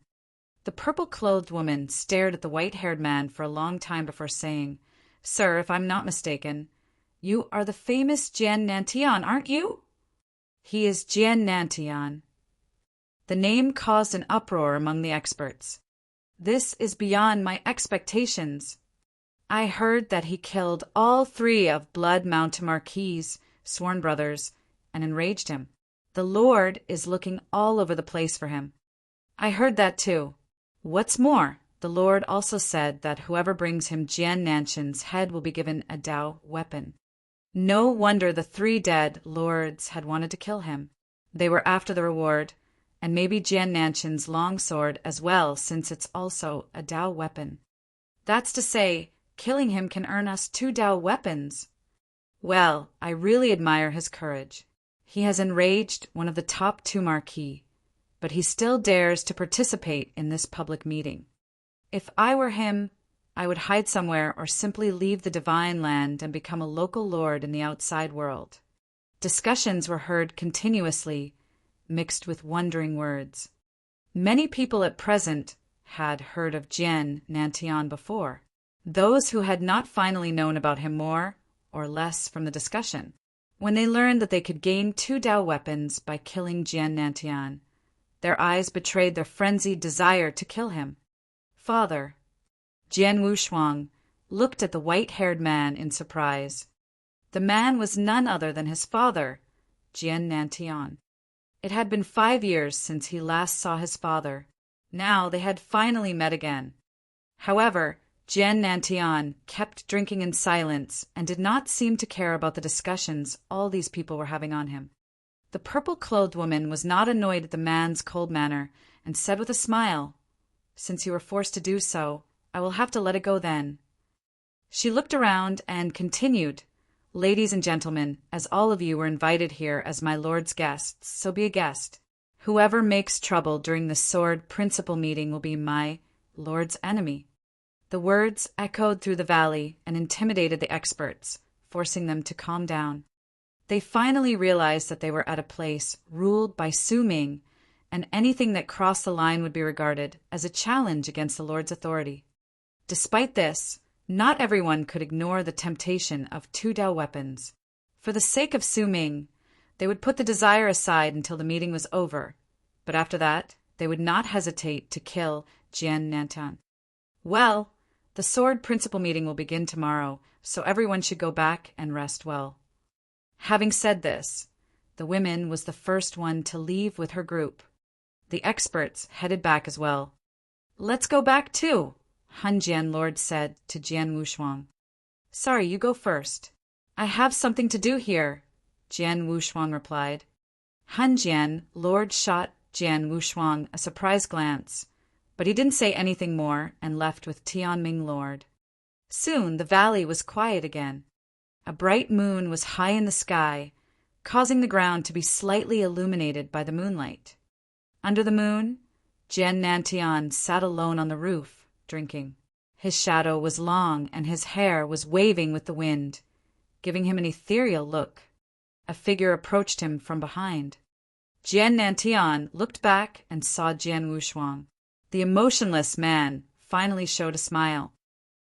S1: The purple-clothed woman stared at the white-haired man for a long time before saying, "Sir, if I'm not mistaken, you are the famous Jian Nantian, aren't you?" "He is Jian Nantian." The name caused an uproar among the experts. "This is beyond my expectations. I heard that he killed all 3 of Blood Mountain Marquis' sworn brothers and enraged him. The Lord is looking all over the place for him." "I heard that too. What's more, the Lord also said that whoever brings him Jian Nanshan's head will be given a Dao weapon." No wonder the 3 dead lords had wanted to kill him. They were after the reward, and maybe Jian Nanshan's long sword as well, since it's also a Dao weapon. That's to say, killing him can earn us 2 Dao weapons. Well, I really admire his courage. He has enraged one of the top 2 marquis, but he still dares to participate in this public meeting. If I were him, I would hide somewhere or simply leave the divine land and become a local lord in the outside world. Discussions were heard continuously, mixed with wondering words. Many people at present had heard of Jian Nantian before. Those who had not finally known about him more or less from the discussion. When they learned that they could gain 2 Dao weapons by killing Jian Nantian, their eyes betrayed their frenzied desire to kill him. "Father." Jian Wushuang looked at the white-haired man in surprise. The man was none other than his father, Jian Nantian. It had been 5 years since he last saw his father. Now they had finally met again. However, Jian Nantian kept drinking in silence and did not seem to care about the discussions all these people were having on him. The purple-clothed woman was not annoyed at the man's cold manner and said with a smile, "Since you were forced to do so, I will have to let it go then." She looked around and continued, "Ladies and gentlemen, as all of you were invited here as my lord's guests, so be a guest. Whoever makes trouble during the sword principal meeting will be my lord's enemy." The words echoed through the valley and intimidated the experts, forcing them to calm down. They finally realized that they were at a place ruled by Su Ming, and anything that crossed the line would be regarded as a challenge against the Lord's authority. Despite this, not everyone could ignore the temptation of 2 Dao weapons. For the sake of Su Ming, they would put the desire aside until the meeting was over, but after that, they would not hesitate to kill Jian Nantian. Well, the sword principal meeting will begin tomorrow, so everyone should go back and rest well. Having said this, the woman was the first one to leave with her group. The experts headed back as well. "Let's go back too," Hanjian Lord said to Jian Wushuang. "Sorry, you go first." "I have something to do here," Jian Wushuang replied. Hanjian Lord shot Jian Wushuang a surprised glance, But he didn't say anything more and left with Tianming Lord. Soon the valley was quiet again. A bright moon was high in the sky, causing the ground to be slightly illuminated by the moonlight. Under the moon, Jian Nantian sat alone on the roof, drinking. His shadow was long and his hair was waving with the wind, giving him an ethereal look. A figure approached him from behind. Jian Nantian looked back and saw Jian Wushuang. The emotionless man finally showed a smile.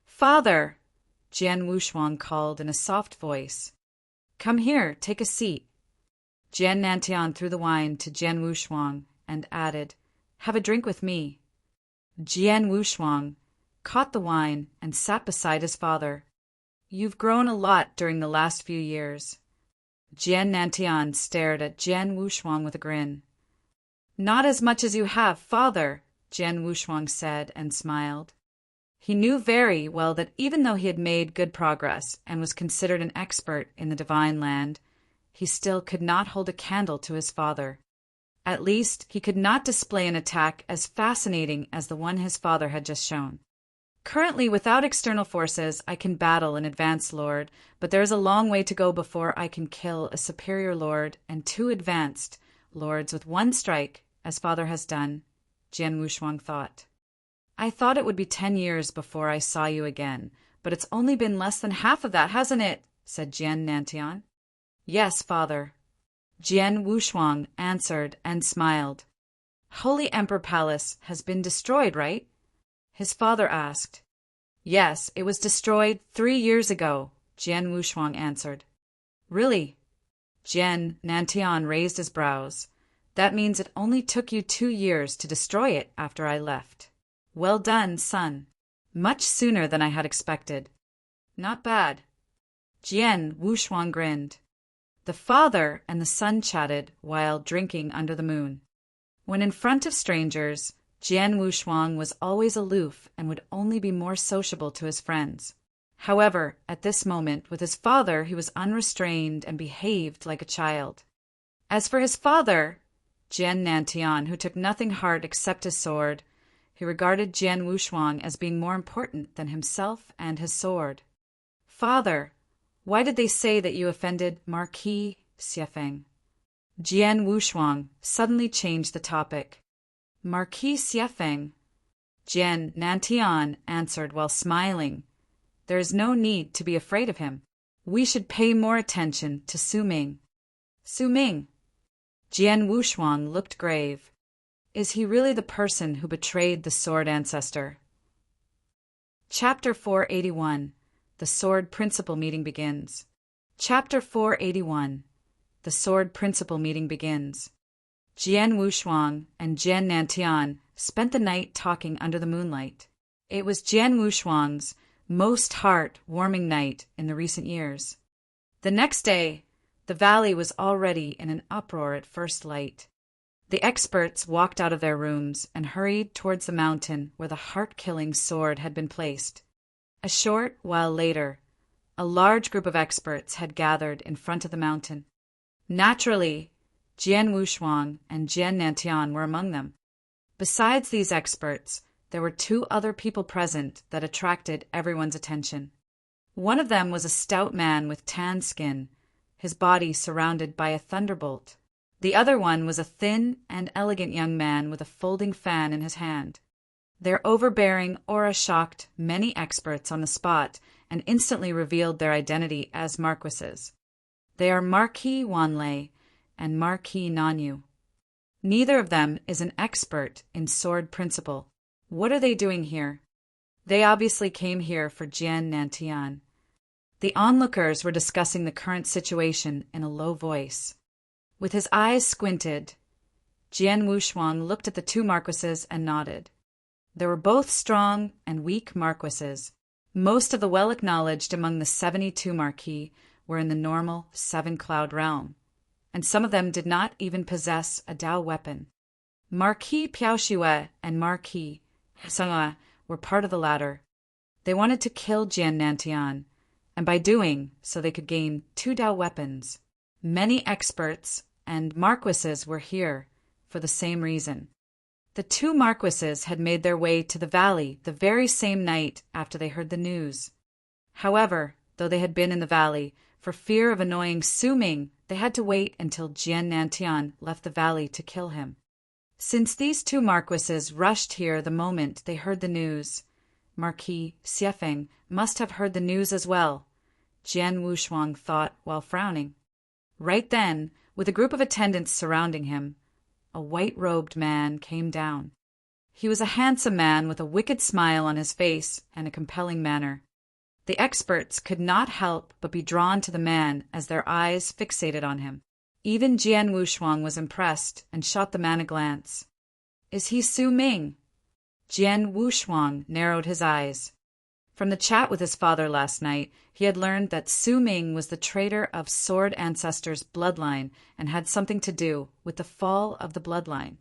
S1: "Father!" Jian Wushuang called in a soft voice. "Come here, take a seat." Jian Nantian threw the wine to Jian Wushuang and added, "Have a drink with me." Jian Wushuang caught the wine and sat beside his father. "You've grown a lot during the last few years." Jian Nantian stared at Jian Wushuang with a grin. "Not as much as you have, father," Jian Wushuang said and smiled. He knew very well that even though he had made good progress and was considered an expert in the divine land, he still could not hold a candle to his father. At least, he could not display an attack as fascinating as the one his father had just shown. "Currently, without external forces, I can battle an advanced lord, but there is a long way to go before I can kill a superior lord and 2 advanced lords with 1 strike, as father has done," Jian Wushuang thought. "I thought it would be 10 years before I saw you again, but it's only been less than half of that, hasn't it?" said Jian Nantian. "Yes, father." Jian Wushuang answered and smiled. "Holy Emperor Palace has been destroyed, right?" his father asked. "Yes, it was destroyed 3 years ago," Jian Wushuang answered. "Really?" Jian Nantian raised his brows. "That means it only took you 2 years to destroy it after I left. Well done, son. Much sooner than I had expected." "Not bad." Jian Wushuang grinned. The father and the son chatted while drinking under the moon. When in front of strangers, Jian Wushuang was always aloof and would only be more sociable to his friends. However, at this moment, with his father, he was unrestrained and behaved like a child. As for his father, Jian Nantian, who took nothing hard except his sword, he regarded Jian Wushuang as being more important than himself and his sword. "Father, why did they say that you offended Marquis Xiefeng?" Jian Wushuang suddenly changed the topic. "Marquis Xiefeng?" Jian Nantian answered while smiling. "There is no need to be afraid of him. We should pay more attention to Su Ming." "Su Ming?" Jian Wushuang looked grave. "Is he really the person who betrayed the sword ancestor?" Chapter 481. The Sword Principal Meeting Begins. Chapter 481. The Sword Principal Meeting Begins. Jian Wushuang and Jian Nantian spent the night talking under the moonlight. It was Jian Wushuang's most heart-warming night in the recent years. The next day, the valley was already in an uproar at first light. The experts walked out of their rooms and hurried towards the mountain where the heart-killing sword had been placed. A short while later, a large group of experts had gathered in front of the mountain. Naturally, Jian Wushuang and Jian Nantian were among them. Besides these experts, there were 2 other people present that attracted everyone's attention. One of them was a stout man with tan skin, his body surrounded by a thunderbolt. The other one was a thin and elegant young man with a folding fan in his hand. Their overbearing aura shocked many experts on the spot and instantly revealed their identity as marquises. They are Marquis Wanlei and Marquis Nanyu. Neither of them is an expert in sword principle. What are they doing here? They obviously came here for Jian Nantian. The onlookers were discussing the current situation in a low voice. With his eyes squinted, Jian Wushuang looked at the 2 marquises and nodded. They were both strong and weak marquises. Most of the well-acknowledged among the 72 marquis were in the normal 7-cloud realm, and some of them did not even possess a Dao weapon. Marquis Piaoxue and Marquis Senghe were part of the latter. They wanted to kill Jian Nantian, and by doing so they could gain 2 Dao weapons. Many experts and marquises were here for the same reason. The two marquises had made their way to the valley the very same night after they heard the news. However, though they had been in the valley, for fear of annoying Su Ming, they had to wait until Jian Nantian left the valley to kill him. Since these two marquises rushed here the moment they heard the news, Marquis Xiefeng must have heard the news as well, Jian Wushuang thought while frowning. Right then, with a group of attendants surrounding him, a white-robed man came down. He was a handsome man with a wicked smile on his face and a compelling manner. The experts could not help but be drawn to the man as their eyes fixated on him. Even Jian Wushuang was impressed and shot the man a glance. "Is he Su Ming?" Jian Wushuang narrowed his eyes. From the chat with his father last night, he had learned that Su Ming was the traitor of Sword Ancestor's bloodline and had something to do with the fall of the bloodline.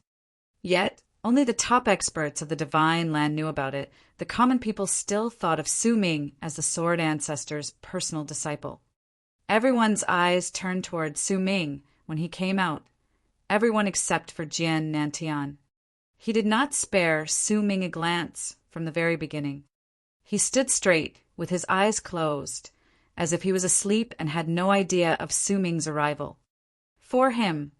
S1: Yet, only the top experts of the Divine Land knew about it. The common people still thought of Su Ming as the Sword Ancestor's personal disciple. Everyone's eyes turned toward Su Ming when he came out, everyone except for Jian Nantian. He did not spare Su Ming a glance from the very beginning. He stood straight, with his eyes closed, as if he was asleep and had no idea of Su Ming's arrival. For him,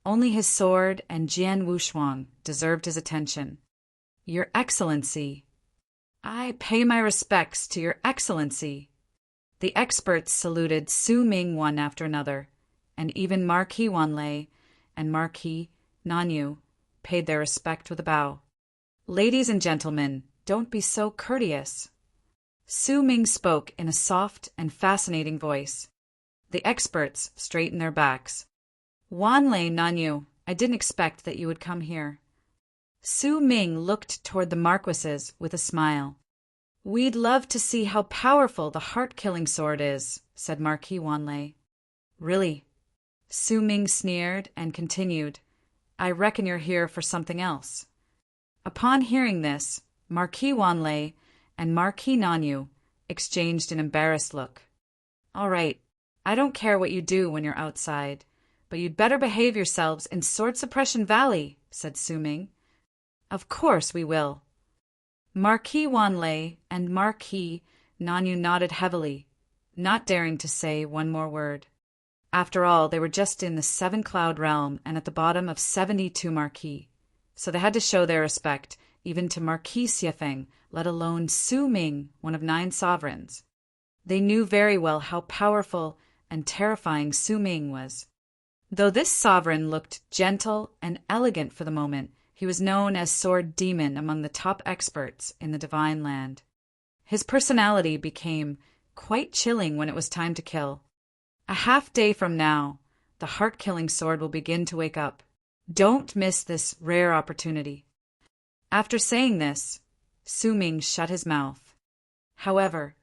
S1: only his sword and Jian Wushuang deserved his attention. "Your Excellency." "I pay my respects to Your Excellency." The experts saluted Su Ming one after another, and even Marquis Wanlei and Marquis Nanyu paid their respect with a bow. "Ladies and gentlemen, don't be so courteous." Su Ming spoke in a soft and fascinating voice. The experts straightened their backs. "Wanlei Nanyu, I didn't expect that you would come here." Su Ming looked toward the marquises with a smile. "We'd love to see how powerful the heart-killing sword is," said Marquis Wanlei. "Really?" Su Ming sneered and continued, "I reckon you're here for something else." Upon hearing this, Marquis Wanlei and Marquis Nanyu exchanged an embarrassed look. "All right, I don't care what you do when you're outside, but you'd better behave yourselves in Sword Suppression Valley," said Su Ming. "Of course we will." Marquis Wanlei and Marquis Nanyu nodded heavily, not daring to say one more word. After all, they were just in the Seven-Cloud Realm and at the bottom of 72 Marquis, so they had to show their respect even to Marquis Xiefeng, let alone Su Ming, one of 9 sovereigns. They knew very well how powerful and terrifying Su Ming was. Though this sovereign looked gentle and elegant for the moment, he was known as Sword Demon among the top experts in the Divine Land. His personality became quite chilling when it was time to kill. A half-day from now, the heart-killing sword will begin to wake up. Don't miss this rare opportunity. After saying this, Su Ming shut his mouth. However,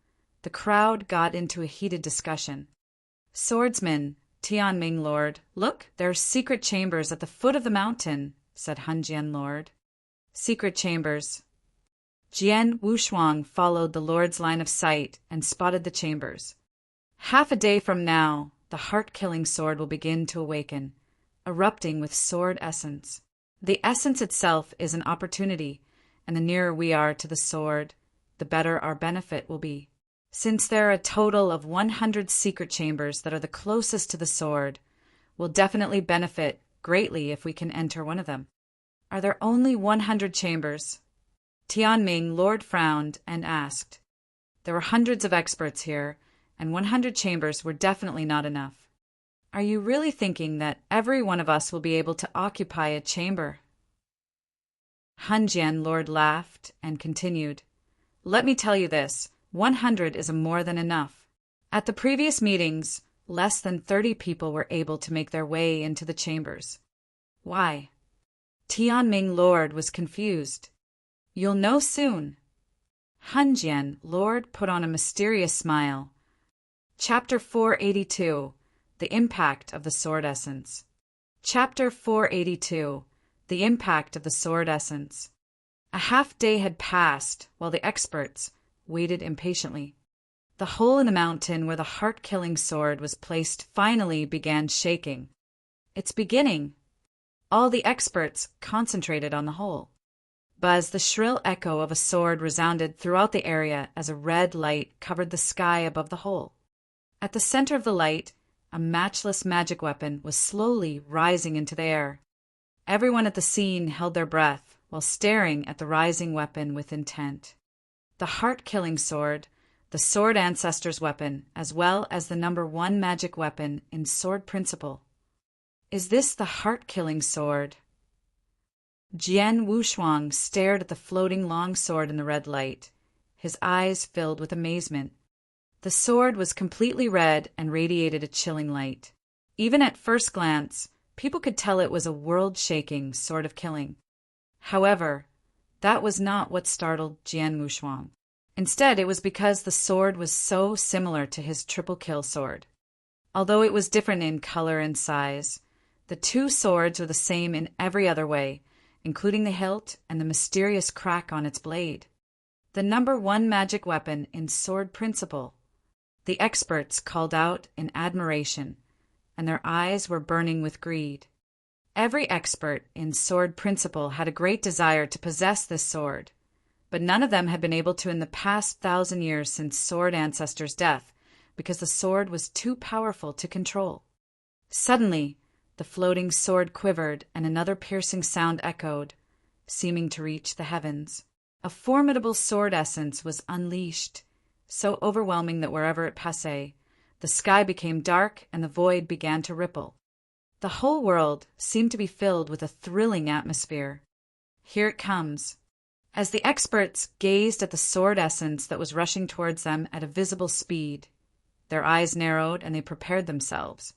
S1: the crowd got into a heated discussion. "Swordsman, Tianming Lord, look, there are secret chambers at the foot of the mountain," said Hanjian Lord. "Secret chambers." Jian Wushuang followed the Lord's line of sight and spotted the chambers. Half a day from now, the heart-killing sword will begin to awaken, erupting with sword essence. The essence itself is an opportunity, and the nearer we are to the sword, the better our benefit will be. Since there are a total of 100 secret chambers that are the closest to the sword, we'll definitely benefit greatly if we can enter one of them. "Are there only 100 chambers?" Tianming Lord frowned and asked. There were hundreds of experts here, and 100 chambers were definitely not enough. "Are you really thinking that every one of us will be able to occupy a chamber?" Hanjian Lord laughed and continued, "Let me tell you this, 100 is more than enough. At the previous meetings, less than 30 people were able to make their way into the chambers." "Why?" Tianming Lord was confused. "You'll know soon." Hanjian Lord put on a mysterious smile. Chapter 482. The Impact of the Sword Essence. Chapter 482. The Impact of the Sword Essence. A half-day had passed while the experts waited impatiently. The hole in the mountain where the heart-killing sword was placed finally began shaking. "It's beginning." All the experts concentrated on the hole. Buzz, the shrill echo of a sword resounded throughout the area as a red light covered the sky above the hole. At the center of the light, a matchless magic weapon was slowly rising into the air. Everyone at the scene held their breath while staring at the rising weapon with intent. The heart-killing sword, the sword ancestor's weapon, as well as the #1 magic weapon in sword principle. Is this the heart-killing sword? Jian Wushuang stared at the floating long sword in the red light, his eyes filled with amazement. The sword was completely red and radiated a chilling light. Even at first glance, people could tell it was a world-shaking sword of killing. However, that was not what startled Jian Wushuang. Instead, it was because the sword was so similar to his triple-kill sword. Although it was different in color and size, the two swords were the same in every other way, including the hilt and the mysterious crack on its blade. The #1 magic weapon in sword principle. The experts called out in admiration, and their eyes were burning with greed. Every expert in sword principle had a great desire to possess this sword, but none of them had been able to in the past 1,000 years since Sword Ancestor's death, because the sword was too powerful to control. Suddenly, the floating sword quivered and another piercing sound echoed, seeming to reach the heavens. A formidable sword essence was unleashed, so overwhelming that wherever it passed, the sky became dark and the void began to ripple. The whole world seemed to be filled with a thrilling atmosphere. Here it comes. As the experts gazed at the sword essence that was rushing towards them at a visible speed, their eyes narrowed and they prepared themselves.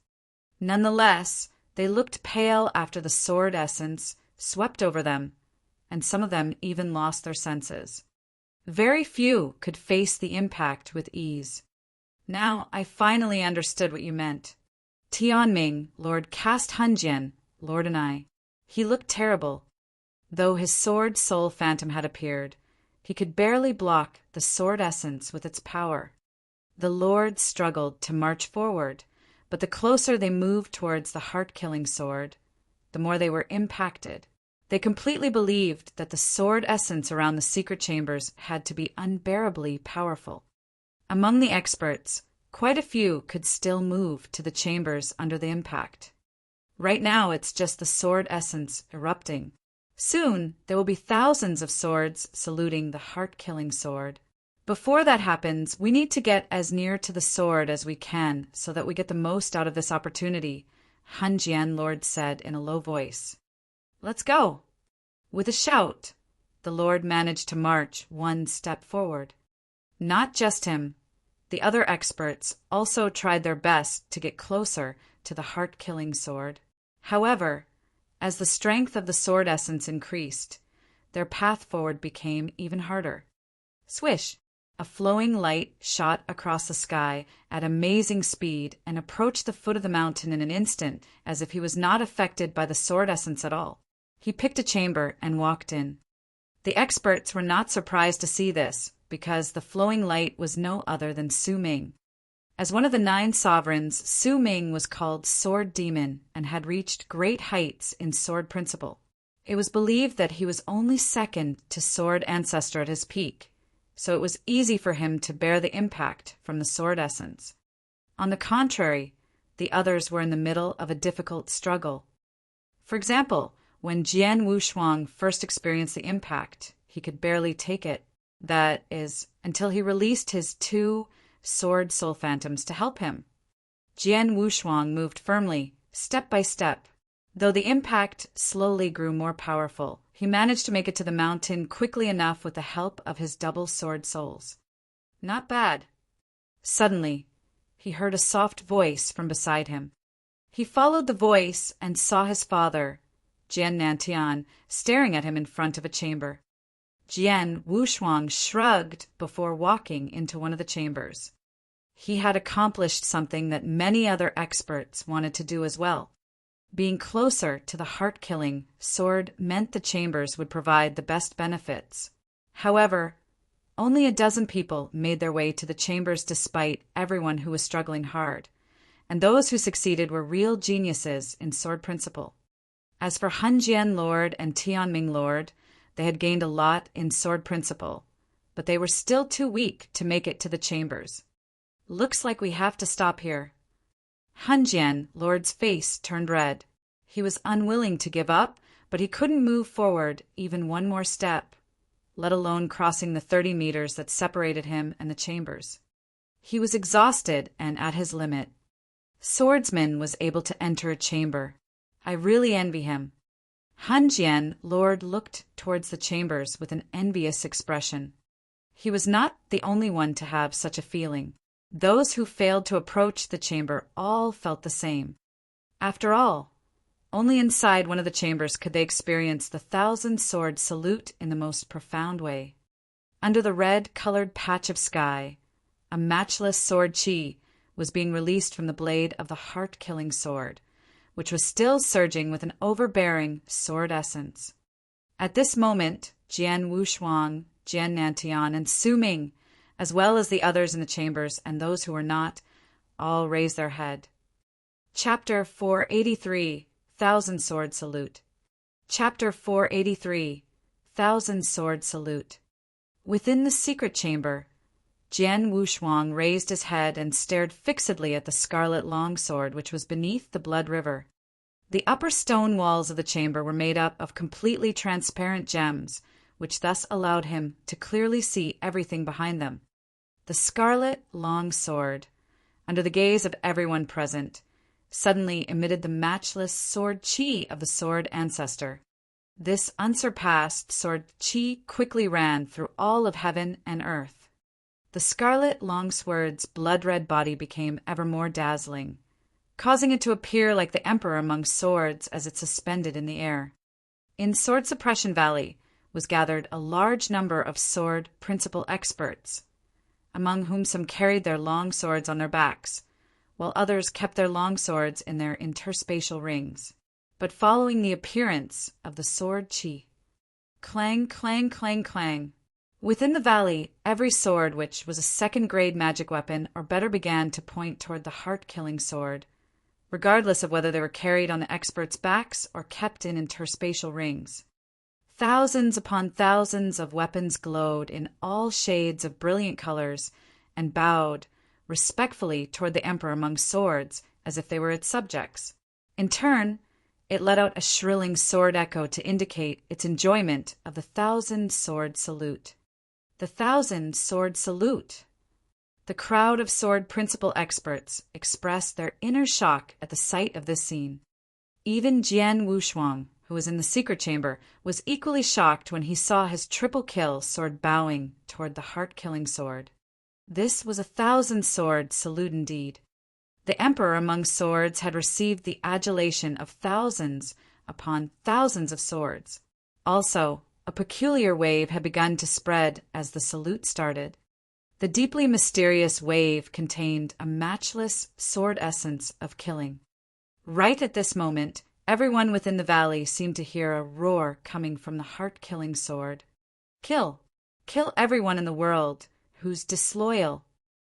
S1: Nonetheless, they looked pale after the sword essence swept over them, and some of them even lost their senses. Very few could face the impact with ease. Now I finally understood what you meant. Tianming, Lord cast Hunjian, Lord and I. He looked terrible. Though his sword soul phantom had appeared, he could barely block the sword essence with its power. The Lord struggled to march forward, but the closer they moved towards the heart-killing sword, the more they were impacted. They completely believed that the sword essence around the secret chambers had to be unbearably powerful. Among the experts, quite a few could still move to the chambers under the impact. Right now, it's just the sword essence erupting. Soon, there will be thousands of swords saluting the heart-killing sword. Before that happens, we need to get as near to the sword as we can so that we get the most out of this opportunity, Hunjian Lord said in a low voice. Let's go. With a shout, the Lord managed to march one step forward. Not just him. The other experts also tried their best to get closer to the heart-killing sword. However, as the strength of the sword essence increased, their path forward became even harder. Swish! A flowing light shot across the sky at amazing speed and approached the foot of the mountain in an instant, as if he was not affected by the sword essence at all. He picked a chamber and walked in. The experts were not surprised to see this, because the flowing light was no other than Su Ming. As one of the 9 sovereigns, Su Ming was called Sword Demon and had reached great heights in sword principle. It was believed that he was only second to Sword Ancestor at his peak, so it was easy for him to bear the impact from the sword essence. On the contrary, the others were in the middle of a difficult struggle. For example, when Jian Wushuang first experienced the impact, he could barely take it. That is, until he released his 2 sword soul phantoms to help him. Jian Wushuang moved firmly, step by step. Though the impact slowly grew more powerful, he managed to make it to the mountain quickly enough with the help of his double sword souls. Not bad. Suddenly, he heard a soft voice from beside him. He followed the voice and saw his father, Jian Nantian, staring at him in front of a chamber. Jian Wushuang shrugged before walking into one of the chambers. He had accomplished something that many other experts wanted to do as well. Being closer to the heart-killing sword meant the chambers would provide the best benefits. However, only a dozen people made their way to the chambers despite everyone who was struggling hard, and those who succeeded were real geniuses in sword principle. As for Han Jian Lord and Tianming Lord, they had gained a lot in sword principle, but they were still too weak to make it to the chambers. Looks like we have to stop here. Han Jian Lord's face turned red. He was unwilling to give up, but he couldn't move forward even one more step, let alone crossing the 30 meters that separated him and the chambers. He was exhausted and at his limit. Swordsman was able to enter a chamber. I really envy him. Han Jian Lord looked towards the chambers with an envious expression. He was not the only one to have such a feeling. Those who failed to approach the chamber all felt the same. After all, only inside one of the chambers could they experience the 1,000-sword salute in the most profound way. Under the red-colored patch of sky, a matchless sword chi was being released from the blade of the heart-killing sword, which was still surging with an overbearing sword essence. At this moment, Jian Wushuang, Jian Nantian, and Su Ming, as well as the others in the chambers and those who were not, all raised their head. Chapter 483, 1,000-Sword Salute. Chapter 483, 1,000-Sword Salute. Within the secret chamber, Jian Wushuang raised his head and stared fixedly at the scarlet longsword which was beneath the blood river. The upper stone walls of the chamber were made up of completely transparent gems, which thus allowed him to clearly see everything behind them. The scarlet longsword, under the gaze of everyone present, suddenly emitted the matchless sword chi of the sword ancestor. This unsurpassed sword chi quickly ran through all of heaven and earth. The scarlet longsword's blood-red body became ever more dazzling, causing it to appear like the emperor among swords as it suspended in the air. In Sword Suppression Valley was gathered a large number of sword principal experts, among whom some carried their long swords on their backs, while others kept their long swords in their interspatial rings, but following the appearance of the sword chi. Clang, clang, clang, clang. Within the valley, every sword which was a second-grade magic weapon or better began to point toward the heart-killing sword, regardless of whether they were carried on the experts' backs or kept in interspatial rings. Thousands upon thousands of weapons glowed in all shades of brilliant colors and bowed respectfully toward the emperor among swords as if they were its subjects. In turn, it let out a shrilling sword echo to indicate its enjoyment of the 1,000-sword salute. The 1,000-sword salute! The crowd of sword principal experts expressed their inner shock at the sight of this scene. Even Jian Wushuang, who was in the secret chamber, was equally shocked when he saw his triple-kill sword bowing toward the heart-killing sword. This was a 1,000-sword salute indeed. The emperor among swords had received the adulation of thousands upon thousands of swords. Also, a peculiar wave had begun to spread as the salute started. The deeply mysterious wave contained a matchless sword essence of killing. Right at this moment, everyone within the valley seemed to hear a roar coming from the heart-killing sword. Kill! Kill everyone in the world who's disloyal.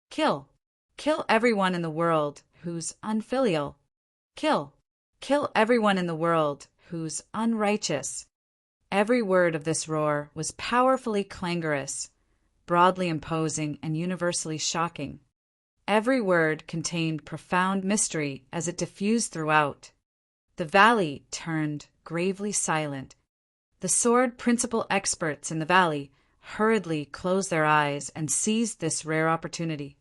S1: Kill! Kill everyone in the world who's unfilial. Kill! Kill everyone in the world who's unrighteous. Every word of this roar was powerfully clangorous, broadly imposing, and universally shocking. Every word contained profound mystery as it diffused throughout. The valley turned gravely silent. The sword principal experts in the valley hurriedly closed their eyes and seized this rare opportunity.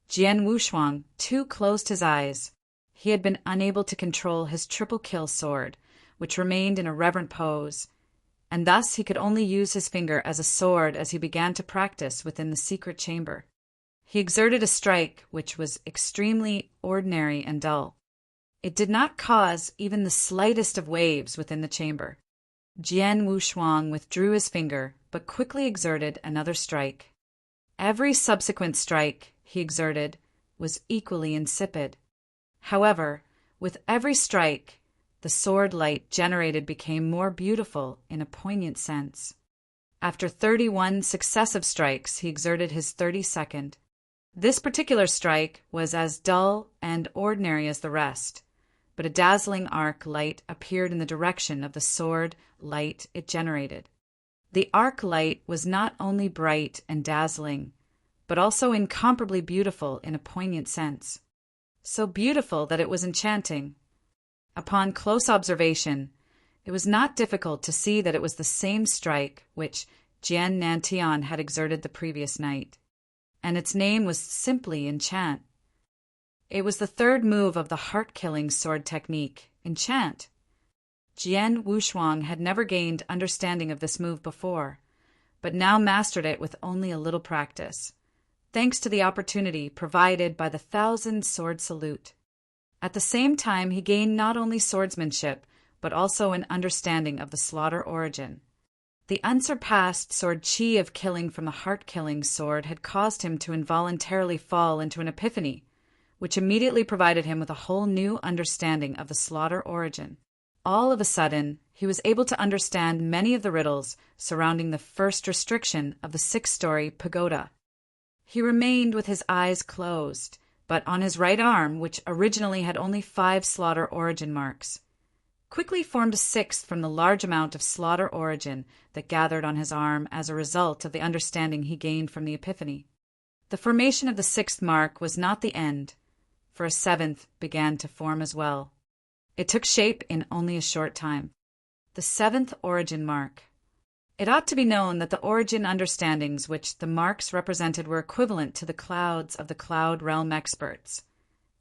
S1: Jian Wushuang, too, closed his eyes. He had been unable to control his triple-kill sword, which remained in a reverent pose, and thus he could only use his finger as a sword as he began to practice within the secret chamber. He exerted a strike which was extremely ordinary and dull. It did not cause even the slightest of waves within the chamber. Jian Wushuang withdrew his finger, but quickly exerted another strike. Every subsequent strike he exerted was equally insipid. However, with every strike, the sword light generated became more beautiful in a poignant sense. After 31 successive strikes, he exerted his 32nd. This particular strike was as dull and ordinary as the rest, but a dazzling arc light appeared in the direction of the sword light it generated. The arc light was not only bright and dazzling, but also incomparably beautiful in a poignant sense. So beautiful that it was enchanting. Upon close observation, it was not difficult to see that it was the same strike which Jian Nantian had exerted the previous night, and its name was simply enchant. It was the third move of the heart-killing sword technique, enchant. Jian Wushuang had never gained understanding of this move before, but now mastered it with only a little practice, thanks to the opportunity provided by the 1,000 sword salute. At the same time, he gained not only swordsmanship, but also an understanding of the slaughter origin. The unsurpassed sword chi of killing from the heart-killing sword had caused him to involuntarily fall into an epiphany, which immediately provided him with a whole new understanding of the slaughter origin. All of a sudden, he was able to understand many of the riddles surrounding the first restriction of the 6-story pagoda. He remained with his eyes closed, but on his right arm, which originally had only 5 slaughter origin marks, quickly formed a 6th from the large amount of slaughter origin that gathered on his arm as a result of the understanding he gained from the epiphany. The formation of the 6th mark was not the end, for a 7th began to form as well. It took shape in only a short time. The 7th origin mark. It ought to be known that the origin understandings which the marks represented were equivalent to the clouds of the cloud realm experts,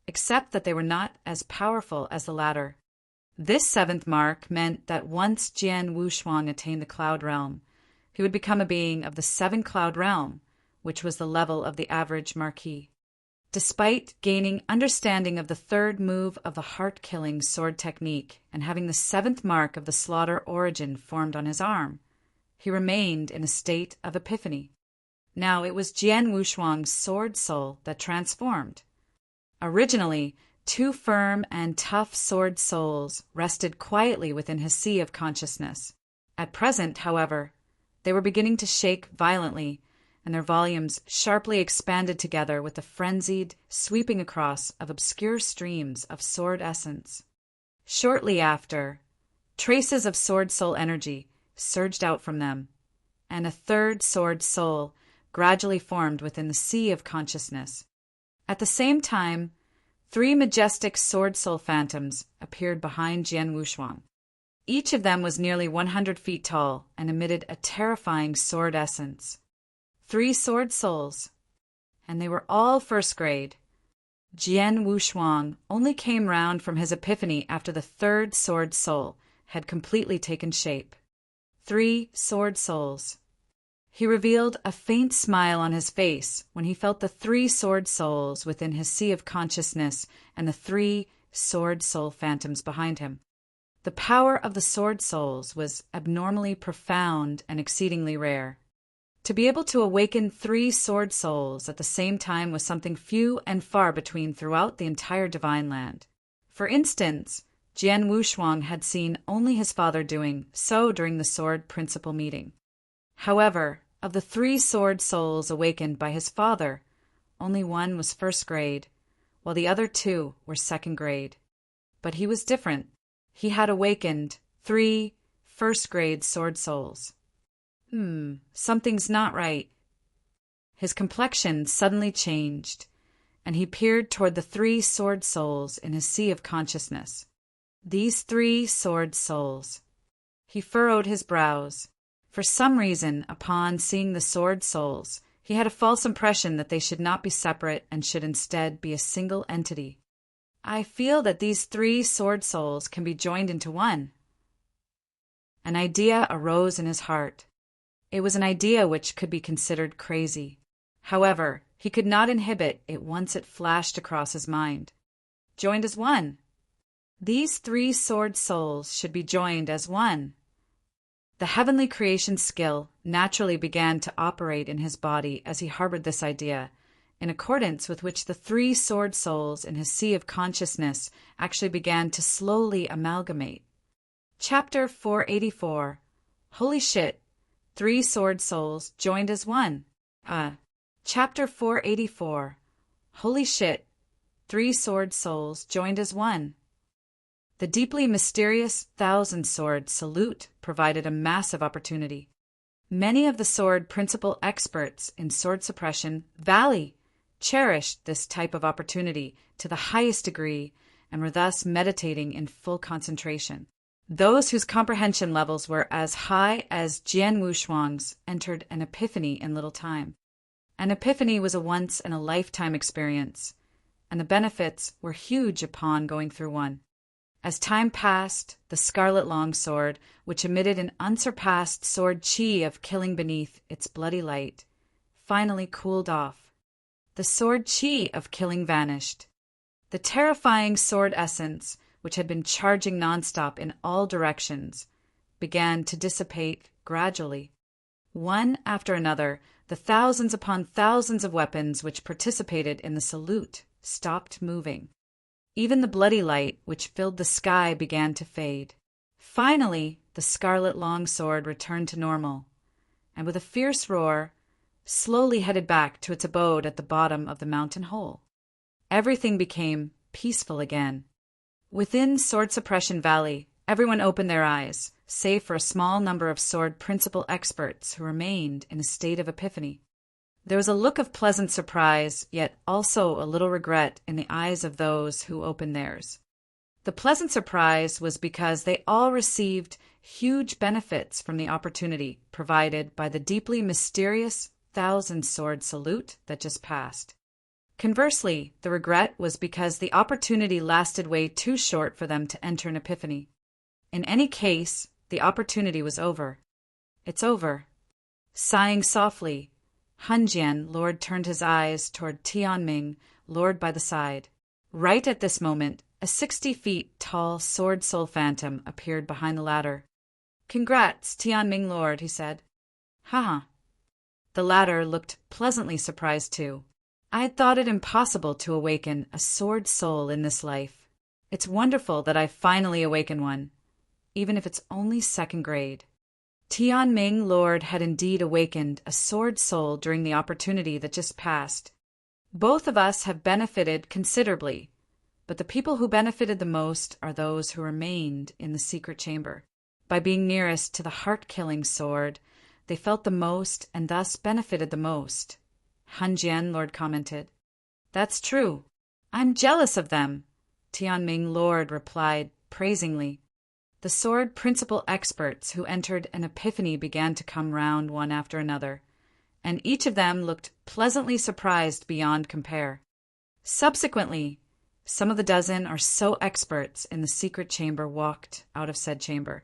S1: except that they were not as powerful as the latter. This 7th mark meant that once Jian Wushuang attained the cloud realm, he would become a being of the 7-cloud realm, which was the level of the average marquis. Despite gaining understanding of the 3rd move of the heart-killing sword technique and having the 7th mark of the slaughter origin formed on his arm, he remained in a state of epiphany. Now it was Jian Wushuang's sword soul that transformed. Originally, 2 firm and tough sword souls rested quietly within his sea of consciousness. At present, however, they were beginning to shake violently, and their volumes sharply expanded together with the frenzied sweeping across of obscure streams of sword essence. Shortly after, traces of sword soul energy surged out from them, and a 3rd sword soul gradually formed within the sea of consciousness. At the same time, 3 majestic sword soul phantoms appeared behind Jian Wushuang. Each of them was nearly 100 feet tall and emitted a terrifying sword essence. 3 sword souls, and they were all 1st grade. Jian Wushuang only came round from his epiphany after the 3rd sword soul had completely taken shape. 3 sword souls. He revealed a faint smile on his face when he felt the 3 sword souls within his sea of consciousness and the 3 sword soul phantoms behind him. The power of the sword souls was abnormally profound and exceedingly rare. To be able to awaken 3 sword souls at the same time was something few and far between throughout the entire Divine Land. For instance, Jian Wushuang had seen only his father doing so during the sword principal meeting. However, of the 3 sword souls awakened by his father, only 1 was 1st grade, while the other 2 were 2nd grade. But he was different. He had awakened 3 1st grade sword souls. Something's not right. His complexion suddenly changed, and he peered toward the 3 sword souls in his sea of consciousness. These 3 sword souls. He furrowed his brows. For some reason, upon seeing the sword souls, he had a false impression that they should not be separate and should instead be a single entity. I feel that these 3 sword souls can be joined into one. An idea arose in his heart. It was an idea which could be considered crazy. However, he could not inhibit it once it flashed across his mind. Joined as one. These 3 sword souls should be joined as one. The heavenly creation skill naturally began to operate in his body as he harbored this idea, in accordance with which the 3 sword souls in his sea of consciousness actually began to slowly amalgamate. Chapter 484. Holy shit! 3 sword souls joined as one. Chapter 484. Holy shit! 3 sword souls joined as one. The deeply mysterious thousand-sword salute provided a massive opportunity. Many of the sword principal experts in sword suppression valley cherished this type of opportunity to the highest degree and were thus meditating in full concentration. Those whose comprehension levels were as high as Jian Wushuang's entered an epiphany in little time. An epiphany was a once-in-a-lifetime experience, and the benefits were huge upon going through one. As time passed, the scarlet longsword, which emitted an unsurpassed sword chi of killing beneath its bloody light, finally cooled off. The sword chi of killing vanished. The terrifying sword essence, which had been charging nonstop in all directions, began to dissipate gradually. One after another, the thousands upon thousands of weapons which participated in the salute stopped moving. Even the bloody light which filled the sky began to fade. Finally, the scarlet longsword returned to normal, and with a fierce roar, slowly headed back to its abode at the bottom of the mountain hole. Everything became peaceful again. Within Sword Suppression Valley, everyone opened their eyes, save for a small number of sword principal experts who remained in a state of epiphany. There was a look of pleasant surprise, yet also a little regret in the eyes of those who opened theirs. The pleasant surprise was because they all received huge benefits from the opportunity provided by the deeply mysterious thousand-sword salute that just passed. Conversely, the regret was because the opportunity lasted way too short for them to enter an epiphany. In any case, the opportunity was over. It's over. Sighing softly, Hanjian Lord turned his eyes toward Tianming Lord by the side. Right at this moment, a 60 feet tall sword soul phantom appeared behind the latter. "Congrats, Tianming Lord," he said. "Haha." The latter looked pleasantly surprised too. "I had thought it impossible to awaken a sword soul in this life. It's wonderful that I finally awaken one, even if it's only second grade." Tianming Lord had indeed awakened a sword soul during the opportunity that just passed. Both of us have benefited considerably, but the people who benefited the most are those who remained in the secret chamber. By being nearest to the heart-killing sword, they felt the most and thus benefited the most. Hanjian Lord commented. "That's true. I'm jealous of them," Tianming Lord replied praisingly. The sword principal experts who entered an epiphany began to come round one after another, and each of them looked pleasantly surprised beyond compare. Subsequently, some of the dozen or so experts in the secret chamber walked out of said chamber.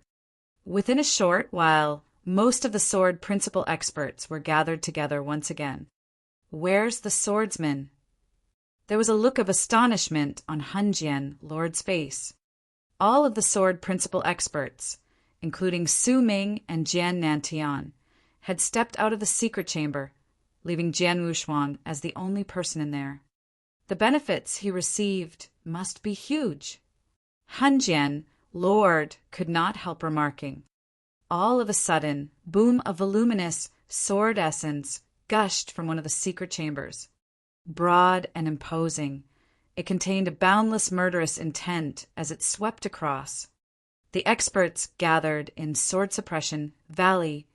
S1: Within a short while, most of the sword principal experts were gathered together once again. "Where's the swordsman?" There was a look of astonishment on Hanjian Lord's face. All of the sword principal experts, including Su Ming and Jian Nantian, had stepped out of the secret chamber, leaving Jian Wushuang as the only person in there. The benefits he received must be huge. Hanjian Lord could not help remarking. All of a sudden, boom of voluminous sword essence gushed from one of the secret chambers. Broad and imposing, it contained a boundless murderous intent as it swept across. The experts gathered in Sword Suppression Valley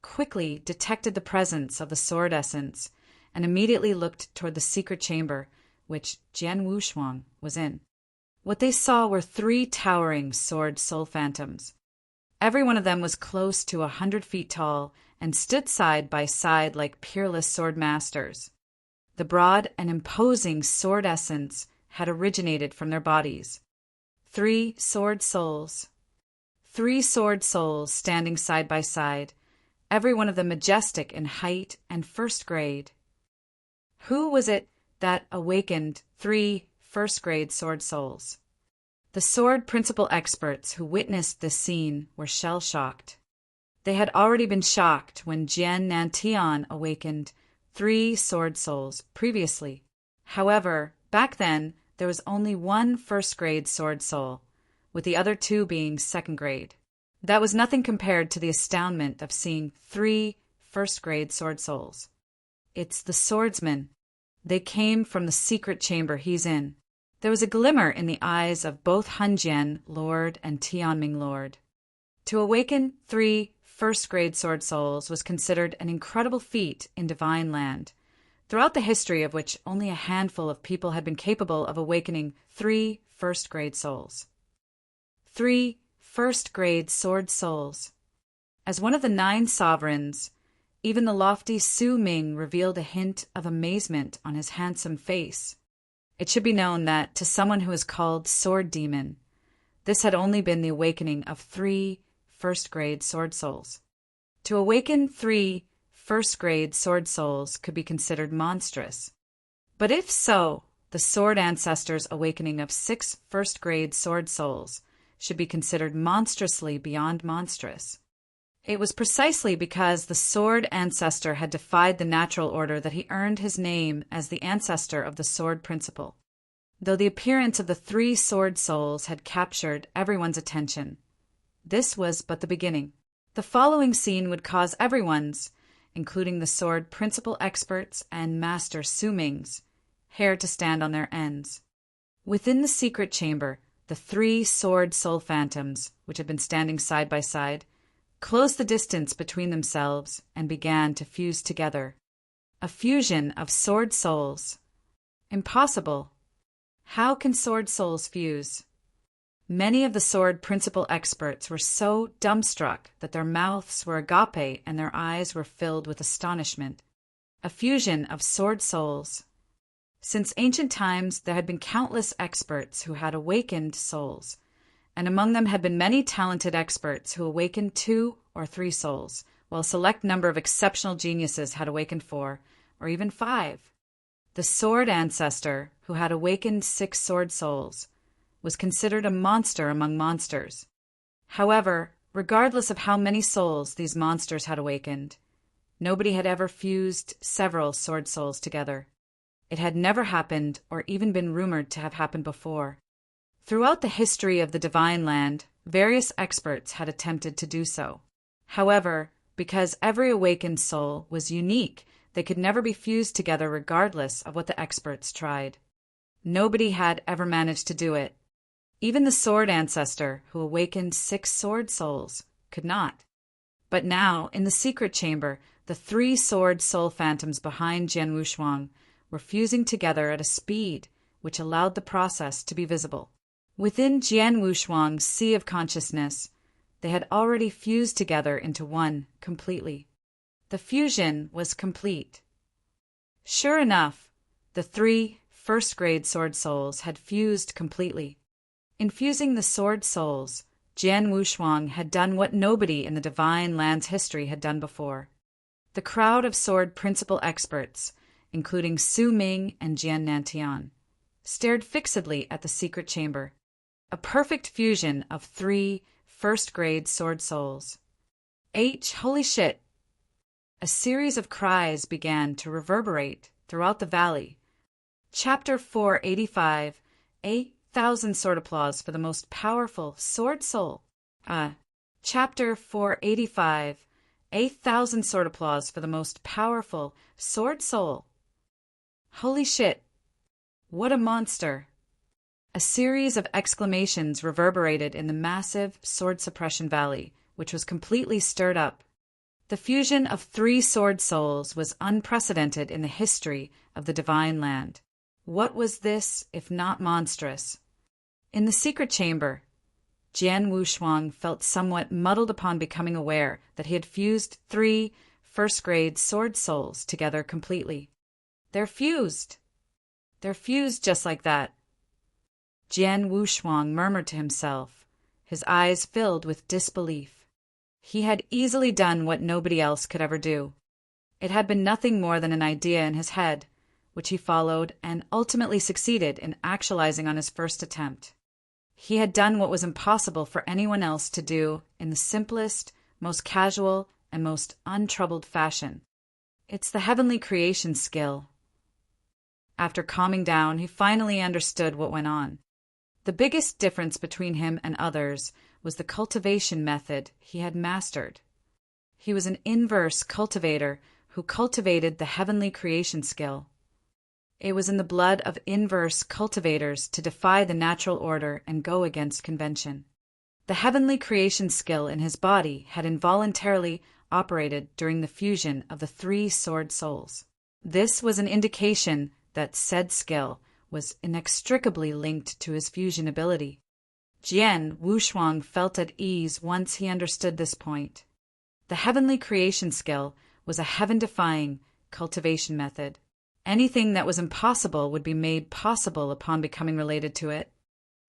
S1: quickly detected the presence of the sword essence and immediately looked toward the secret chamber, which Jian Wushuang was in. What they saw were 3 towering sword soul phantoms. Every one of them was close to 100 feet tall and stood side by side like peerless sword masters. The broad and imposing sword essence had originated from their bodies. 3 sword souls. 3 sword souls standing side by side, every one of them majestic in height and first grade. Who was it that awakened 3 first-grade sword souls? The sword principal experts who witnessed this scene were shell-shocked. They had already been shocked when Jian Nantian awakened 3 sword souls previously. However, back then, there was only 1 first-grade sword soul, with the other 2 being second grade. That was nothing compared to the astoundment of seeing 3 first-grade sword souls. It's the swordsman. They came from the secret chamber he's in. There was a glimmer in the eyes of both Hanjian Lord and Tianming Lord. To awaken 3 first-grade sword souls was considered an incredible feat in Divine Land, throughout the history of which only a handful of people had been capable of awakening 3 first-grade souls. 3 first-grade sword souls. As one of the 9 sovereigns, even the lofty Su Ming revealed a hint of amazement on his handsome face. It should be known that, to someone who is called Sword Demon, this had only been the awakening of 3 first-grade sword souls. To awaken 3 first-grade sword souls could be considered monstrous. But if so, the Sword Ancestor's awakening of 6 first-grade sword souls should be considered monstrously beyond monstrous. It was precisely because the Sword Ancestor had defied the natural order that he earned his name as the ancestor of the Sword Principle. Though the appearance of the 3 sword souls had captured everyone's attention, this was but the beginning. The following scene would cause everyone's, including the Sword Principle experts and Master Su Ming's, hair to stand on their ends. Within the secret chamber, the 3 sword soul phantoms, which had been standing side by side, closed the distance between themselves and began to fuse together. A fusion of sword souls. Impossible. How can sword souls fuse? Many of the Sword Principle experts were so dumbstruck that their mouths were agape and their eyes were filled with astonishment. A fusion of sword souls. Since ancient times, there had been countless experts who had awakened souls, and among them had been many talented experts who awakened 2 or 3 souls, while a select number of exceptional geniuses had awakened 4 or even 5. The Sword Ancestor, who had awakened 6 sword souls, was considered a monster among monsters. However, regardless of how many souls these monsters had awakened, nobody had ever fused several sword souls together. It had never happened or even been rumored to have happened before. Throughout the history of the Divine Land, various experts had attempted to do so. However, because every awakened soul was unique, they could never be fused together regardless of what the experts tried. Nobody had ever managed to do it. Even the Sword Ancestor, who awakened 6 sword souls, could not. But now, in the secret chamber, the 3 sword soul phantoms behind Jian Wushuang were fusing together at a speed which allowed the process to be visible. Within Jian Wushuang's sea of consciousness, they had already fused together into one completely. The fusion was complete. Sure enough, the 3 first-grade sword souls had fused completely. In fusing the sword souls, Jian Wushuang had done what nobody in the Divine Land's history had done before. The crowd of Sword Principle experts, including Su Ming and Jian Nantian, stared fixedly at the secret chamber. A perfect fusion of 3 first-grade sword souls. Holy shit! A series of cries began to reverberate throughout the valley. Chapter 485, 8,000 sword applause for the most powerful sword soul. Chapter 485, 8,000 sword applause for the most powerful sword soul. Holy shit! What a monster! A series of exclamations reverberated in the massive Sword Suppression Valley, which was completely stirred up. The fusion of 3 sword souls was unprecedented in the history of the Divine Land. What was this, if not monstrous? In the secret chamber, Jian Wushuang felt somewhat muddled upon becoming aware that he had fused 3 first-grade sword souls together completely. They're fused! They're fused just like that. Jian Wushuang murmured to himself, his eyes filled with disbelief. He had easily done what nobody else could ever do. It had been nothing more than an idea in his head, which he followed and ultimately succeeded in actualizing on his first attempt. He had done what was impossible for anyone else to do in the simplest, most casual, and most untroubled fashion. It's the heavenly creation skill. After calming down, he finally understood what went on. The biggest difference between him and others was the cultivation method he had mastered. He was an inverse cultivator who cultivated the heavenly creation skill. It was in the blood of inverse cultivators to defy the natural order and go against convention. The heavenly creation skill in his body had involuntarily operated during the fusion of the three sword souls. This was an indication that said skill was inextricably linked to his fusion ability. Jian Wushuang felt at ease once he understood this point. The heavenly creation skill was a heaven-defying cultivation method. Anything that was impossible would be made possible upon becoming related to it.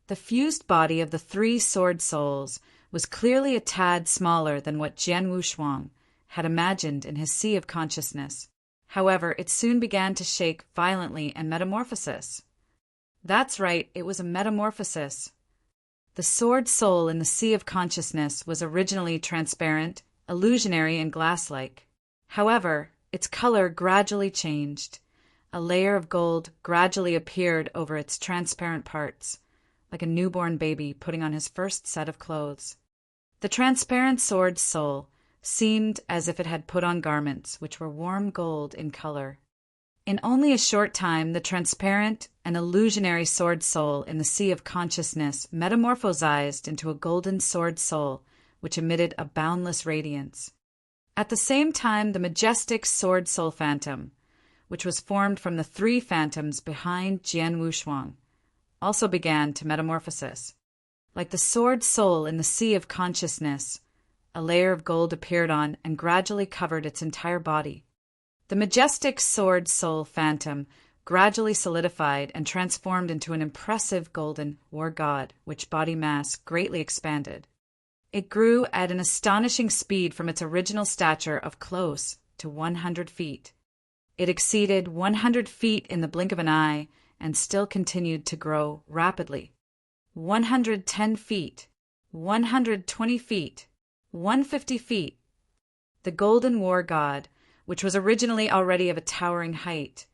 S1: The fused body of the three sword souls was clearly a tad smaller than what Jian Wushuang had imagined in his sea of consciousness. However, it soon began to shake violently and metamorphosis. That's right, it was a metamorphosis. The sword soul in the sea of consciousness was originally transparent, illusionary, and glass-like. However, its color gradually changed. A layer of gold gradually appeared over its transparent parts, like a newborn baby putting on his first set of clothes. The transparent sword soul seemed as if it had put on garments which were warm gold in color. In only a short time, the transparent and illusionary sword soul in the sea of consciousness metamorphosized into a golden sword soul which emitted a boundless radiance. At the same time, the majestic sword soul phantom, which was formed from the three phantoms behind Jian Wushuang, also began to metamorphosis. Like the sword soul in the sea of consciousness, a layer of gold appeared on and gradually covered its entire body. The majestic sword soul phantom gradually solidified and transformed into an impressive golden war god, which body mass greatly expanded. It grew at an astonishing speed from its original stature of close to 100 feet. It exceeded 100 feet in the blink of an eye and still continued to grow rapidly. 110 feet, 120 feet, 150 feet. The golden war god, which was originally already of a towering height,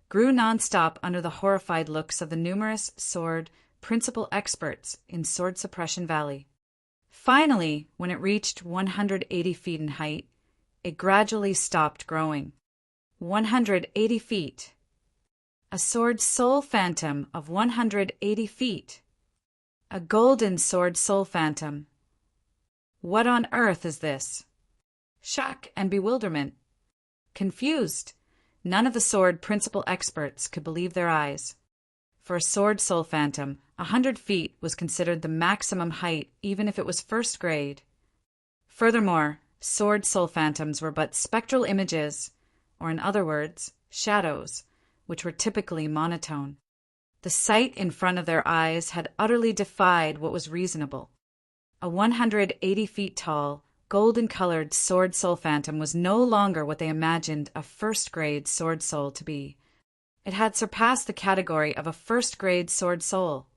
S1: grew nonstop under the horrified looks of the numerous sword principal experts in Sword Suppression Valley. Finally, when it reached 180 feet in height, it gradually stopped growing. 180 feet. A sword soul phantom of 180 feet. A golden sword soul phantom. What on earth is this? Shock and bewilderment. Confused, none of the sword principal experts could believe their eyes. For a sword soul phantom, 100 feet was considered the maximum height even if it was first grade. Furthermore, sword soul phantoms were but spectral images, or in other words, shadows, which were typically monotone. The sight in front of their eyes had utterly defied what was reasonable. A 180 feet tall, golden-colored sword soul phantom was no longer what they imagined a first-grade sword soul to be. It had surpassed the category of a first-grade sword soul.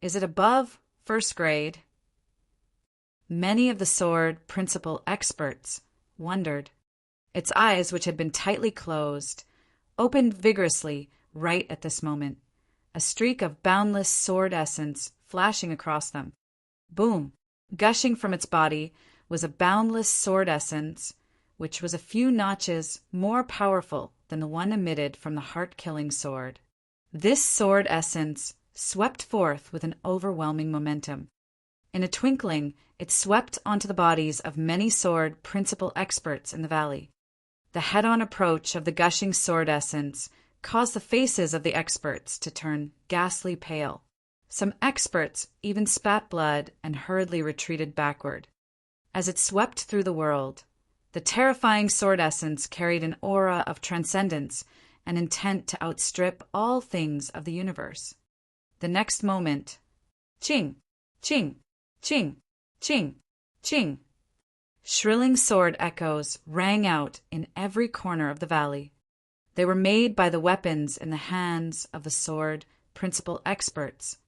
S1: Is it above first grade? Many of the sword principal experts wondered. Its eyes, which had been tightly closed, opened vigorously right at this moment, a streak of boundless sword essence flashing across them. Boom! Gushing from its body was a boundless sword essence, which was a few notches more powerful than the one emitted from the heart-killing sword. This sword essence swept forth with an overwhelming momentum. In a twinkling, it swept onto the bodies of many sword principal experts in the valley. The head-on approach of the gushing sword essence caused the faces of the experts to turn ghastly pale. Some experts even spat blood and hurriedly retreated backward. As it swept through the world, the terrifying sword essence carried an aura of transcendence and intent to outstrip all things of the universe. The next moment, ching, ching, ching, ching, ching. Shrilling sword echoes rang out in every corner of the valley. They were made by the weapons in the hands of the sword principal experts.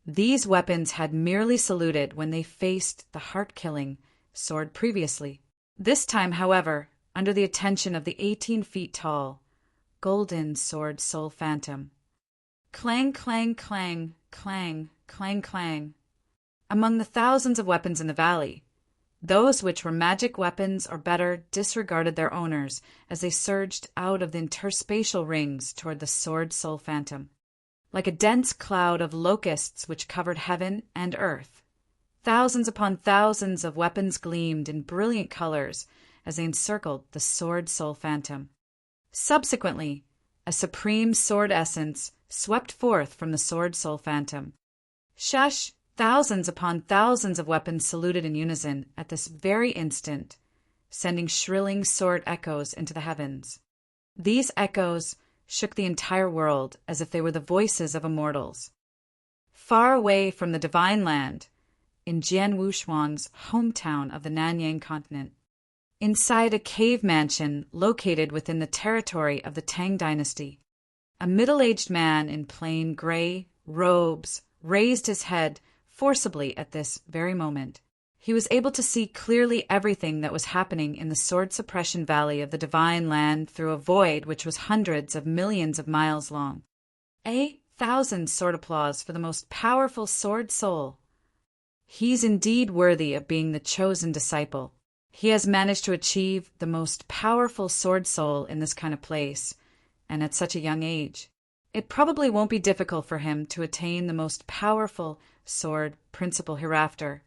S1: These weapons had merely saluted when they faced the heart-killing sword previously. This time, however, under the attention of the 18 feet tall, golden sword soul phantom. Clang, clang, clang, clang, clang, clang. Among the thousands of weapons in the valley, Those which were magic weapons or better disregarded their owners as they surged out of the interspatial rings toward the sword soul phantom. Like a dense cloud of locusts which covered heaven and earth, thousands upon thousands of weapons gleamed in brilliant colors as they encircled the sword soul phantom. Subsequently, a supreme sword essence swept forth from the sword soul phantom. Shush! Thousands upon thousands of weapons saluted in unison at this very instant, sending shrilling sword echoes into the heavens. These echoes shook the entire world as if they were the voices of immortals. Far away from the divine land, in Jian Wushuang's hometown of the Nanyang continent, inside a cave mansion located within the territory of the Tang dynasty, a middle-aged man in plain gray robes raised his head forcibly at this very moment. He was able to see clearly everything that was happening in the sword suppression valley of the divine land through a void which was hundreds of millions of miles long. 1,000 sword applause for the most powerful sword soul. He's indeed worthy of being the chosen disciple. He has managed to achieve the most powerful sword soul in this kind of place, and at such a young age. It probably won't be difficult for him to attain the most powerful sword principle hereafter.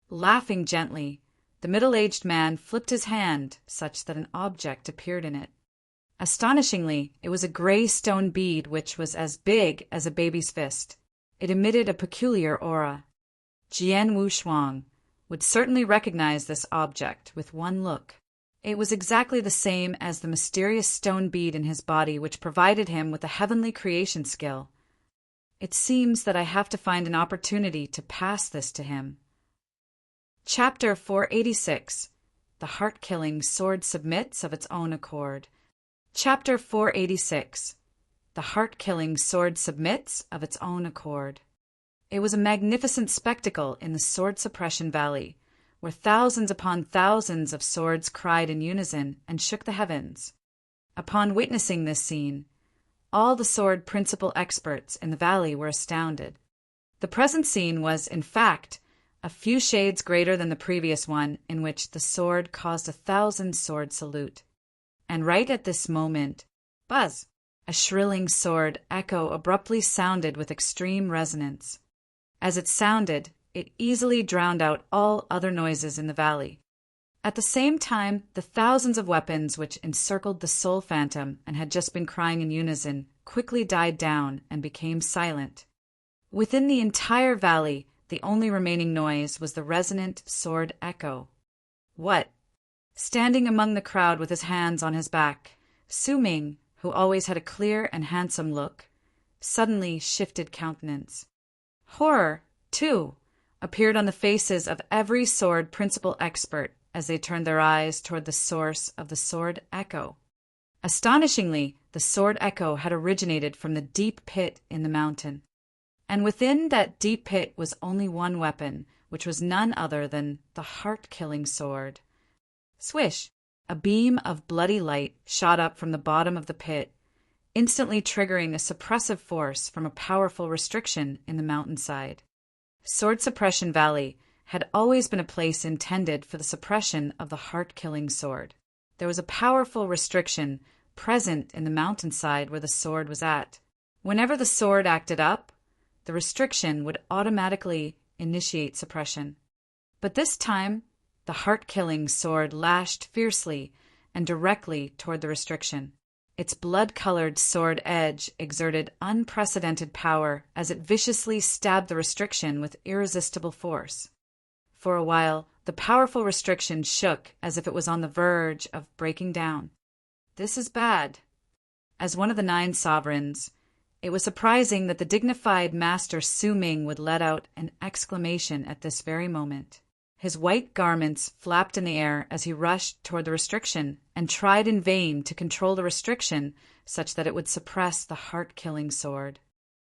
S1: Laughing gently, the middle-aged man flipped his hand such that an object appeared in it. Astonishingly, it was a gray stone bead which was as big as a baby's fist. It emitted a peculiar aura. Jian Wushuang would certainly recognize this object with one look. It was exactly the same as the mysterious stone bead in his body which provided him with a heavenly creation skill. It seems that I have to find an opportunity to pass this to him. Chapter 486. The Heart-Killing Sword Submits of Its Own Accord. Chapter 486. The Heart-Killing Sword Submits of Its Own Accord. It was a magnificent spectacle in the sword suppression valley, where thousands upon thousands of swords cried in unison and shook the heavens. Upon witnessing this scene, all the sword principle experts in the valley were astounded. The present scene was, in fact, a few shades greater than the previous one, in which the sword caused 1,000 sword salute. And right at this moment, buzz! A shrilling sword echo abruptly sounded with extreme resonance. As it sounded, it easily drowned out all other noises in the valley. At the same time, the thousands of weapons which encircled the soul phantom and had just been crying in unison quickly died down and became silent. Within the entire valley, the only remaining noise was the resonant sword echo. What? Standing among the crowd with his hands on his back, Su Ming, who always had a clear and handsome look, suddenly shifted countenance. Horror, too, appeared on the faces of every sword principle expert as they turned their eyes toward the source of the sword echo. Astonishingly, the sword echo had originated from the deep pit in the mountain. And within that deep pit was only one weapon, which was none other than the heart-killing sword. Swish! A beam of bloody light shot up from the bottom of the pit, instantly triggering a suppressive force from a powerful restriction in the mountainside. Sword Suppression Valley had always been a place intended for the suppression of the heart-killing sword. There was a powerful restriction present in the mountainside where the sword was at. Whenever the sword acted up, the restriction would automatically initiate suppression. But this time, the heart-killing sword lashed fiercely and directly toward the restriction. Its blood-colored sword edge exerted unprecedented power as it viciously stabbed the restriction with irresistible force. For a while, the powerful restriction shook as if it was on the verge of breaking down. This is bad. As one of the 9 sovereigns, it was surprising that the dignified Master Su Ming would let out an exclamation at this very moment. His white garments flapped in the air as he rushed toward the restriction and tried in vain to control the restriction such that it would suppress the heart-killing sword.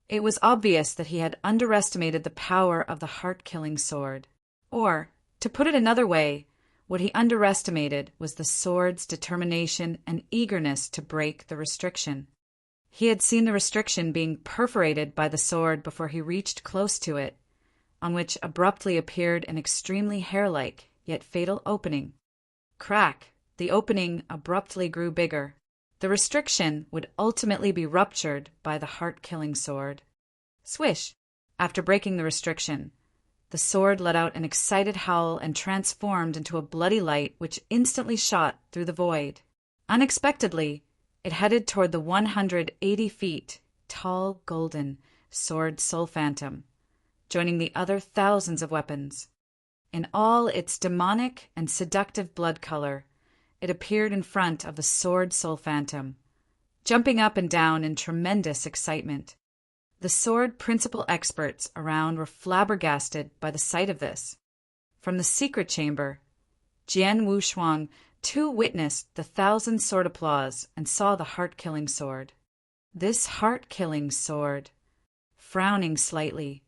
S1: It was obvious that he had underestimated the power of the heart-killing sword. Or, to put it another way, what he underestimated was the sword's determination and eagerness to break the restriction. He had seen the restriction being perforated by the sword before he reached close to it, on which abruptly appeared an extremely hair-like, yet fatal opening. Crack! The opening abruptly grew bigger. The restriction would ultimately be ruptured by the heart-killing sword. Swish! After breaking the restriction, the sword let out an excited howl and transformed into a bloody light which instantly shot through the void. Unexpectedly, it headed toward the 180 feet tall golden sword soul phantom, joining the other thousands of weapons. In all its demonic and seductive blood color, it appeared in front of the sword soul phantom, jumping up and down in tremendous excitement. The sword principal experts around were flabbergasted by the sight of this. From the secret chamber, Jian Wushuang too witnessed the thousand sword applause and saw the heart-killing sword. This heart-killing sword. Frowning slightly,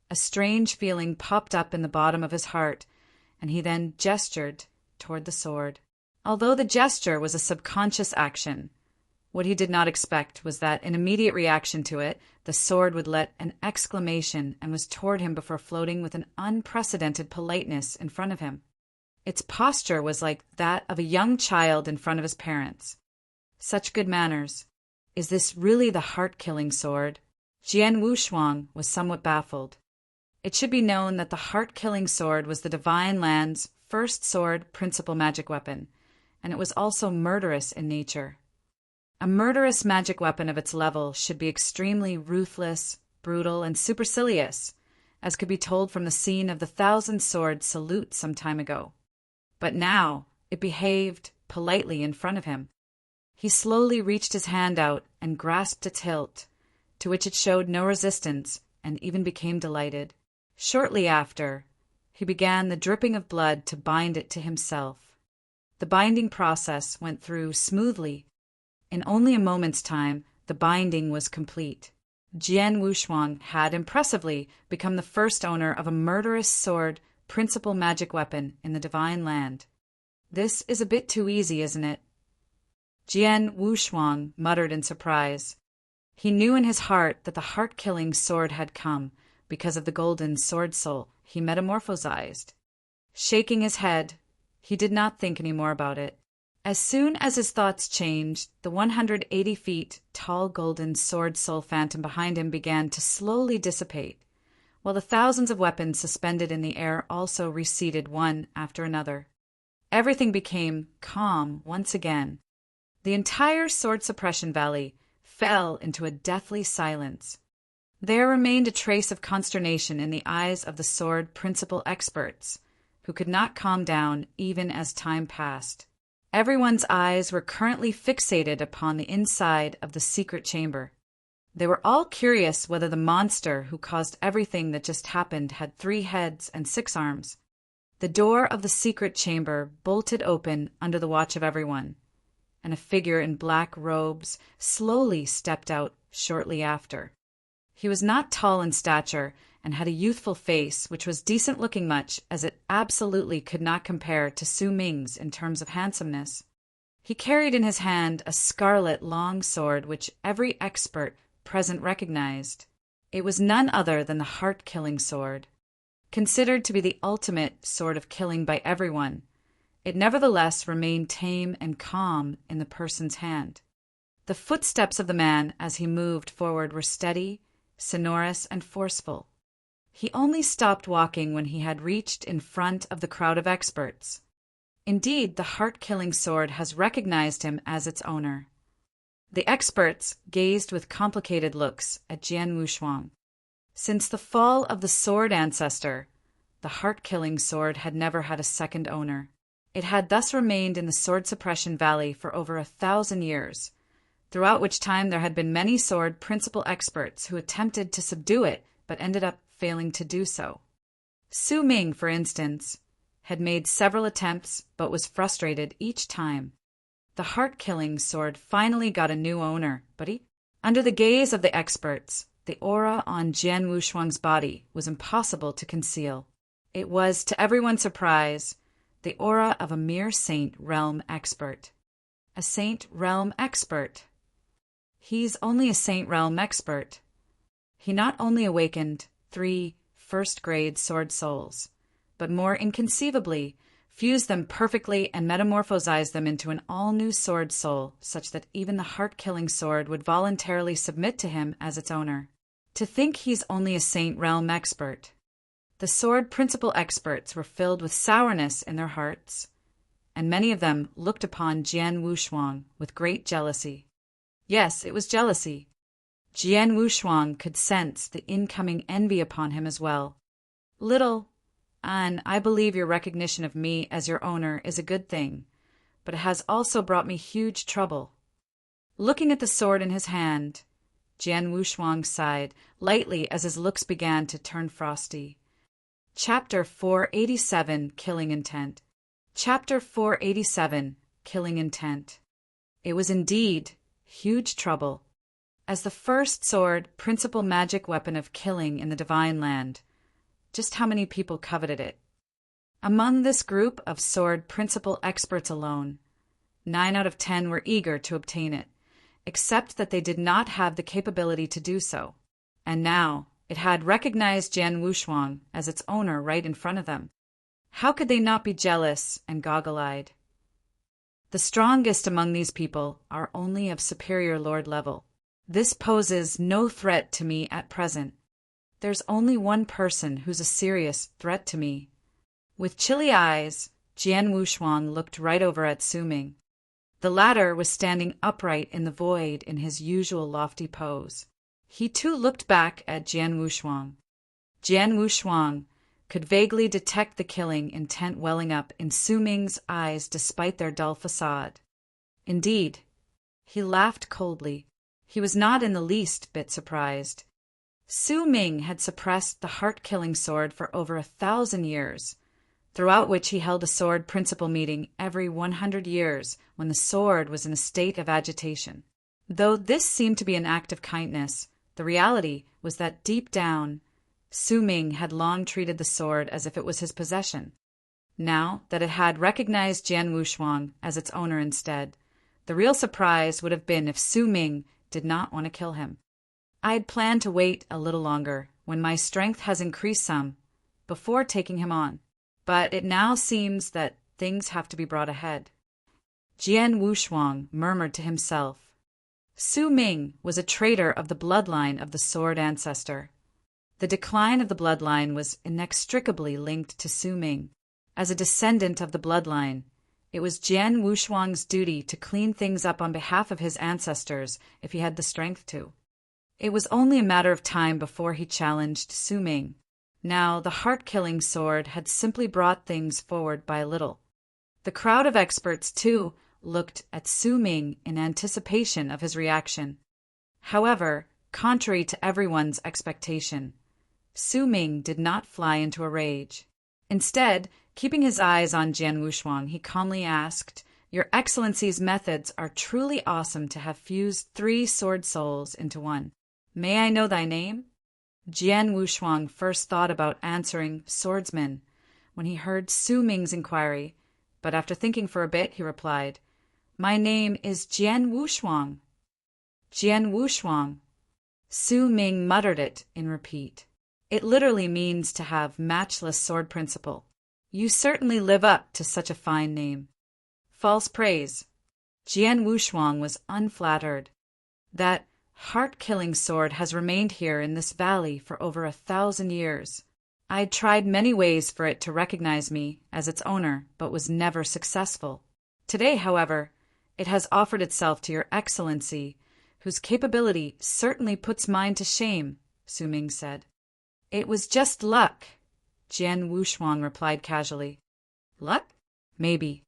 S1: a strange feeling popped up in the bottom of his heart, and he then gestured toward the sword. Although the gesture was a subconscious action, what he did not expect was that in immediate reaction to it, the sword would let an exclamation and was toward him before floating with an unprecedented politeness in front of him. Its posture was like that of a young child in front of his parents. Such good manners. Is this really the heart-killing sword? Jian Wushuang was somewhat baffled. It should be known that the heart-killing sword was the Divine Land's first sword principal magic weapon, and it was also murderous in nature. A murderous magic weapon of its level should be extremely ruthless, brutal, and supercilious, as could be told from the scene of the thousand sword salute some time ago. But now it behaved politely in front of him. He slowly reached his hand out and grasped its hilt, to which it showed no resistance and even became delighted. Shortly after, he began the dripping of blood to bind it to himself. The binding process went through smoothly. In only a moment's time, the binding was complete. Jian Wushuang had impressively become the first owner of a murderous sword principal magic weapon in the Divine Land. This is a bit too easy, isn't it? Jian Wushuang muttered in surprise. He knew in his heart that the heart-killing sword had come because of the golden sword soul he metamorphosized. Shaking his head, he did not think any more about it. As soon as his thoughts changed, the 180 feet tall golden sword soul phantom behind him began to slowly dissipate, while the thousands of weapons suspended in the air also receded one after another. Everything became calm once again. The entire sword suppression valley fell into a deathly silence. There remained a trace of consternation in the eyes of the sword principal experts, who could not calm down even as time passed. Everyone's eyes were currently fixated upon the inside of the secret chamber. They were all curious whether the monster who caused everything that just happened had 3 heads and 6 arms. The door of the secret chamber bolted open under the watch of everyone, and a figure in black robes slowly stepped out shortly after. He was not tall in stature and had a youthful face which was decent-looking much as it absolutely could not compare to Su Ming's in terms of handsomeness. He carried in his hand a scarlet long sword which every expert present recognized. It was none other than the heart-killing sword. Considered to be the ultimate sword of killing by everyone, it nevertheless remained tame and calm in the person's hand. The footsteps of the man as he moved forward were steady, sonorous, and forceful. He only stopped walking when he had reached in front of the crowd of experts. Indeed, the heart-killing sword has recognized him as its owner. The experts gazed with complicated looks at Jian Wushuang. Since the fall of the sword ancestor, the heart-killing sword had never had a second owner. It had thus remained in the sword suppression valley for over 1,000 years, throughout which time there had been many sword principal experts who attempted to subdue it but ended up failing to do so. Su Ming, for instance, had made several attempts but was frustrated each time. The heart-killing sword finally got a new owner, but under the gaze of the experts, the aura on Jian Wushuang's body was impossible to conceal. It was, to everyone's surprise, the aura of a mere Saint Realm expert. A Saint Realm expert. He's only a Saint Realm expert. He not only awakened 3 first-grade sword souls, but more inconceivably fused them perfectly, and metamorphosized them into an all-new sword soul, such that even the heart-killing sword would voluntarily submit to him as its owner. To think he's only a Saint Realm expert. The sword principle experts were filled with sourness in their hearts, and many of them looked upon Jian Wushuang with great jealousy. Yes, it was jealousy. Jian Wushuang could sense the incoming envy upon him as well. Little An, I believe your recognition of me as your owner is a good thing, but it has also brought me huge trouble. Looking at the sword in his hand, Jian Wushuang sighed lightly as his looks began to turn frosty. Chapter 487, Killing Intent. Chapter 487, Killing Intent. It was indeed huge trouble. As the first sword, principal magic weapon of killing in the Divine Land, just how many people coveted it? Among this group of sword principle experts alone, 9 out of 10 were eager to obtain it, except that they did not have the capability to do so. And now it had recognized Jian Wushuang as its owner right in front of them. How could they not be jealous and goggle-eyed? The strongest among these people are only of superior lord level. This poses no threat to me at present. There's only one person who's a serious threat to me. With chilly eyes, Jian Wushuang looked right over at Su Ming. The latter was standing upright in the void in his usual lofty pose. He too looked back at Jian Wushuang. Jian Wushuang could vaguely detect the killing intent welling up in Su Ming's eyes despite their dull facade. Indeed, he laughed coldly. He was not in the least bit surprised. Su Ming had suppressed the heart-killing sword for over 1,000 years, throughout which he held a sword principle meeting every 100 years when the sword was in a state of agitation. Though this seemed to be an act of kindness, the reality was that deep down, Su Ming had long treated the sword as if it was his possession. Now that it had recognized Jian Wushuang as its owner instead, the real surprise would have been if Su Ming did not want to kill him. I had planned to wait a little longer, when my strength has increased some, before taking him on. But it now seems that things have to be brought ahead. Jian Wushuang murmured to himself. Su Ming was a traitor of the bloodline of the sword ancestor. The decline of the bloodline was inextricably linked to Su Ming. As a descendant of the bloodline, it was Jian Wushuang's duty to clean things up on behalf of his ancestors if he had the strength to. It was only a matter of time before he challenged Su Ming. Now the heart-killing sword had simply brought things forward by a little. The crowd of experts, too, looked at Su Ming in anticipation of his reaction. However, contrary to everyone's expectation, Su Ming did not fly into a rage. Instead, keeping his eyes on Jian Wushuang, he calmly asked, "Your Excellency's methods are truly awesome to have fused 3 sword souls into one. May I know thy name?" Jian Wushuang first thought about answering swordsman when he heard Su Ming's inquiry, but after thinking for a bit, he replied, "My name is Jian Wushuang." Jian Wushuang. Su Ming muttered it in repeat. It literally means to have matchless sword principle. You certainly live up to such a fine name. False praise. Jian Wushuang was unflattered. That heart-killing sword has remained here in this valley for over 1,000 years. I'd tried many ways for it to recognize me as its owner, but was never successful. Today, however, it has offered itself to your Excellency, whose capability certainly puts mine to shame, Su Ming said. It was just luck, Jian Wushuang replied casually. Luck? Maybe.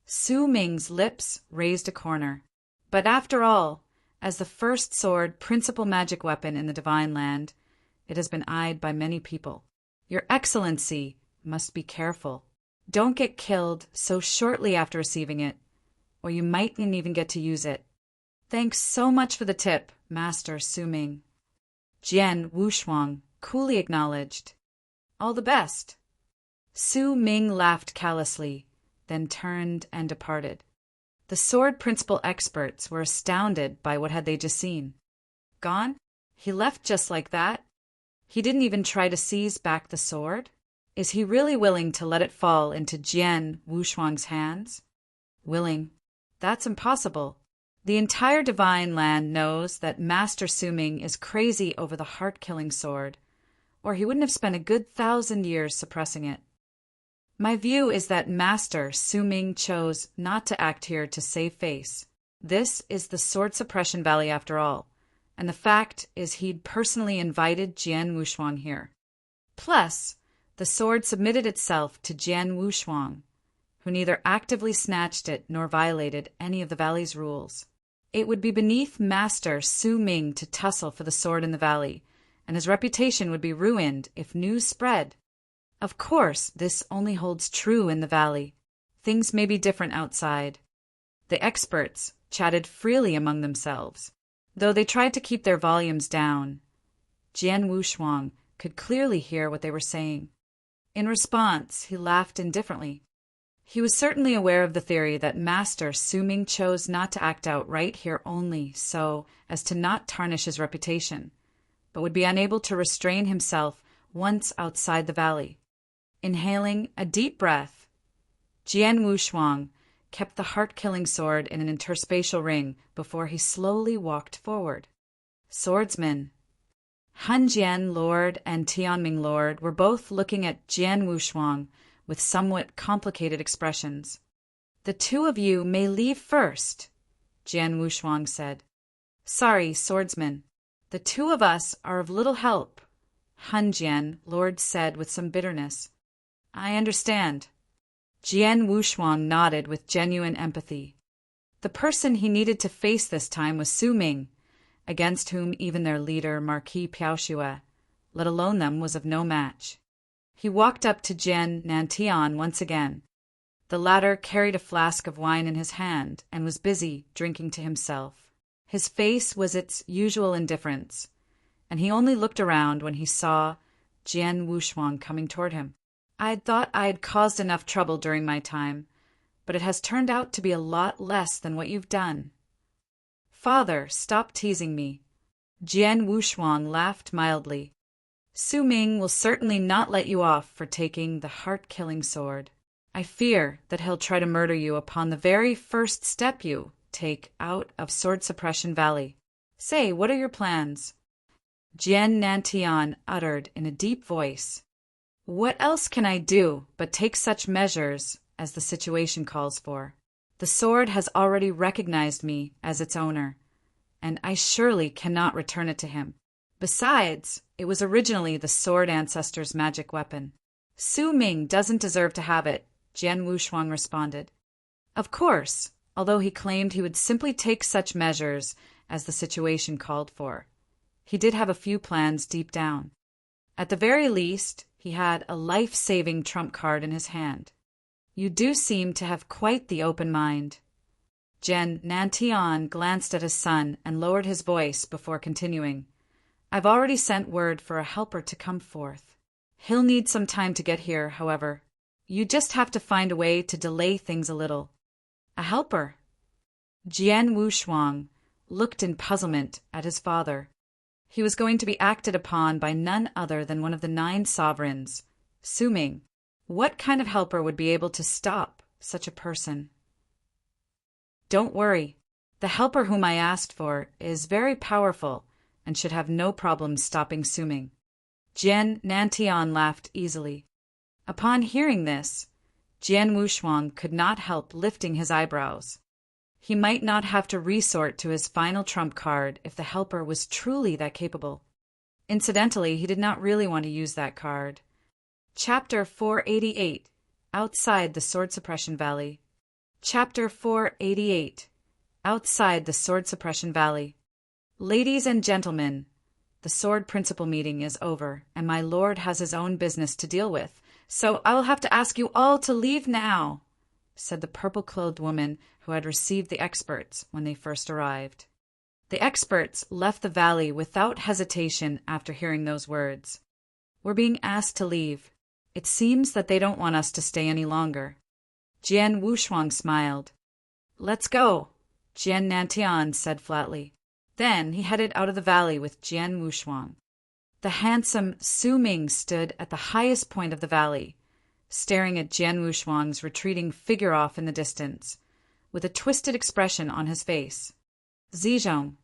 S1: Su Ming's lips raised a corner. But after all, as the first sword principal magic weapon in the Divine Land, it has been eyed by many people. Your Excellency must be careful. Don't get killed so shortly after receiving it, or you mightn't even get to use it. Thanks so much for the tip, Master Su Ming. Jian Wushuang coolly acknowledged. All the best. Su Ming laughed callously, then turned and departed. The sword principle experts were astounded by what had they just seen. Gone? He left just like that? He didn't even try to seize back the sword? Is he really willing to let it fall into Jian Wushuang's hands? Willing? That's impossible. The entire divine land knows that Master Su Ming is crazy over the heart-killing sword, or he wouldn't have spent a good 1,000 years suppressing it. My view is that Master Su Ming chose not to act here to save face. This is the Sword Suppression Valley after all, and the fact is he'd personally invited Jian Wushuang here. Plus, the sword submitted itself to Jian Wushuang, who neither actively snatched it nor violated any of the valley's rules. It would be beneath Master Su Ming to tussle for the sword in the valley, and his reputation would be ruined if news spread. Of course, this only holds true in the valley. Things may be different outside. The experts chatted freely among themselves, though they tried to keep their volumes down. Jian Wushuang could clearly hear what they were saying. In response, he laughed indifferently. He was certainly aware of the theory that Master Su Ming chose not to act out right here only so as to not tarnish his reputation, but would be unable to restrain himself once outside the valley. Inhaling a deep breath, Jian Wushuang kept the heart-killing sword in an interspatial ring before he slowly walked forward. Swordsman. Han Jian Lord and Tianming Lord were both looking at Jian Wushuang with somewhat complicated expressions. The two of you may leave first, Jian Wushuang said. Sorry, swordsman. The two of us are of little help, Han Jian Lord said with some bitterness. I understand. Jian Wushuang nodded with genuine empathy. The person he needed to face this time was Su Ming, against whom even their leader, Marquis Piaoxue, let alone them, was of no match. He walked up to Jian Nantian once again. The latter carried a flask of wine in his hand and was busy drinking to himself. His face was its usual indifference, and he only looked around when he saw Jian Wushuang coming toward him. I'd thought I'd caused enough trouble during my time, but it has turned out to be a lot less than what you've done. Father, stop teasing me. Jian Wushuang laughed mildly. Su Ming will certainly not let you off for taking the heart-killing sword. I fear that he'll try to murder you upon the very first step you take out of Sword Suppression Valley. Say, what are your plans? Jian Nantian uttered in a deep voice. What else can I do but take such measures as the situation calls for? The sword has already recognized me as its owner, and I surely cannot return it to him. Besides, it was originally the sword ancestor's magic weapon. Su Ming doesn't deserve to have it, Jian Wushuang responded. Of course, although he claimed he would simply take such measures as the situation called for. He did have a few plans deep down. At the very least, he had a life-saving trump card in his hand. You do seem to have quite the open mind. Jian Nantian glanced at his son and lowered his voice before continuing. I've already sent word for a helper to come forth. He'll need some time to get here, however. You just have to find a way to delay things a little. A helper? Jian Wushuang looked in puzzlement at his father. He was going to be acted upon by none other than one of the 9 sovereigns, Su Ming. What kind of helper would be able to stop such a person? Don't worry. The helper whom I asked for is very powerful and should have no problem stopping Su Ming. Jian Nantian laughed easily. Upon hearing this, Jian Wushuang could not help lifting his eyebrows. He might not have to resort to his final trump card if the helper was truly that capable. Incidentally, he did not really want to use that card. Chapter 488, Outside the Sword Suppression Valley. Chapter 488, Outside the Sword Suppression Valley. Ladies and gentlemen, the sword principal meeting is over, and my lord has his own business to deal with, so I will have to ask you all to leave now, said the purple-clothed woman who had received the experts when they first arrived. The experts left the valley without hesitation after hearing those words. We're being asked to leave. It seems that they don't want us to stay any longer. Jian Wushuang smiled. Let's go, Jian Nantian said flatly. Then he headed out of the valley with Jian Wushuang. The handsome Su Ming stood at the highest point of the valley, staring at Jian Wushuang's retreating figure off in the distance, with a twisted expression on his face. "Zizhong,"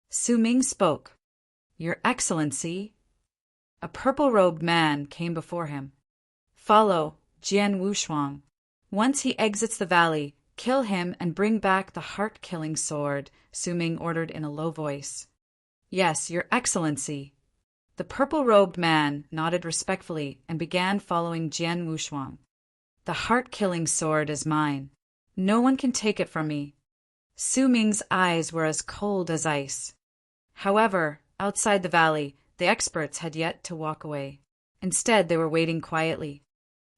S1: Su Ming spoke. "Your Excellency." A purple-robed man came before him. "Follow Jian Wushuang. Once he exits the valley, kill him and bring back the heart-killing sword," Su Ming ordered in a low voice. "Yes, Your Excellency." The purple-robed man nodded respectfully and began following Jian Wushuang. "The heart-killing sword is mine. No one can take it from me." Su Ming's eyes were as cold as ice. However, outside the valley, the experts had yet to walk away. Instead, they were waiting quietly.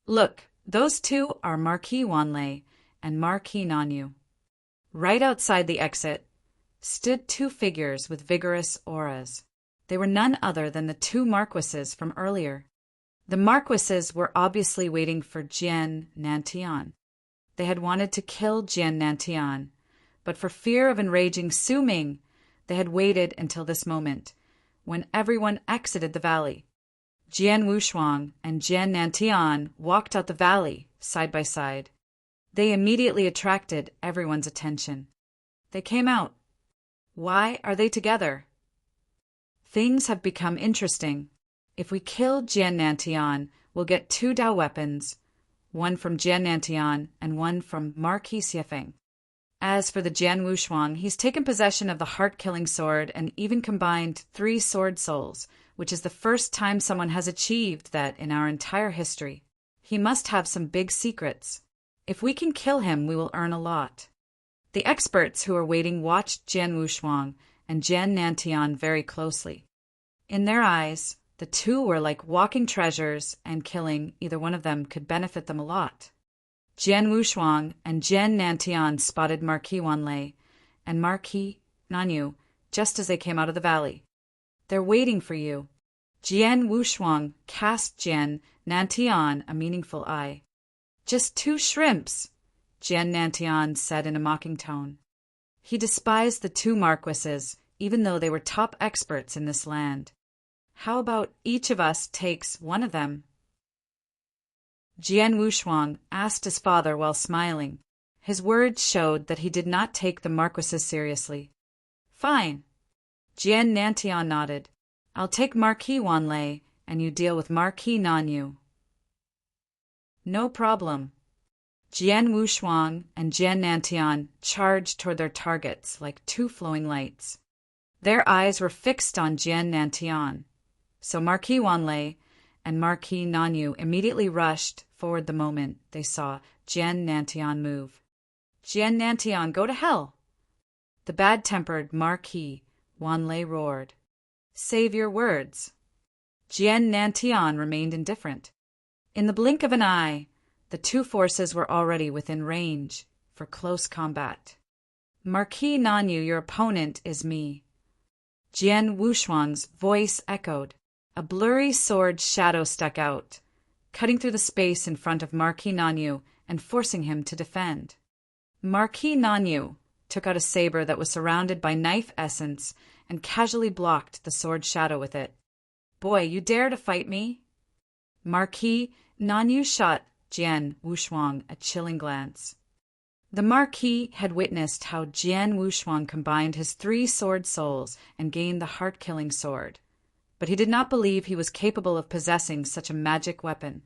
S1: "Look, those two are Marquis Wanlei and Marquis Nanyu." Right outside the exit stood two figures with vigorous auras. They were none other than the two marquises from earlier. The marquises were obviously waiting for Jian Nantian. They had wanted to kill Jian Nantian, but for fear of enraging Su Ming, they had waited until this moment, when everyone exited the valley. Jian Wushuang and Jian Nantian walked out the valley, side by side. They immediately attracted everyone's attention. They came out. Why are they together? Things have become interesting. If we kill Jian Nantian, we'll get 2 Dao weapons, one from Jian Nantian and one from Marquis Xiefeng. As for the Jian Wushuang, he's taken possession of the heart-killing sword and even combined 3 sword souls, which is the first time someone has achieved that in our entire history. He must have some big secrets. If we can kill him, we will earn a lot. The experts who were waiting watched Jian Wushuang and Jian Nantian very closely. In their eyes, the two were like walking treasures, and killing either one of them could benefit them a lot. Jian Wushuang and Jian Nantian spotted Marquis Wanlei and Marquis Nanyu just as they came out of the valley. "They're waiting for you." Jian Wushuang cast Jian Nantian a meaningful eye. "Just 2 shrimps," Jian Nantian said in a mocking tone. He despised the 2 marquises, even though they were top experts in this land. "How about each of us takes one of them?" Jian Wushuang asked his father while smiling. His words showed that he did not take the marquises seriously. "Fine." Jian Nantian nodded. "I'll take Marquis Wanlei, and you deal with Marquis Nanyu." "No problem." Jian Wushuang and Jian Nantian charged toward their targets like 2 flowing lights. Their eyes were fixed on Jian Nantian, so Marquis Wanlei and Marquis Nanyu immediately rushed forward the moment they saw Jian Nantian move. "Jian Nantian, go to hell!" The bad-tempered Marquis Wanlei roared. "Save your words." Jian Nantian remained indifferent. In the blink of an eye, the 2 forces were already within range for close combat. "Marquis Nanyu, your opponent is me." Jian Wushuang's voice echoed. A blurry sword shadow stuck out, cutting through the space in front of Marquis Nanyu and forcing him to defend. Marquis Nanyu took out a saber that was surrounded by knife essence and casually blocked the sword shadow with it. "Boy, you dare to fight me?" Marquis Nanyu shot Jian Wushuang a chilling glance. The Marquis had witnessed how Jian Wushuang combined his 3 sword souls and gained the heart-killing sword, but he did not believe he was capable of possessing such a magic weapon.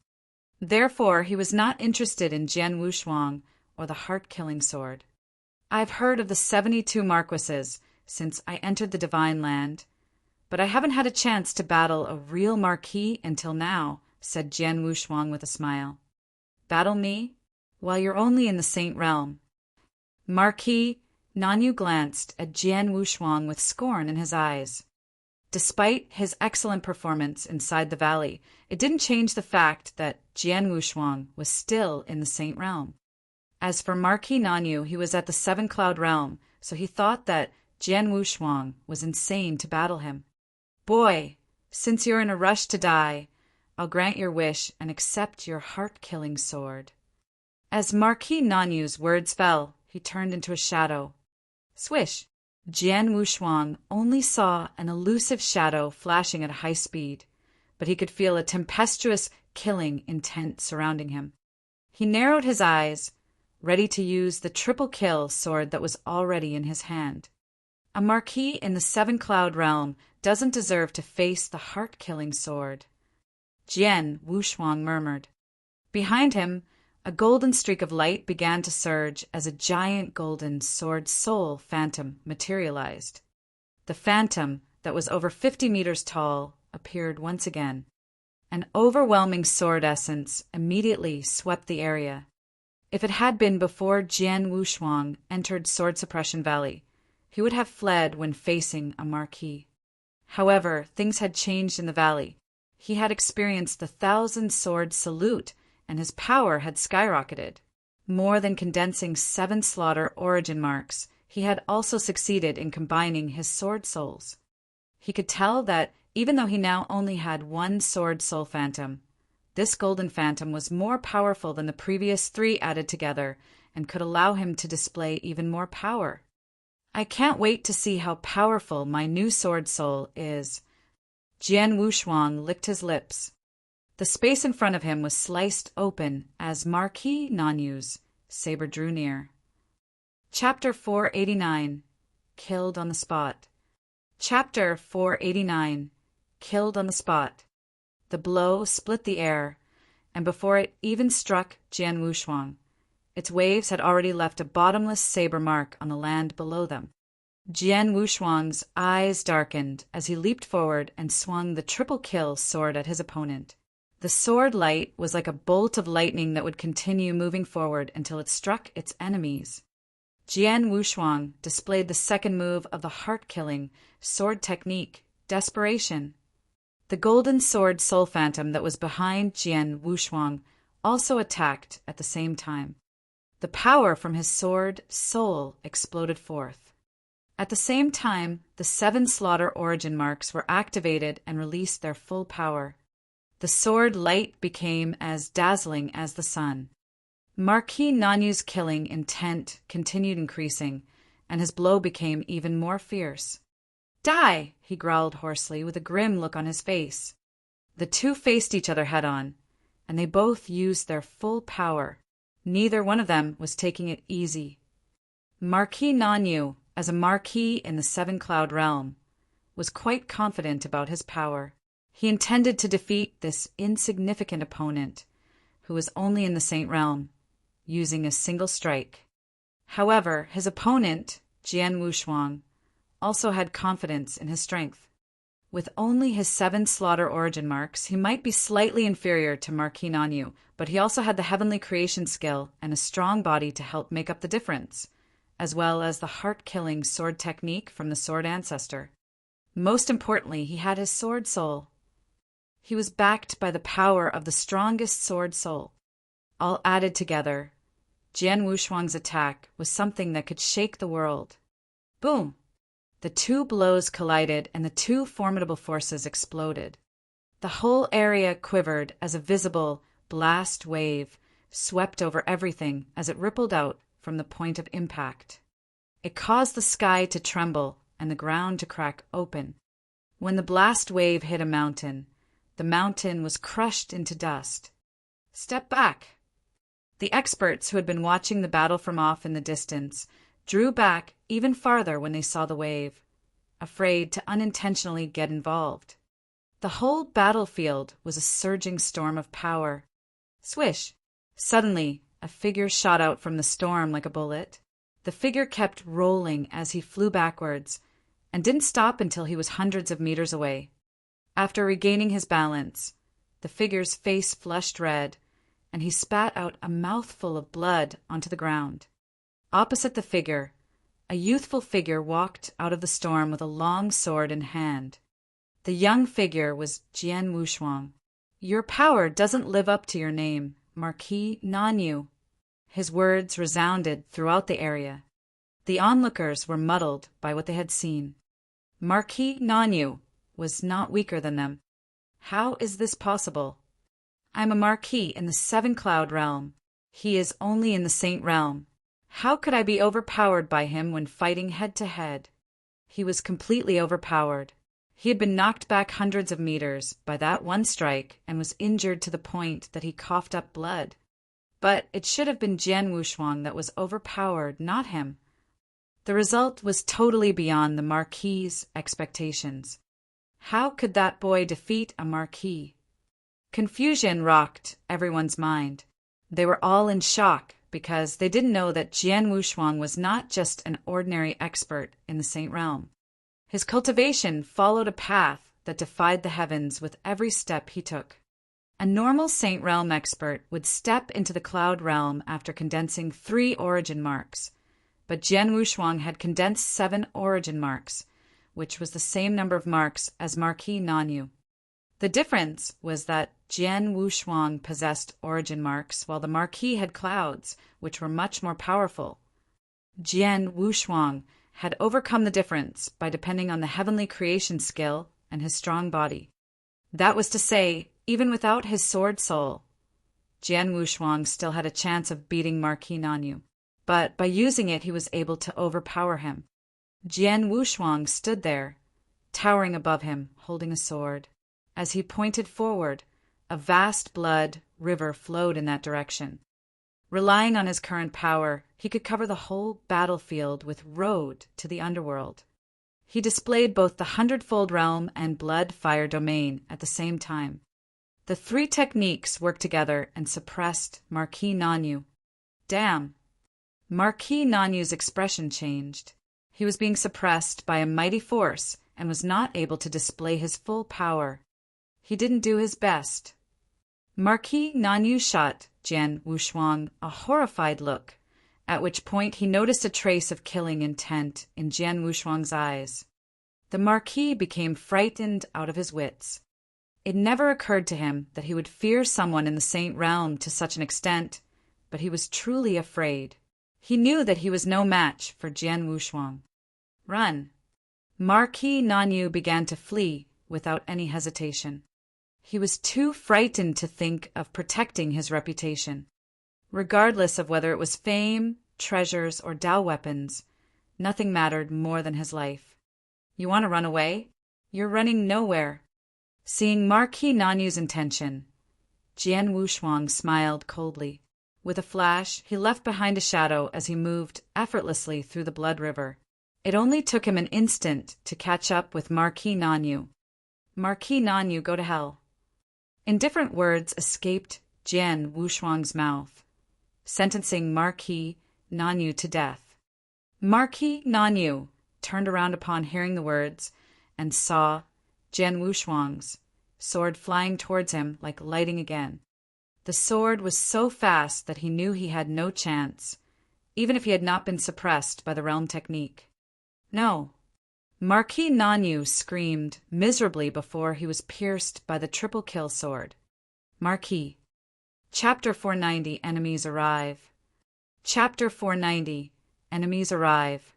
S1: Therefore, he was not interested in Jian Wushuang or the heart-killing sword. "I've heard of the 72 marquises since I entered the Divine Land, but I haven't had a chance to battle a real Marquis until now," said Jian Wushuang with a smile. "Battle me? While you're only in the Saint Realm." Marquis Nanyu glanced at Jian Wushuang with scorn in his eyes. Despite his excellent performance inside the valley, it didn't change the fact that Jian Wushuang was still in the Saint Realm. As for Marquis Nanyu, he was at the 7-Cloud Realm, so he thought that Jian Wushuang was insane to battle him. "Boy, since you're in a rush to die, I'll grant your wish and accept your heart-killing sword." As Marquis Nanyu's words fell, he turned into a shadow. Swish! Jian Wushuang only saw an elusive shadow flashing at high speed, but he could feel a tempestuous, killing intent surrounding him. He narrowed his eyes, ready to use the triple kill sword that was already in his hand. A marquis in the seven-cloud realm doesn't deserve to face the heart-killing sword, Jian Wushuang murmured. Behind him, a golden streak of light began to surge as a giant golden sword soul phantom materialized. The phantom, that was over 50 meters tall, appeared once again. An overwhelming sword essence immediately swept the area. If it had been before Jian Wushuang entered Sword Suppression Valley, he would have fled when facing a marquis. However, things had changed in the valley. He had experienced the 1,000-sword salute, and his power had skyrocketed. More than condensing 7 slaughter origin marks, he had also succeeded in combining his sword souls. He could tell that, even though he now only had 1 sword soul phantom, this golden phantom was more powerful than the previous 3 added together and could allow him to display even more power. I can't wait to see how powerful my new sword soul is. Jian Wushuang licked his lips. The space in front of him was sliced open as Marquis Nanyu's saber drew near. Chapter 489. Killed on the Spot. Chapter 489. Killed on the Spot. The blow split the air, and before it even struck Jian Wushuang, its waves had already left a bottomless saber mark on the land below them. Jian Wushuang's eyes darkened as he leaped forward and swung the triple kill sword at his opponent. The sword light was like a bolt of lightning that would continue moving forward until it struck its enemies. Jian Wushuang displayed the second move of the heart-killing sword technique, Desperation. The golden sword soul phantom that was behind Jian Wushuang also attacked at the same time. The power from his sword soul exploded forth. At the same time, the 7 slaughter origin marks were activated and released their full power. The sword light became as dazzling as the sun. Marquis Nanyu's killing intent continued increasing, and his blow became even more fierce. Die! He growled hoarsely with a grim look on his face. The two faced each other head-on, and they both used their full power. Neither one of them was taking it easy. Marquis Nanyu, as a marquis in the seven-cloud realm, was quite confident about his power. He intended to defeat this insignificant opponent, who was only in the Saint Realm, using a single strike. However, his opponent, Jian Wushuang, also had confidence in his strength. With only his 7 slaughter origin marks, he might be slightly inferior to Marquis Nanyu, but he also had the heavenly creation skill and a strong body to help make up the difference, as well as the heart-killing sword technique from the sword ancestor. Most importantly, he had his sword soul. He was backed by the power of the strongest sword soul. All added together, Jian Wushuang's attack was something that could shake the world. Boom! The 2 blows collided and the 2 formidable forces exploded. The whole area quivered as a visible blast wave swept over everything as it rippled out from the point of impact. It caused the sky to tremble and the ground to crack open. When the blast wave hit a mountain, the mountain was crushed into dust. Step back! The experts who had been watching the battle from off in the distance drew back even farther when they saw the wave, afraid to unintentionally get involved. The whole battlefield was a surging storm of power. Swish! Suddenly, a figure shot out from the storm like a bullet. The figure kept rolling as he flew backwards, and didn't stop until he was hundreds of meters away. After regaining his balance, the figure's face flushed red, and he spat out a mouthful of blood onto the ground. Opposite the figure, a youthful figure walked out of the storm with a long sword in hand. The young figure was Jian Wushuang. Your power doesn't live up to your name, Marquis Nanyu. His words resounded throughout the area. The onlookers were muddled by what they had seen. Marquis Nanyu was not weaker than them. How is this possible? I'm a marquis in the 7-cloud realm. He is only in the Saint Realm. How could I be overpowered by him when fighting head-to-head? He was completely overpowered. He had been knocked back hundreds of meters by that one strike and was injured to the point that he coughed up blood. But it should have been Jian Wushuang that was overpowered, not him. The result was totally beyond the Marquis's expectations. How could that boy defeat a Marquis? Confusion rocked everyone's mind. They were all in shock because they didn't know that Jian Wushuang was not just an ordinary expert in the Saint Realm. His cultivation followed a path that defied the heavens with every step he took. A normal Saint Realm expert would step into the Cloud Realm after condensing 3 origin marks, but Jian Wushuang had condensed 7 origin marks, which was the same number of marks as Marquis Nanyu. The difference was that Jian Wushuang possessed origin marks while the Marquis had clouds, which were much more powerful. Jian Wushuang had overcome the difference by depending on the heavenly creation skill and his strong body. That was to say, even without his sword soul, Jian Wushuang still had a chance of beating Marquis Nanyu, but by using it he was able to overpower him. Jian Wushuang stood there, towering above him, holding a sword. As he pointed forward, a vast blood river flowed in that direction. Relying on his current power, he could cover the whole battlefield with road to the underworld. He displayed both the 100-fold realm and blood-fire domain at the same time. The 3 techniques worked together and suppressed Marquis Nanyu. Damn! Marquis Nanyu's expression changed. He was being suppressed by a mighty force and was not able to display his full power. He didn't do his best. Marquis Nanyu shot Jian Wushuang a horrified look, at which point he noticed a trace of killing intent in Jian Wushuang's eyes. The Marquis became frightened out of his wits. It never occurred to him that he would fear someone in the Saint Realm to such an extent, but he was truly afraid. He knew that he was no match for Jian Wushuang. Run! Marquis Nanyu began to flee without any hesitation. He was too frightened to think of protecting his reputation. Regardless of whether it was fame, treasures, or Dao weapons, nothing mattered more than his life. You want to run away? You're running nowhere. Seeing Marquis Nanyu's intention, Jian Wushuang smiled coldly. With a flash, he left behind a shadow as he moved effortlessly through the blood river. It only took him an instant to catch up with Marquis Nanyu. Marquis Nanyu, go to hell. Indifferent words escaped Jian Wushuang's mouth, sentencing Marquis Nanyu to death. Marquis Nanyu turned around upon hearing the words and saw Jian Wushuang's sword flying towards him like lightning again. The sword was so fast that he knew he had no chance, even if he had not been suppressed by the realm technique. No. Marquis Nanyu screamed miserably before he was pierced by the triple kill sword. Marquis. Chapter 490, Enemies Arrive. Chapter 490, Enemies Arrive.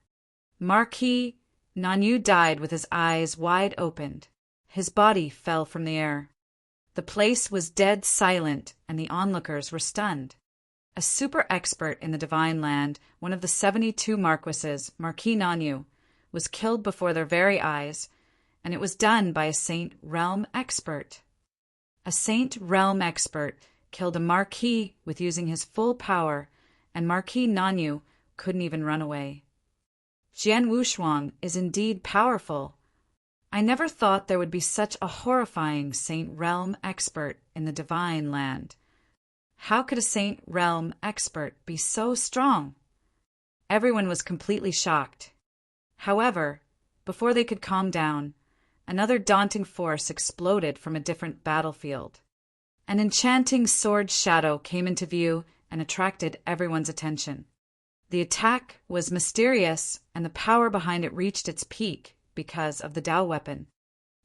S1: Marquis Nanyu died with his eyes wide opened. His body fell from the air. The place was dead silent, and the onlookers were stunned. A super expert in the Divine Land, one of the 72 Marquises, Marquis Nanyu, was killed before their very eyes, and it was done by a Saint Realm expert. A Saint Realm expert killed a Marquis with using his full power, and Marquis Nanyu couldn't even run away. Jian Wushuang is indeed powerful. I never thought there would be such a horrifying Saint Realm expert in the Divine Land. How could a Saint Realm expert be so strong? Everyone was completely shocked. However, before they could calm down, another daunting force exploded from a different battlefield. An enchanting sword shadow came into view and attracted everyone's attention. The attack was mysterious, and the power behind it reached its peak because of the Dao weapon.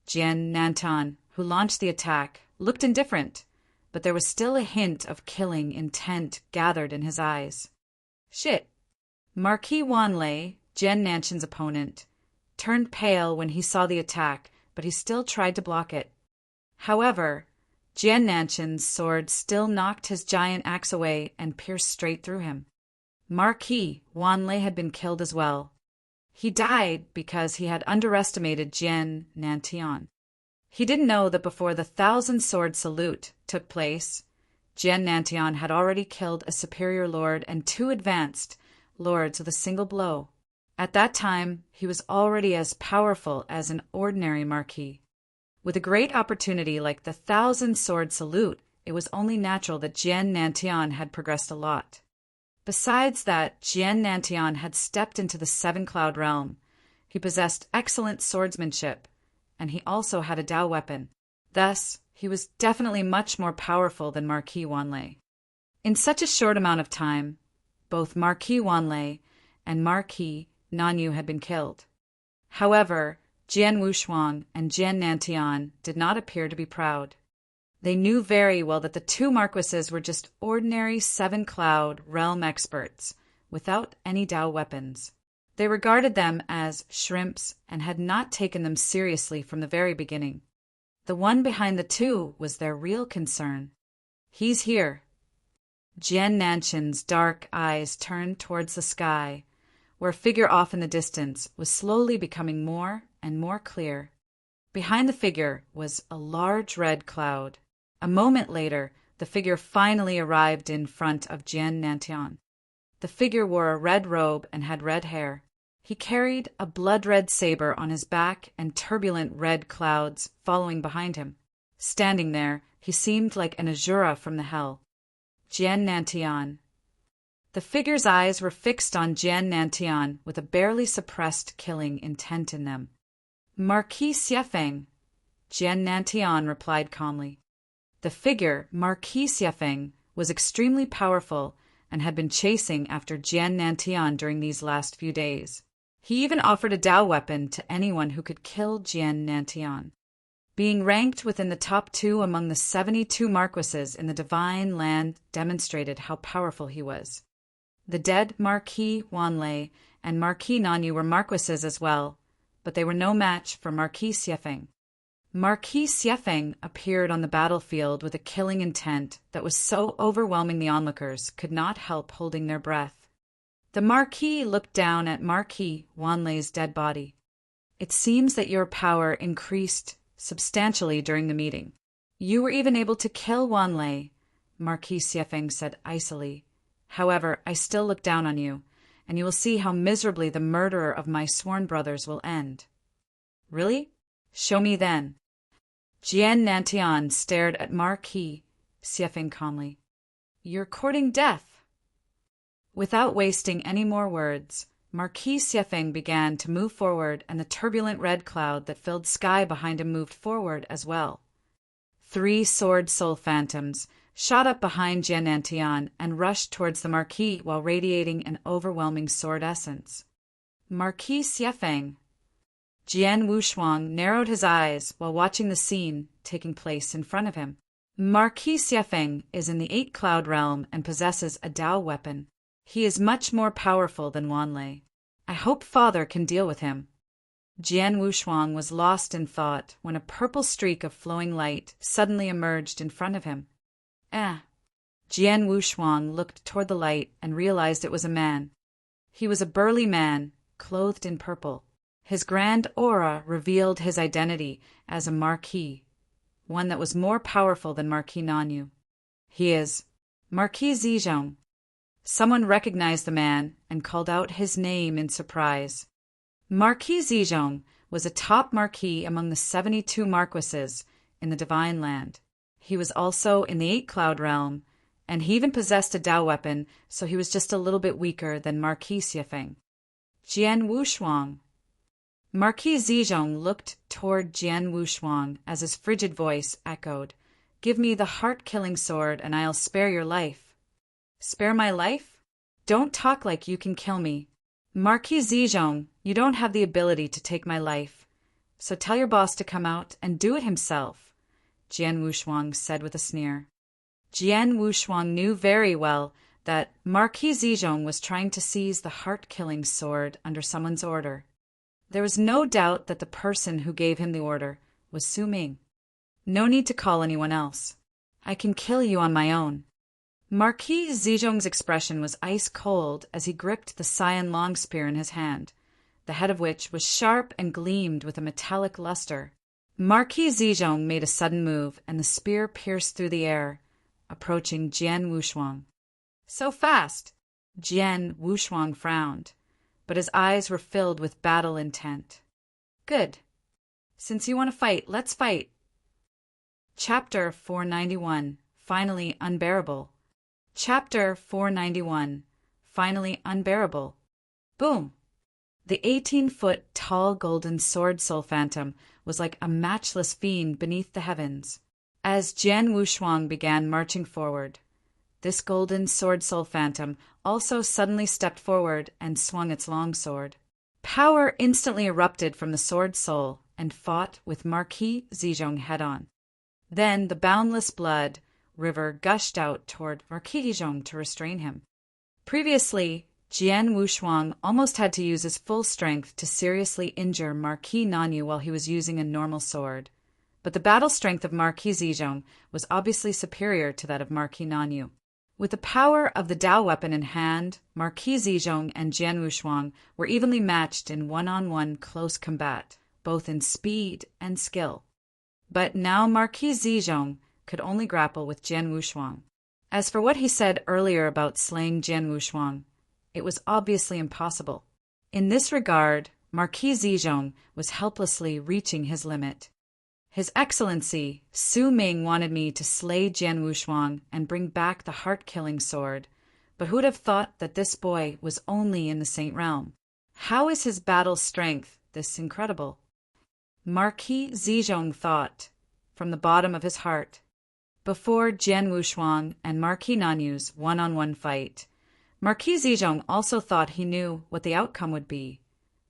S1: Jian Nantan, who launched the attack, looked indifferent, but there was still a hint of killing intent gathered in his eyes. Shit! Marquis Wanlei, Jian Nanshan's opponent, turned pale when he saw the attack, but he still tried to block it. However, Jian Nanshan's sword still knocked his giant axe away and pierced straight through him. Marquis Wanlei had been killed as well. He died because he had underestimated Jian Nantian. He didn't know that before the 1,000-sword salute took place, Jian Nantian had already killed a superior lord and 2 advanced lords with a single blow. At that time, he was already as powerful as an ordinary marquis. With a great opportunity like the 1,000-sword salute, it was only natural that Jian Nantian had progressed a lot. Besides that, Jian Nantian had stepped into the 7-cloud realm. He possessed excellent swordsmanship, and he also had a Dao weapon. Thus, he was definitely much more powerful than Marquis Wanlei. In such a short amount of time, both Marquis Wanlei and Marquis Nanyu had been killed. However, Jian Wushuang and Jian Nantian did not appear to be proud. They knew very well that the 2 marquises were just ordinary 7-cloud realm experts, without any Dao weapons. They regarded them as shrimps and had not taken them seriously from the very beginning. The one behind the 2 was their real concern. He's here. Jian Nanshan's dark eyes turned towards the sky, where a figure off in the distance was slowly becoming more and more clear. Behind the figure was a large red cloud. A moment later, the figure finally arrived in front of Jian Nantian. The figure wore a red robe and had red hair. He carried a blood-red saber on his back and turbulent red clouds following behind him. Standing there, he seemed like an Asura from the hell. Jian Nantian. The figure's eyes were fixed on Jian Nantian with a barely suppressed killing intent in them. Marquis Xiefeng, Jian Nantian replied calmly. The figure, Marquis Xiefeng, was extremely powerful and had been chasing after Jian Nantian during these last few days. He even offered a Dao weapon to anyone who could kill Jian Nantian. Being ranked within the top 2 among the 72 marquises in the Divine Land demonstrated how powerful he was. The dead Marquis Wanlei and Marquis Nanyu were marquises as well, but they were no match for Marquis Xiefeng. Marquis Xiefeng appeared on the battlefield with a killing intent that was so overwhelming the onlookers could not help holding their breath. The Marquis looked down at Marquis Wanlei's dead body. It seems that your power increased substantially during the meeting. You were even able to kill Wanlei, Marquis Xiefeng said icily. However, I still look down on you, and you will see how miserably the murderer of my sworn brothers will end. Really? Show me then. Jian Nantian stared at Marquis Xiefeng calmly. You're courting death. Without wasting any more words, Marquis Xiefeng began to move forward, and the turbulent red cloud that filled sky behind him moved forward as well. 3 sword soul phantoms shot up behind Jian Nantian and rushed towards the Marquis while radiating an overwhelming sword essence. Marquis Xiefeng. Jian Wushuang narrowed his eyes while watching the scene taking place in front of him. Marquis Xiefeng is in the 8-cloud realm and possesses a Dao weapon. He is much more powerful than Wanlei. I hope Father can deal with him. Jian Wushuang was lost in thought when a purple streak of flowing light suddenly emerged in front of him. Jian Wushuang looked toward the light and realized it was a man. He was a burly man, clothed in purple. His grand aura revealed his identity as a marquis, one that was more powerful than Marquis Nanyu. He is Marquis Zizhong. Someone recognized the man and called out his name in surprise. Marquis Zizhong was a top marquis among the 72 marquises in the Divine Land. He was also in the 8-cloud realm, and he even possessed a Dao weapon, so he was just a little bit weaker than Marquis Xiefeng. Jian Wushuang. Marquis Zizhong looked toward Jian Wushuang as his frigid voice echoed, "Give me the heart-killing sword and I'll spare your life." Spare my life? Don't talk like you can kill me. Marquis Zizhong, you don't have the ability to take my life, so tell your boss to come out and do it himself, Jian Wushuang said with a sneer. Jian Wushuang knew very well that Marquis Zizhong was trying to seize the heart-killing sword under someone's order. There was no doubt that the person who gave him the order was Su Ming. No need to call anyone else. I can kill you on my own. Marquis Zizhong's expression was ice-cold as he gripped the cyan long spear in his hand. the head of which was sharp and gleamed with a metallic luster. Marquis Zizhong made a sudden move, and the spear pierced through the air, approaching Jian Wushuang. So fast! Jian Wushuang frowned, but his eyes were filled with battle intent. Good. Since you want to fight, let's fight. Chapter 491, Finally Unbearable. Chapter 491, Finally Unbearable. Boom! The 18-foot tall golden sword soul phantom was like a matchless fiend beneath the heavens. As Jian Wushuang began marching forward, this golden sword soul phantom also suddenly stepped forward and swung its long sword. Power instantly erupted from the sword soul and fought with Marquis Zizhong head-on. Then the boundless blood river gushed out toward Marquis Zizhong to restrain him. Previously, Jian Wushuang almost had to use his full strength to seriously injure Marquis Nanyu while he was using a normal sword. But the battle strength of Marquis Zizhong was obviously superior to that of Marquis Nanyu. With the power of the Dao weapon in hand, Marquis Zizhong and Jian Wushuang were evenly matched in one-on-one close combat, both in speed and skill. But now Marquis Zizhong could only grapple with Jian Wushuang. As for what he said earlier about slaying Jian Wushuang, it was obviously impossible. In this regard, Marquis Zizhong was helplessly reaching his limit. His Excellency, Su Ming wanted me to slay Jian Wushuang and bring back the heart-killing sword, but who'd have thought that this boy was only in the Saint Realm? How is his battle strength this incredible? Marquis Zizhong thought, from the bottom of his heart. Before Jian Wushuang and Marquis Nanyu's one-on-one fight, Marquis Zizhong also thought he knew what the outcome would be.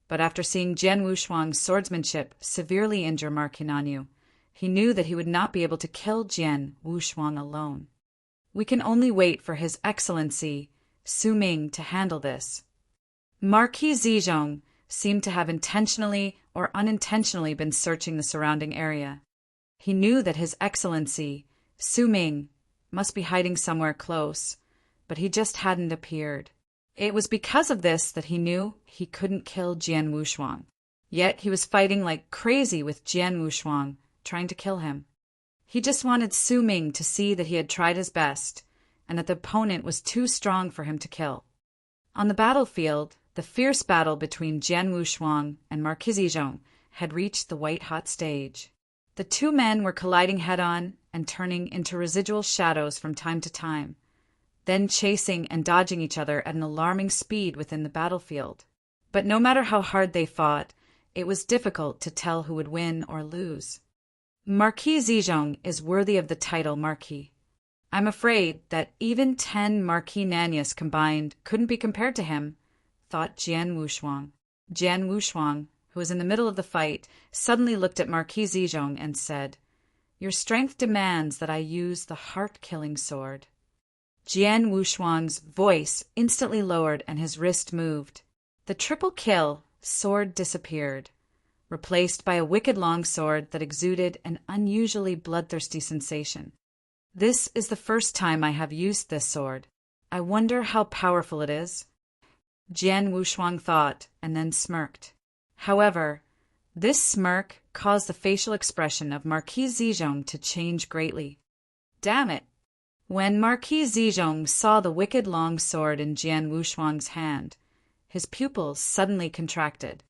S1: But after seeing Jian Wushuang's swordsmanship severely injure Marquis Nanyu, he knew that he would not be able to kill Jian Wushuang alone. We can only wait for His Excellency, Su Ming, to handle this. Marquis Zizhong seemed to have intentionally or unintentionally been searching the surrounding area. He knew that His Excellency, Su Ming, must be hiding somewhere close, but he just hadn't appeared. It was because of this that he knew he couldn't kill Jian Wushuang. Yet he was fighting like crazy with Jian Wushuang, trying to kill him. He just wanted Su Ming to see that he had tried his best, and that the opponent was too strong for him to kill. On the battlefield, the fierce battle between Jian Wushuang and Marquis Zizhong had reached the white-hot stage. The two men were colliding head-on and turning into residual shadows from time to time, then chasing and dodging each other at an alarming speed within the battlefield. But no matter how hard they fought, it was difficult to tell who would win or lose. Marquis Zizhong is worthy of the title Marquis. I'm afraid that even 10 Marquis Nanyas combined couldn't be compared to him, thought Jian Wushuang. Jian Wushuang, who was in the middle of the fight, suddenly looked at Marquis Zizhong and said, "Your strength demands that I use the heart-killing sword." Jian Wushuang's voice instantly lowered and his wrist moved. The triple kill sword disappeared, replaced by a wicked long sword that exuded an unusually bloodthirsty sensation. This is the first time I have used this sword. I wonder how powerful it is. Jian Wushuang thought, and then smirked. However, this smirk caused the facial expression of Marquis Zizhong to change greatly. Damn it! When Marquis Zizhong saw the wicked long sword in Jian Wushuang's hand, his pupils suddenly contracted.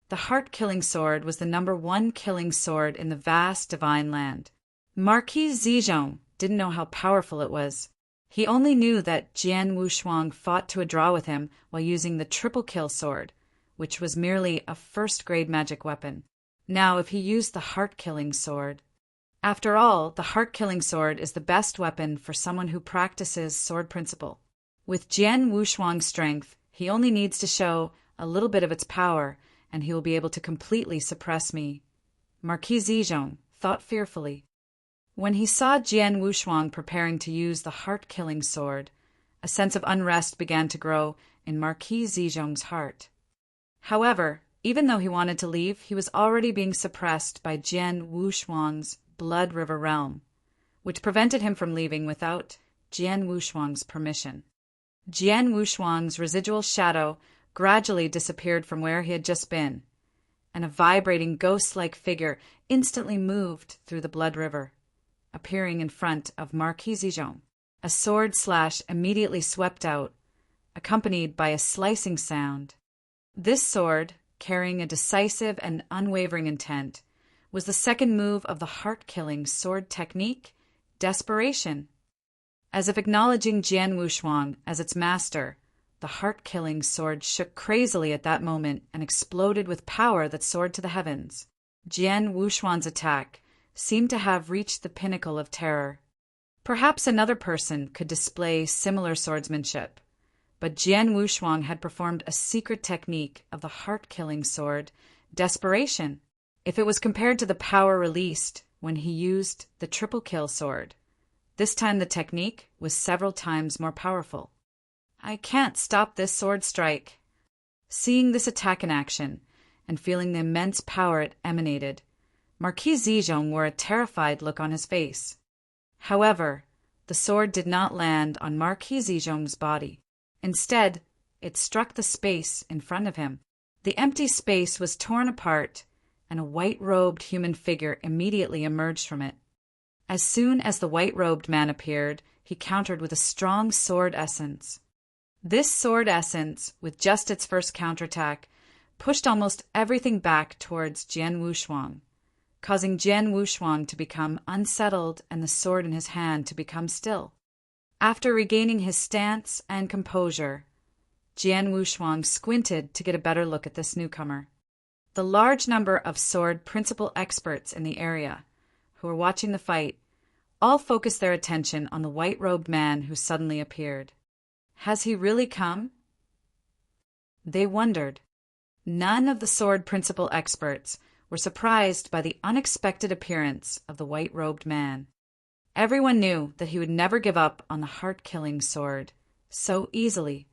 S1: The heart-killing sword was the #1 killing sword in the vast divine land. Marquis Zizhong didn't know how powerful it was. He only knew that Jian Wushuang fought to a draw with him while using the triple kill sword, which was merely a first-grade magic weapon. Now, if he used the heart-killing sword... After all, the heart-killing sword is the best weapon for someone who practices sword principle. With Jian Wushuang's strength, he only needs to show a little bit of its power, and he will be able to completely suppress me. Marquis Zizhong thought fearfully. When he saw Jian Wushuang preparing to use the heart-killing sword, a sense of unrest began to grow in Marquis Zizhong's heart. However, even though he wanted to leave, he was already being suppressed by Jian Wushuang's Blood River realm, which prevented him from leaving without Jian Wushuang's permission. Jian Wushuang's residual shadow gradually disappeared from where he had just been, and a vibrating ghost-like figure instantly moved through the blood river, appearing in front of Marquis Zizhong. A sword slash immediately swept out, accompanied by a slicing sound. This sword, carrying a decisive and unwavering intent, was the second move of the heart-killing sword technique, Desperation. As if acknowledging Jian Wushuang as its master, the heart-killing sword shook crazily at that moment and exploded with power that soared to the heavens. Jian Wushuang's attack seemed to have reached the pinnacle of terror. Perhaps another person could display similar swordsmanship, but Jian Wushuang had performed a secret technique of the heart-killing sword, Desperation. If it was compared to the power released when he used the triple-kill sword, this time the technique was several times more powerful. I can't stop this sword strike. Seeing this attack in action, and feeling the immense power it emanated, Marquis Zizhong wore a terrified look on his face. However, the sword did not land on Marquis Zizhong's body. Instead, it struck the space in front of him. The empty space was torn apart, and a white-robed human figure immediately emerged from it. As soon as the white-robed man appeared, he countered with a strong sword essence. This sword essence, with just its first counterattack, pushed almost everything back towards Jian Wushuang, causing Jian Wushuang to become unsettled and the sword in his hand to become still. After regaining his stance and composure, Jian Wushuang squinted to get a better look at this newcomer. The large number of sword principal experts in the area, who were watching the fight, all focused their attention on the white-robed man who suddenly appeared. Has he really come? They wondered. None of the sword principal experts were surprised by the unexpected appearance of the white-robed man. Everyone knew that he would never give up on the heart-killing sword so easily.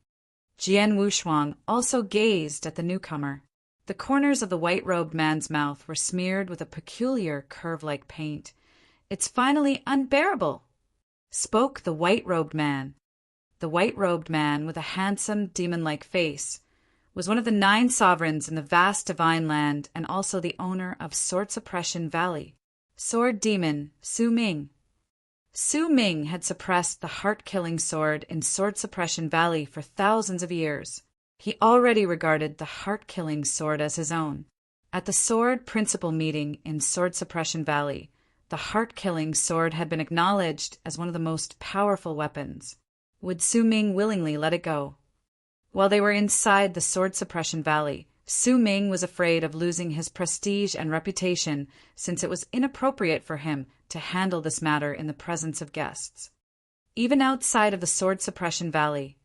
S1: Jian Wushuang also gazed at the newcomer. The corners of the white-robed man's mouth were smeared with a peculiar curve-like paint. "It's finally unbearable," spoke the white-robed man. The white-robed man, with a handsome, demon-like face, was one of the 9 sovereigns in the vast divine land and also the owner of Sword Suppression Valley. Sword demon Su Ming. Su Ming had suppressed the heart-killing sword in Sword Suppression Valley for thousands of years. He already regarded the heart-killing sword as his own. At the sword principal meeting in Sword Suppression Valley, the heart-killing sword had been acknowledged as one of the most powerful weapons. Would Su Ming willingly let it go? While they were inside the Sword Suppression Valley, Su Ming was afraid of losing his prestige and reputation since it was inappropriate for him to handle this matter in the presence of guests. Even outside of the Sword Suppression Valley,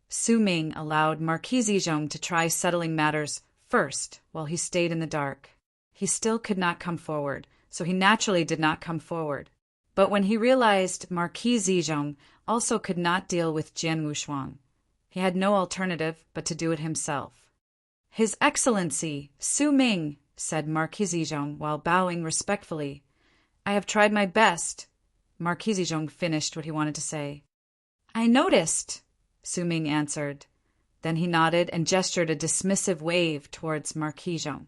S1: Su Ming allowed Marquis Zizhong to try settling matters first while he stayed in the dark. He still could not come forward, so he naturally did not come forward. But when he realized Marquis Zizhong also could not deal with Jian Wushuang, he had no alternative but to do it himself. "His Excellency, Su Ming," said Marquis Zizhong while bowing respectfully. "I have tried my best." Marquis Zizhong finished what he wanted to say. "I noticed," Su Ming answered. Then he nodded and gestured a dismissive wave towards Marquis Zizhong.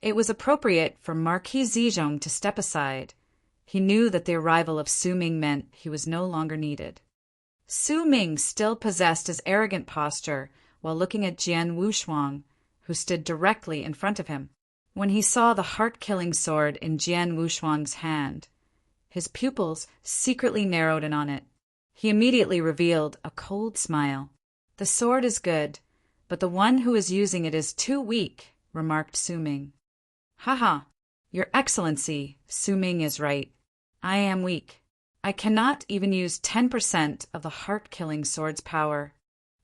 S1: It was appropriate for Marquis Zizhong to step aside. He knew that the arrival of Su Ming meant he was no longer needed. Su Ming still possessed his arrogant posture while looking at Jian Wushuang, who stood directly in front of him. When he saw the heart-killing sword in Jian Wushuang's hand, his pupils secretly narrowed in on it. He immediately revealed a cold smile. "The sword is good, but the one who is using it is too weak," remarked Su Ming. "Haha, Your Excellency, Su Ming is right. I am weak. I cannot even use 10% of the heart-killing sword's power.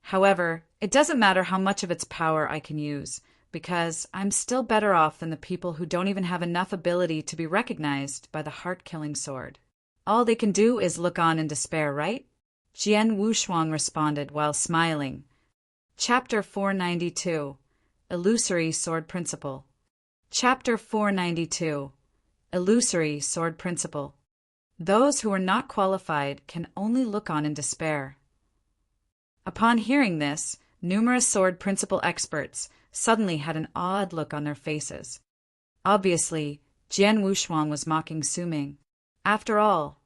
S1: However, it doesn't matter how much of its power I can use, because I'm still better off than the people who don't even have enough ability to be recognized by the heart-killing sword. All they can do is look on in despair, right?" Jian Wushuang responded while smiling. Chapter 492. Illusory Sword Principle. Chapter 492. Illusory Sword Principle. Those who are not qualified can only look on in despair. Upon hearing this, Numerous sword principle experts suddenly had an odd look on their faces. Obviously, Jian Wushuang was mocking Su Ming. After all,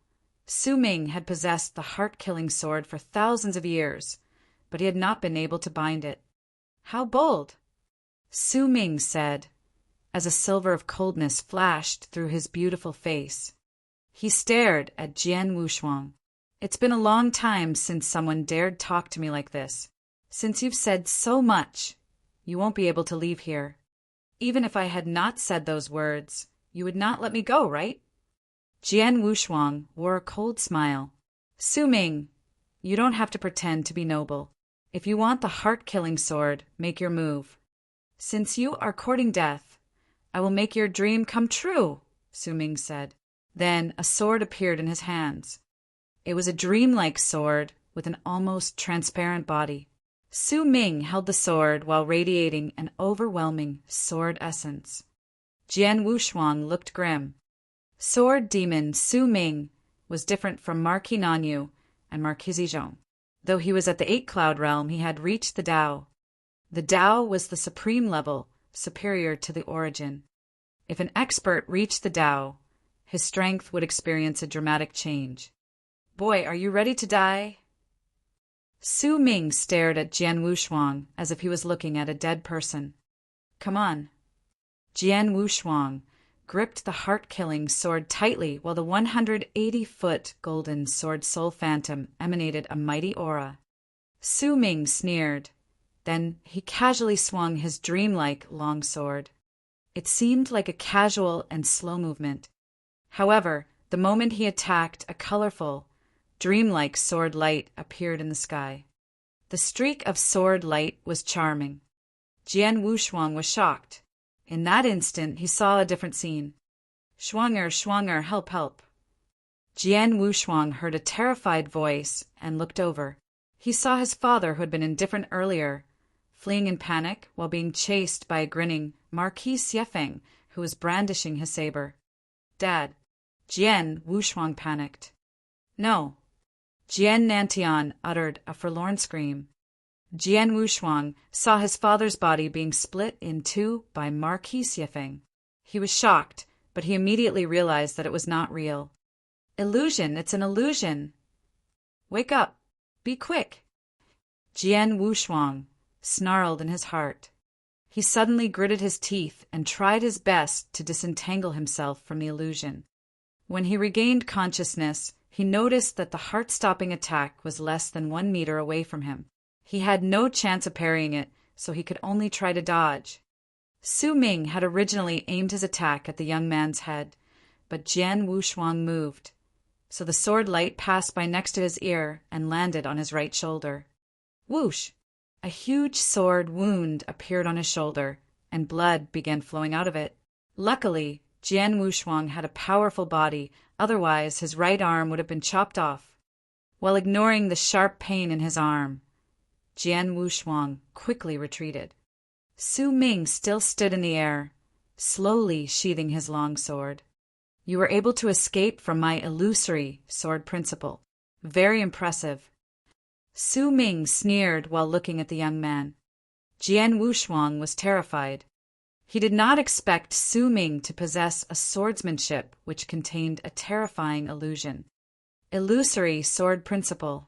S1: Su Ming had possessed the heart-killing sword for thousands of years, but he had not been able to bind it. How bold! Su Ming said, as a silver of coldness flashed through his beautiful face. He stared at Jian Wushuang. It's been a long time since someone dared talk to me like this. Since you've said so much, you won't be able to leave here. Even if I had not said those words, you would not let me go, right? Jian Wushuang wore a cold smile. Su Ming, you don't have to pretend to be noble. If you want the heart-killing sword, make your move. Since you are courting death, I will make your dream come true, Su Ming said. Then a sword appeared in his hands. It was a dreamlike sword with an almost transparent body. Su Ming held the sword while radiating an overwhelming sword essence. Jian Wushuang looked grim. Sword demon Su Ming was different from Marquis Nanyu and Marquis Zhong. Though he was at the 8-cloud realm, he had reached the Tao. The Tao was the supreme level, superior to the origin. If an expert reached the Tao, his strength would experience a dramatic change. Boy, are you ready to die? Su Ming stared at Jian Wushuang as if he was looking at a dead person. Come on. Jian Wushuang gripped the heart-killing sword tightly while the 180-foot golden sword soul phantom emanated a mighty aura. Su Ming sneered. Then he casually swung his dreamlike long sword. It seemed like a casual and slow movement. However, the moment he attacked, a colorful, dreamlike sword light appeared in the sky. The streak of sword light was charming. Jian Wushuang was shocked. In that instant, he saw a different scene. Schwanger, help, help. Jian Wushuang heard a terrified voice and looked over. He saw his father, who had been indifferent earlier, fleeing in panic while being chased by a grinning Marquis Xiefeng, who was brandishing his saber. Dad. Jian Wushuang panicked. No. Jian Nantian uttered a forlorn scream. Jian Wushuang saw his father's body being split in two by Marquis Xiefeng. He was shocked, but he immediately realized that it was not real. Illusion, it's an illusion. Wake up. Be quick. Jian Wushuang snarled in his heart. He suddenly gritted his teeth and tried his best to disentangle himself from the illusion. When he regained consciousness, he noticed that the heart-stopping attack was less than 1 meter away from him. He had no chance of parrying it, so he could only try to dodge. Su Ming had originally aimed his attack at the young man's head, but Jian Wushuang moved, so the sword light passed by next to his ear and landed on his right shoulder. Whoosh! A huge sword wound appeared on his shoulder, and blood began flowing out of it. Luckily, Jian Wushuang had a powerful body, otherwise his right arm would have been chopped off. While ignoring the sharp pain in his arm, Jian Wushuang quickly retreated. Su Ming still stood in the air, slowly sheathing his long sword. You were able to escape from my illusory sword principle. Very impressive. Su Ming sneered while looking at the young man. Jian Wushuang was terrified. He did not expect Su Ming to possess a swordsmanship which contained a terrifying illusion. Illusory sword principle.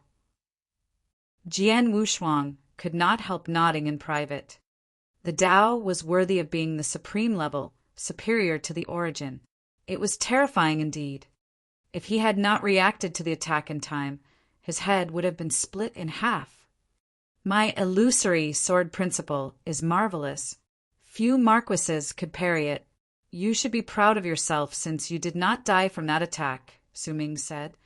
S1: Jian Wushuang could not help nodding in private. The Tao was worthy of being the supreme level, superior to the origin. It was terrifying indeed. If he had not reacted to the attack in time, his head would have been split in half. My illusory sword principle is marvelous. Few marquises could parry it. You should be proud of yourself since you did not die from that attack, Su Ming said.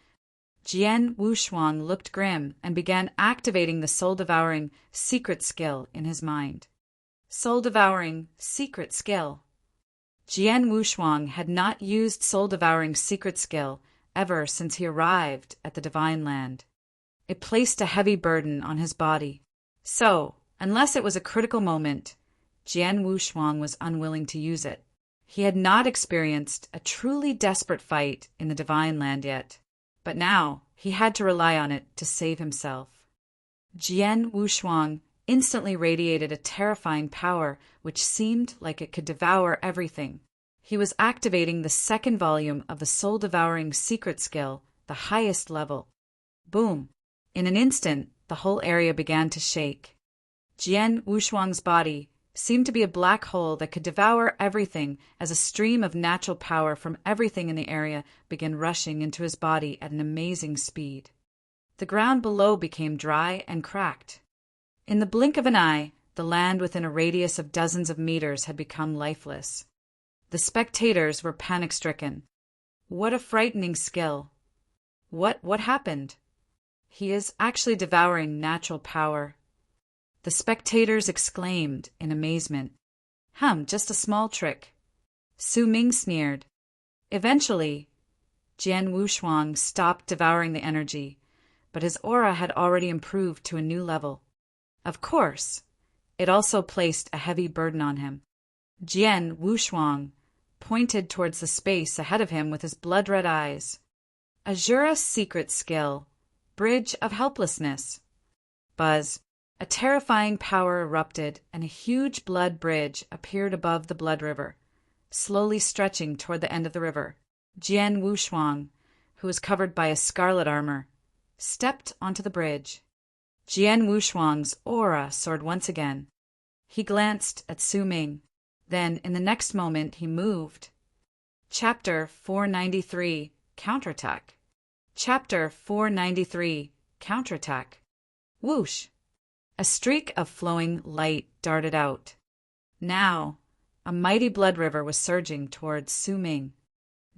S1: Jian Wushuang looked grim and began activating the soul-devouring secret skill in his mind. Soul-devouring secret skill. Jian Wushuang had not used soul-devouring secret skill ever since he arrived at the Divine Land. It placed a heavy burden on his body. So, unless it was a critical moment, Jian Wushuang was unwilling to use it. He had not experienced a truly desperate fight in the Divine Land yet, but now he had to rely on it to save himself. Jian Wushuang instantly radiated a terrifying power which seemed like it could devour everything. He was activating the second volume of the soul-devouring secret skill, the highest level. Boom! In an instant, the whole area began to shake. Jian Wushuang's body seemed to be a black hole that could devour everything as a stream of natural power from everything in the area began rushing into his body at an amazing speed. The ground below became dry and cracked. In the blink of an eye, the land within a radius of dozens of meters had become lifeless. The spectators were panic-stricken. What a frightening skill! What happened? He is actually devouring natural power. The spectators exclaimed in amazement. Just a small trick. Su Ming sneered. Eventually, Jian Wushuang stopped devouring the energy, but his aura had already improved to a new level. Of course, it also placed a heavy burden on him. Jian Wushuang pointed towards the space ahead of him with his blood-red eyes. Azura's secret skill, Bridge of Helplessness. Buzz. A terrifying power erupted, and a huge blood bridge appeared above the blood river, slowly stretching toward the end of the river. Jian Wushuang, who was covered by a scarlet armor, stepped onto the bridge. Jian Wushuang's aura soared once again. He glanced at Su Ming. Then, in the next moment, he moved. Chapter 493, Counterattack. Chapter 493, Counterattack. Whoosh! A streak of flowing light darted out. Now, a mighty blood river was surging towards Su Ming.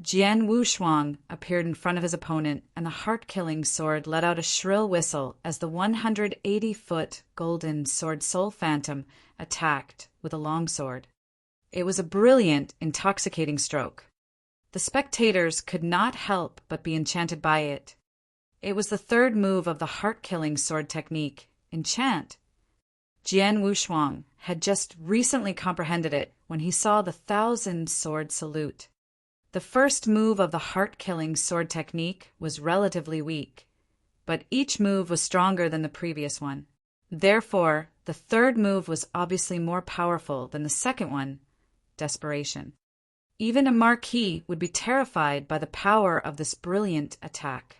S1: Jian Wushuang appeared in front of his opponent, and the heart-killing sword let out a shrill whistle as the 180-foot golden sword Soul Phantom attacked with a longsword. It was a brilliant, intoxicating stroke. The spectators could not help but be enchanted by it. It was the third move of the heart-killing sword technique, Enchant. Jian Wushuang had just recently comprehended it when he saw the 1,000-sword salute. The first move of the heart-killing sword technique was relatively weak, but each move was stronger than the previous one. Therefore, the third move was obviously more powerful than the second one, Desperation. Even a marquis would be terrified by the power of this brilliant attack.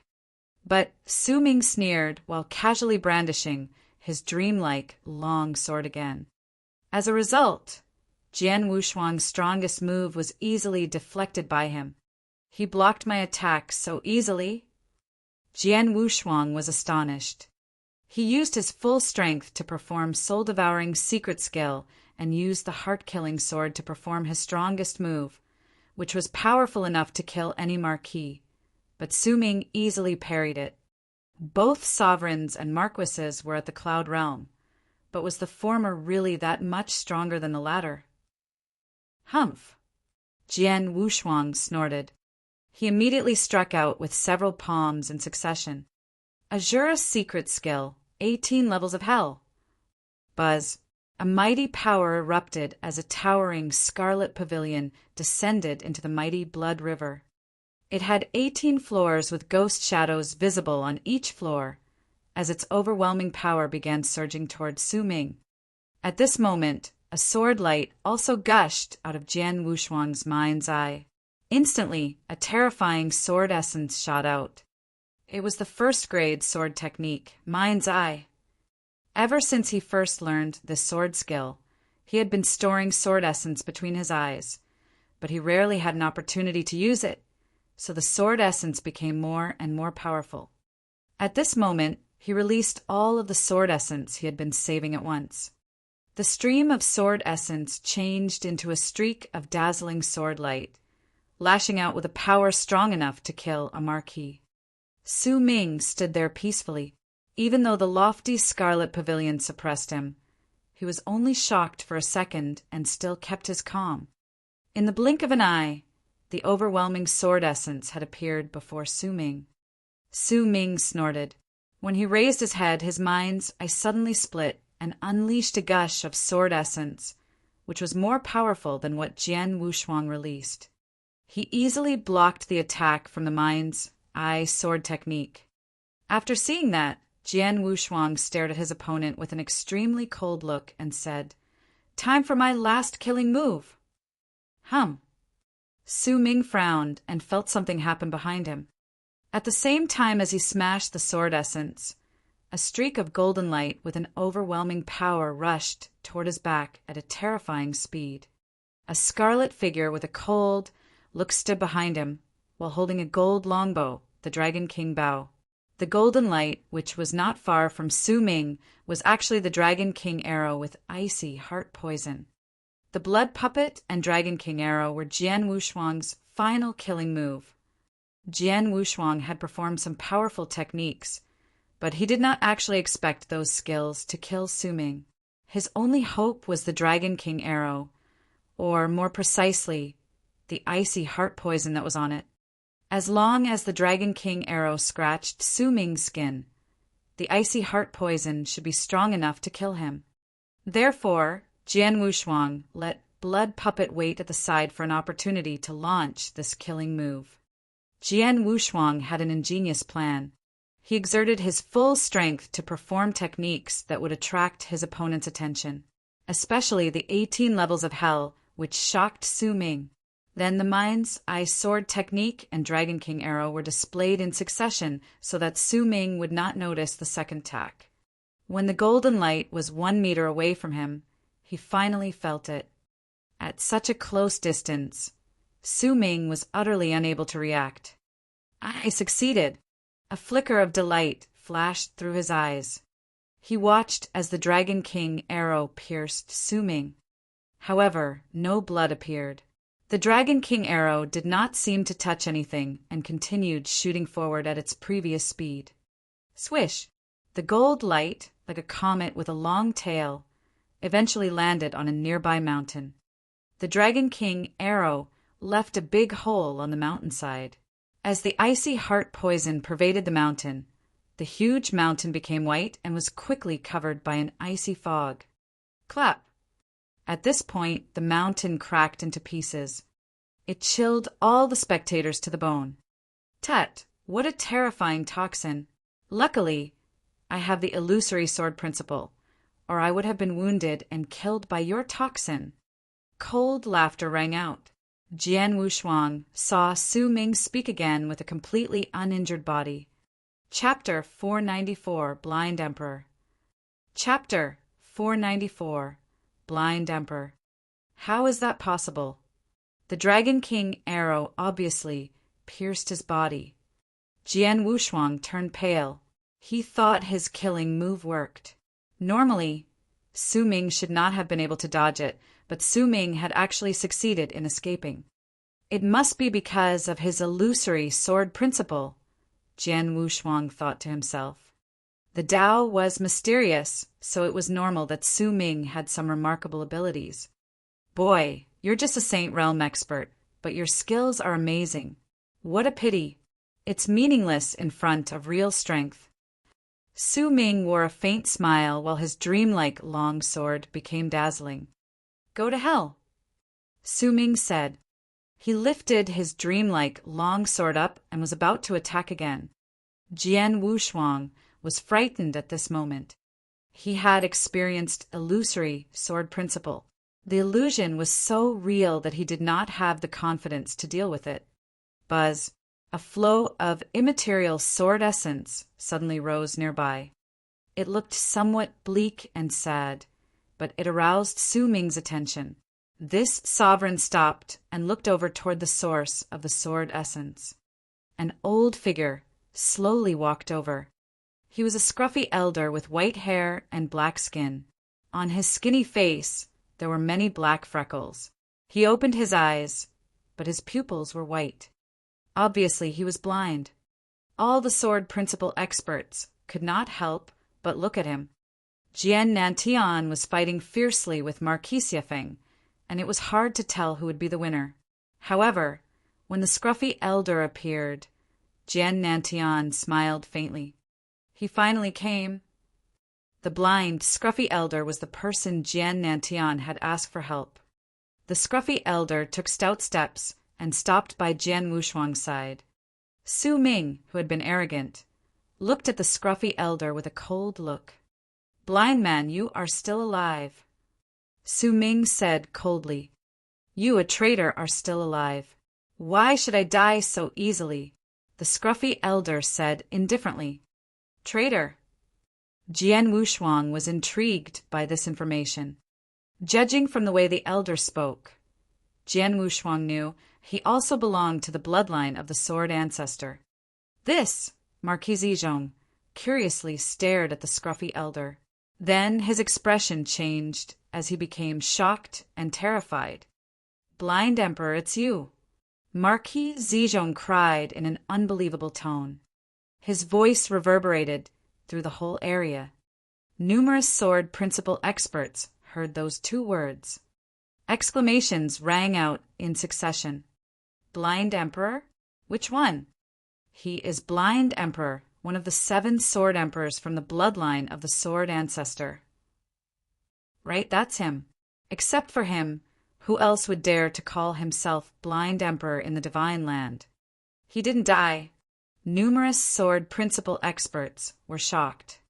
S1: But Su Ming sneered while casually brandishing his dreamlike long sword again. As a result, Jian Wushuang's strongest move was easily deflected by him. He blocked my attack so easily. Jian Wushuang was astonished. He used his full strength to perform soul-devouring secret skill and used the heart-killing sword to perform his strongest move, which was powerful enough to kill any marquis. But Su Ming easily parried it. Both sovereigns and marquises were at the Cloud Realm, but was the former really that much stronger than the latter? Humph! Jian Wushuang snorted. He immediately struck out with several palms in succession. Azura's secret skill, 18 levels of hell. Buzz. A mighty power erupted as a towering scarlet pavilion descended into the mighty blood river. It had 18 floors with ghost shadows visible on each floor as its overwhelming power began surging towards Su Ming. At this moment, a sword light also gushed out of Jian Wushuang's mind's eye. Instantly, a terrifying sword essence shot out. It was the first-grade sword technique, Mind's Eye. Ever since he first learned this sword skill, he had been storing sword essence between his eyes, but he rarely had an opportunity to use it, so the sword essence became more and more powerful. At this moment, he released all of the sword essence he had been saving at once. The stream of sword essence changed into a streak of dazzling sword light, lashing out with a power strong enough to kill a marquis. Su Ming stood there peacefully. Even though the lofty scarlet pavilion suppressed him, he was only shocked for a second and still kept his calm. In the blink of an eye, the overwhelming sword essence had appeared before Su Ming. Su Ming snorted. When he raised his head, his mind's eye suddenly split and unleashed a gush of sword essence, which was more powerful than what Jian Wushuang released. He easily blocked the attack from the mind's eye sword technique. After seeing that, Jian Wushuang stared at his opponent with an extremely cold look and said, "Time for my last killing move." Hum. Su Ming frowned and felt something happen behind him. At the same time as he smashed the sword essence, a streak of golden light with an overwhelming power rushed toward his back at a terrifying speed. A scarlet figure with a cold look stood behind him, while holding a gold longbow, the Dragon King Bao. The golden light, which was not far from Su Ming, was actually the Dragon King arrow with icy heart poison. The blood puppet and Dragon King arrow were Jian Wushuang's final killing move. Jian Wushuang had performed some powerful techniques, but he did not actually expect those skills to kill Su Ming. His only hope was the Dragon King arrow, or more precisely, the icy heart poison that was on it. As long as the Dragon King arrow scratched Su Ming's skin, the icy heart poison should be strong enough to kill him. Therefore, Jian Wushuang let Blood Puppet wait at the side for an opportunity to launch this killing move. Jian Wushuang had an ingenious plan. He exerted his full strength to perform techniques that would attract his opponent's attention, especially the 18 levels of hell, which shocked Su Ming. Then the mind's eye sword technique and Dragon King arrow were displayed in succession so that Su Ming would not notice the second attack. When the golden light was 1 meter away from him, he finally felt it. At such a close distance, Su Ming was utterly unable to react. "I succeeded!" A flicker of delight flashed through his eyes. He watched as the Dragon King arrow pierced Su Ming. However, no blood appeared. The Dragon King arrow did not seem to touch anything and continued shooting forward at its previous speed. Swish! The gold light, like a comet with a long tail, eventually landed on a nearby mountain. The Dragon King arrow left a big hole on the mountainside. As the icy heart poison pervaded the mountain, the huge mountain became white and was quickly covered by an icy fog. Clap! At this point, the mountain cracked into pieces. It chilled all the spectators to the bone. Tut! What a terrifying toxin! Luckily, I have the illusory sword principle, or I would have been wounded and killed by your toxin. Cold laughter rang out. Jian Wushuang saw Su Ming speak again with a completely uninjured body. Chapter 494, Blind Emperor. Chapter 494, Blind Emperor. How is that possible? The Dragon King arrow obviously pierced his body. Jian Wushuang turned pale. He thought his killing move worked. Normally, Su Ming should not have been able to dodge it, but Su Ming had actually succeeded in escaping. It must be because of his illusory sword principle, Jian Wushuang thought to himself. The Tao was mysterious, so it was normal that Su Ming had some remarkable abilities. Boy, you're just a Saint Realm expert, but your skills are amazing. What a pity. It's meaningless in front of real strength. Su Ming wore a faint smile while his dreamlike long sword became dazzling. Go to hell, Su Ming said. He lifted his dreamlike long sword up and was about to attack again. Jian Wushuang was frightened at this moment. He had experienced illusory sword principle. The illusion was so real that he did not have the confidence to deal with it. Buzz! A flow of immaterial sword essence suddenly rose nearby. It looked somewhat bleak and sad, but it aroused Su Ming's attention. This sovereign stopped and looked over toward the source of the sword essence. An old figure slowly walked over. He was a scruffy elder with white hair and black skin. On his skinny face, there were many black freckles. He opened his eyes, but his pupils were white. Obviously, he was blind. All the sword principle experts could not help but look at him. Jian Nantian was fighting fiercely with Marquis Feng, and it was hard to tell who would be the winner. However, when the scruffy elder appeared, Jian Nantian smiled faintly. He finally came. The blind, scruffy elder was the person Jian Nantian had asked for help. The scruffy elder took stout steps and stopped by Jian Wushuang's side. Su Ming, who had been arrogant, looked at the scruffy elder with a cold look. "Blind man, you are still alive." Su Ming said coldly, "You, a traitor, are still alive. Why should I die so easily?" The scruffy elder said indifferently, "Traitor." Jian Wushuang was intrigued by this information. Judging from the way the elder spoke, Jian Wushuang knew he also belonged to the bloodline of the sword ancestor. This, Marquis Zizhong curiously stared at the scruffy elder. Then his expression changed as he became shocked and terrified. "Blind Emperor, it's you!" Marquis Zizhong cried in an unbelievable tone. His voice reverberated through the whole area. Numerous sword principle experts heard those two words. Exclamations rang out in succession. "Blind Emperor? Which one?" "He is Blind Emperor, one of the 7 sword emperors from the bloodline of the sword ancestor." "Right, that's him. Except for him, who else would dare to call himself Blind Emperor in the Divine Land?" "He didn't die." Numerous sword principle experts were shocked.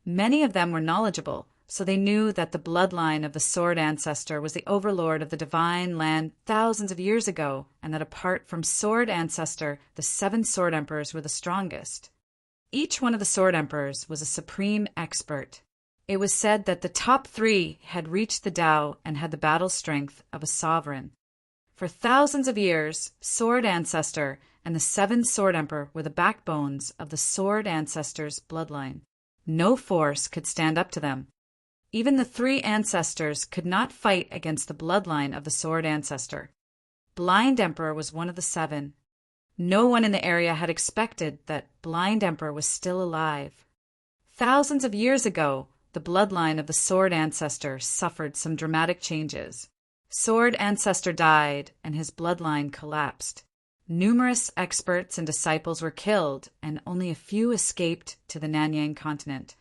S1: Many of them were knowledgeable, so they knew that the bloodline of the sword ancestor was the overlord of the Divine Land thousands of years ago, and that apart from sword ancestor, the 7 sword emperors were the strongest. Each one of the sword emperors was a supreme expert. It was said that the top 3 had reached the Tao and had the battle strength of a sovereign. For thousands of years, sword ancestor and the 7 sword emperor were the backbones of the sword ancestor's bloodline. No force could stand up to them. Even the 3 ancestors could not fight against the bloodline of the sword ancestor. Blind Emperor was one of the 7. No one in the area had expected that Blind Emperor was still alive. Thousands of years ago, the bloodline of the sword ancestor suffered some dramatic changes. Sword ancestor died, and his bloodline collapsed. Numerous experts and disciples were killed, and only a few escaped to the Nanyang continent.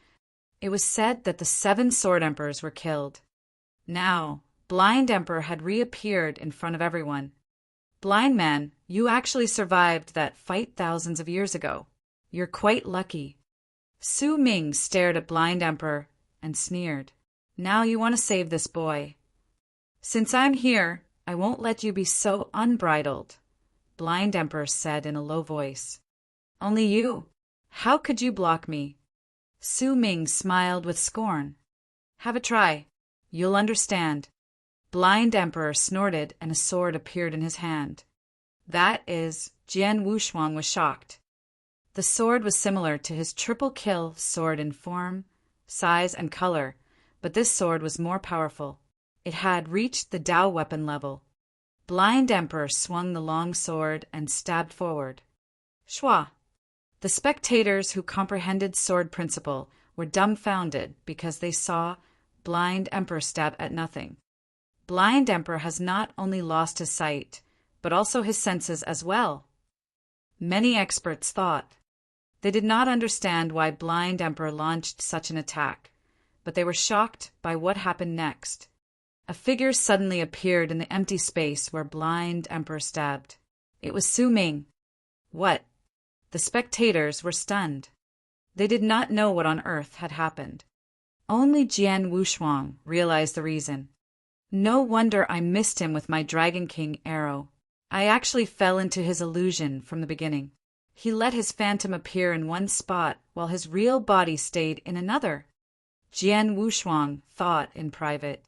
S1: It was said that the 7 sword emperors were killed. Now, Blind Emperor had reappeared in front of everyone. "Blind man, you actually survived that fight thousands of years ago. You're quite lucky." Su Ming stared at Blind Emperor and sneered. "Now you want to save this boy. Since I'm here, I won't let you be so unbridled," Blind Emperor said in a low voice. "Only you. How could you block me?" Su Ming smiled with scorn. "Have a try. You'll understand." Blind Emperor snorted and a sword appeared in his hand. That is, Jian Wushuang was shocked. The sword was similar to his triple kill sword in form, size, and color, but this sword was more powerful. It had reached the Tao weapon level. Blind Emperor swung the long sword and stabbed forward. Shwa! The spectators who comprehended sword principle were dumbfounded because they saw Blind Emperor stab at nothing. Blind Emperor has not only lost his sight, but also his senses as well. Many experts thought. They did not understand why Blind Emperor launched such an attack, but they were shocked by what happened next. A figure suddenly appeared in the empty space where Blind Emperor stabbed. It was Su Ming. What? The spectators were stunned. They did not know what on earth had happened. Only Jian Wushuang realized the reason. "No wonder I missed him with my Dragon King arrow. I actually fell into his illusion from the beginning. He let his phantom appear in one spot while his real body stayed in another." Jian Wushuang thought in private.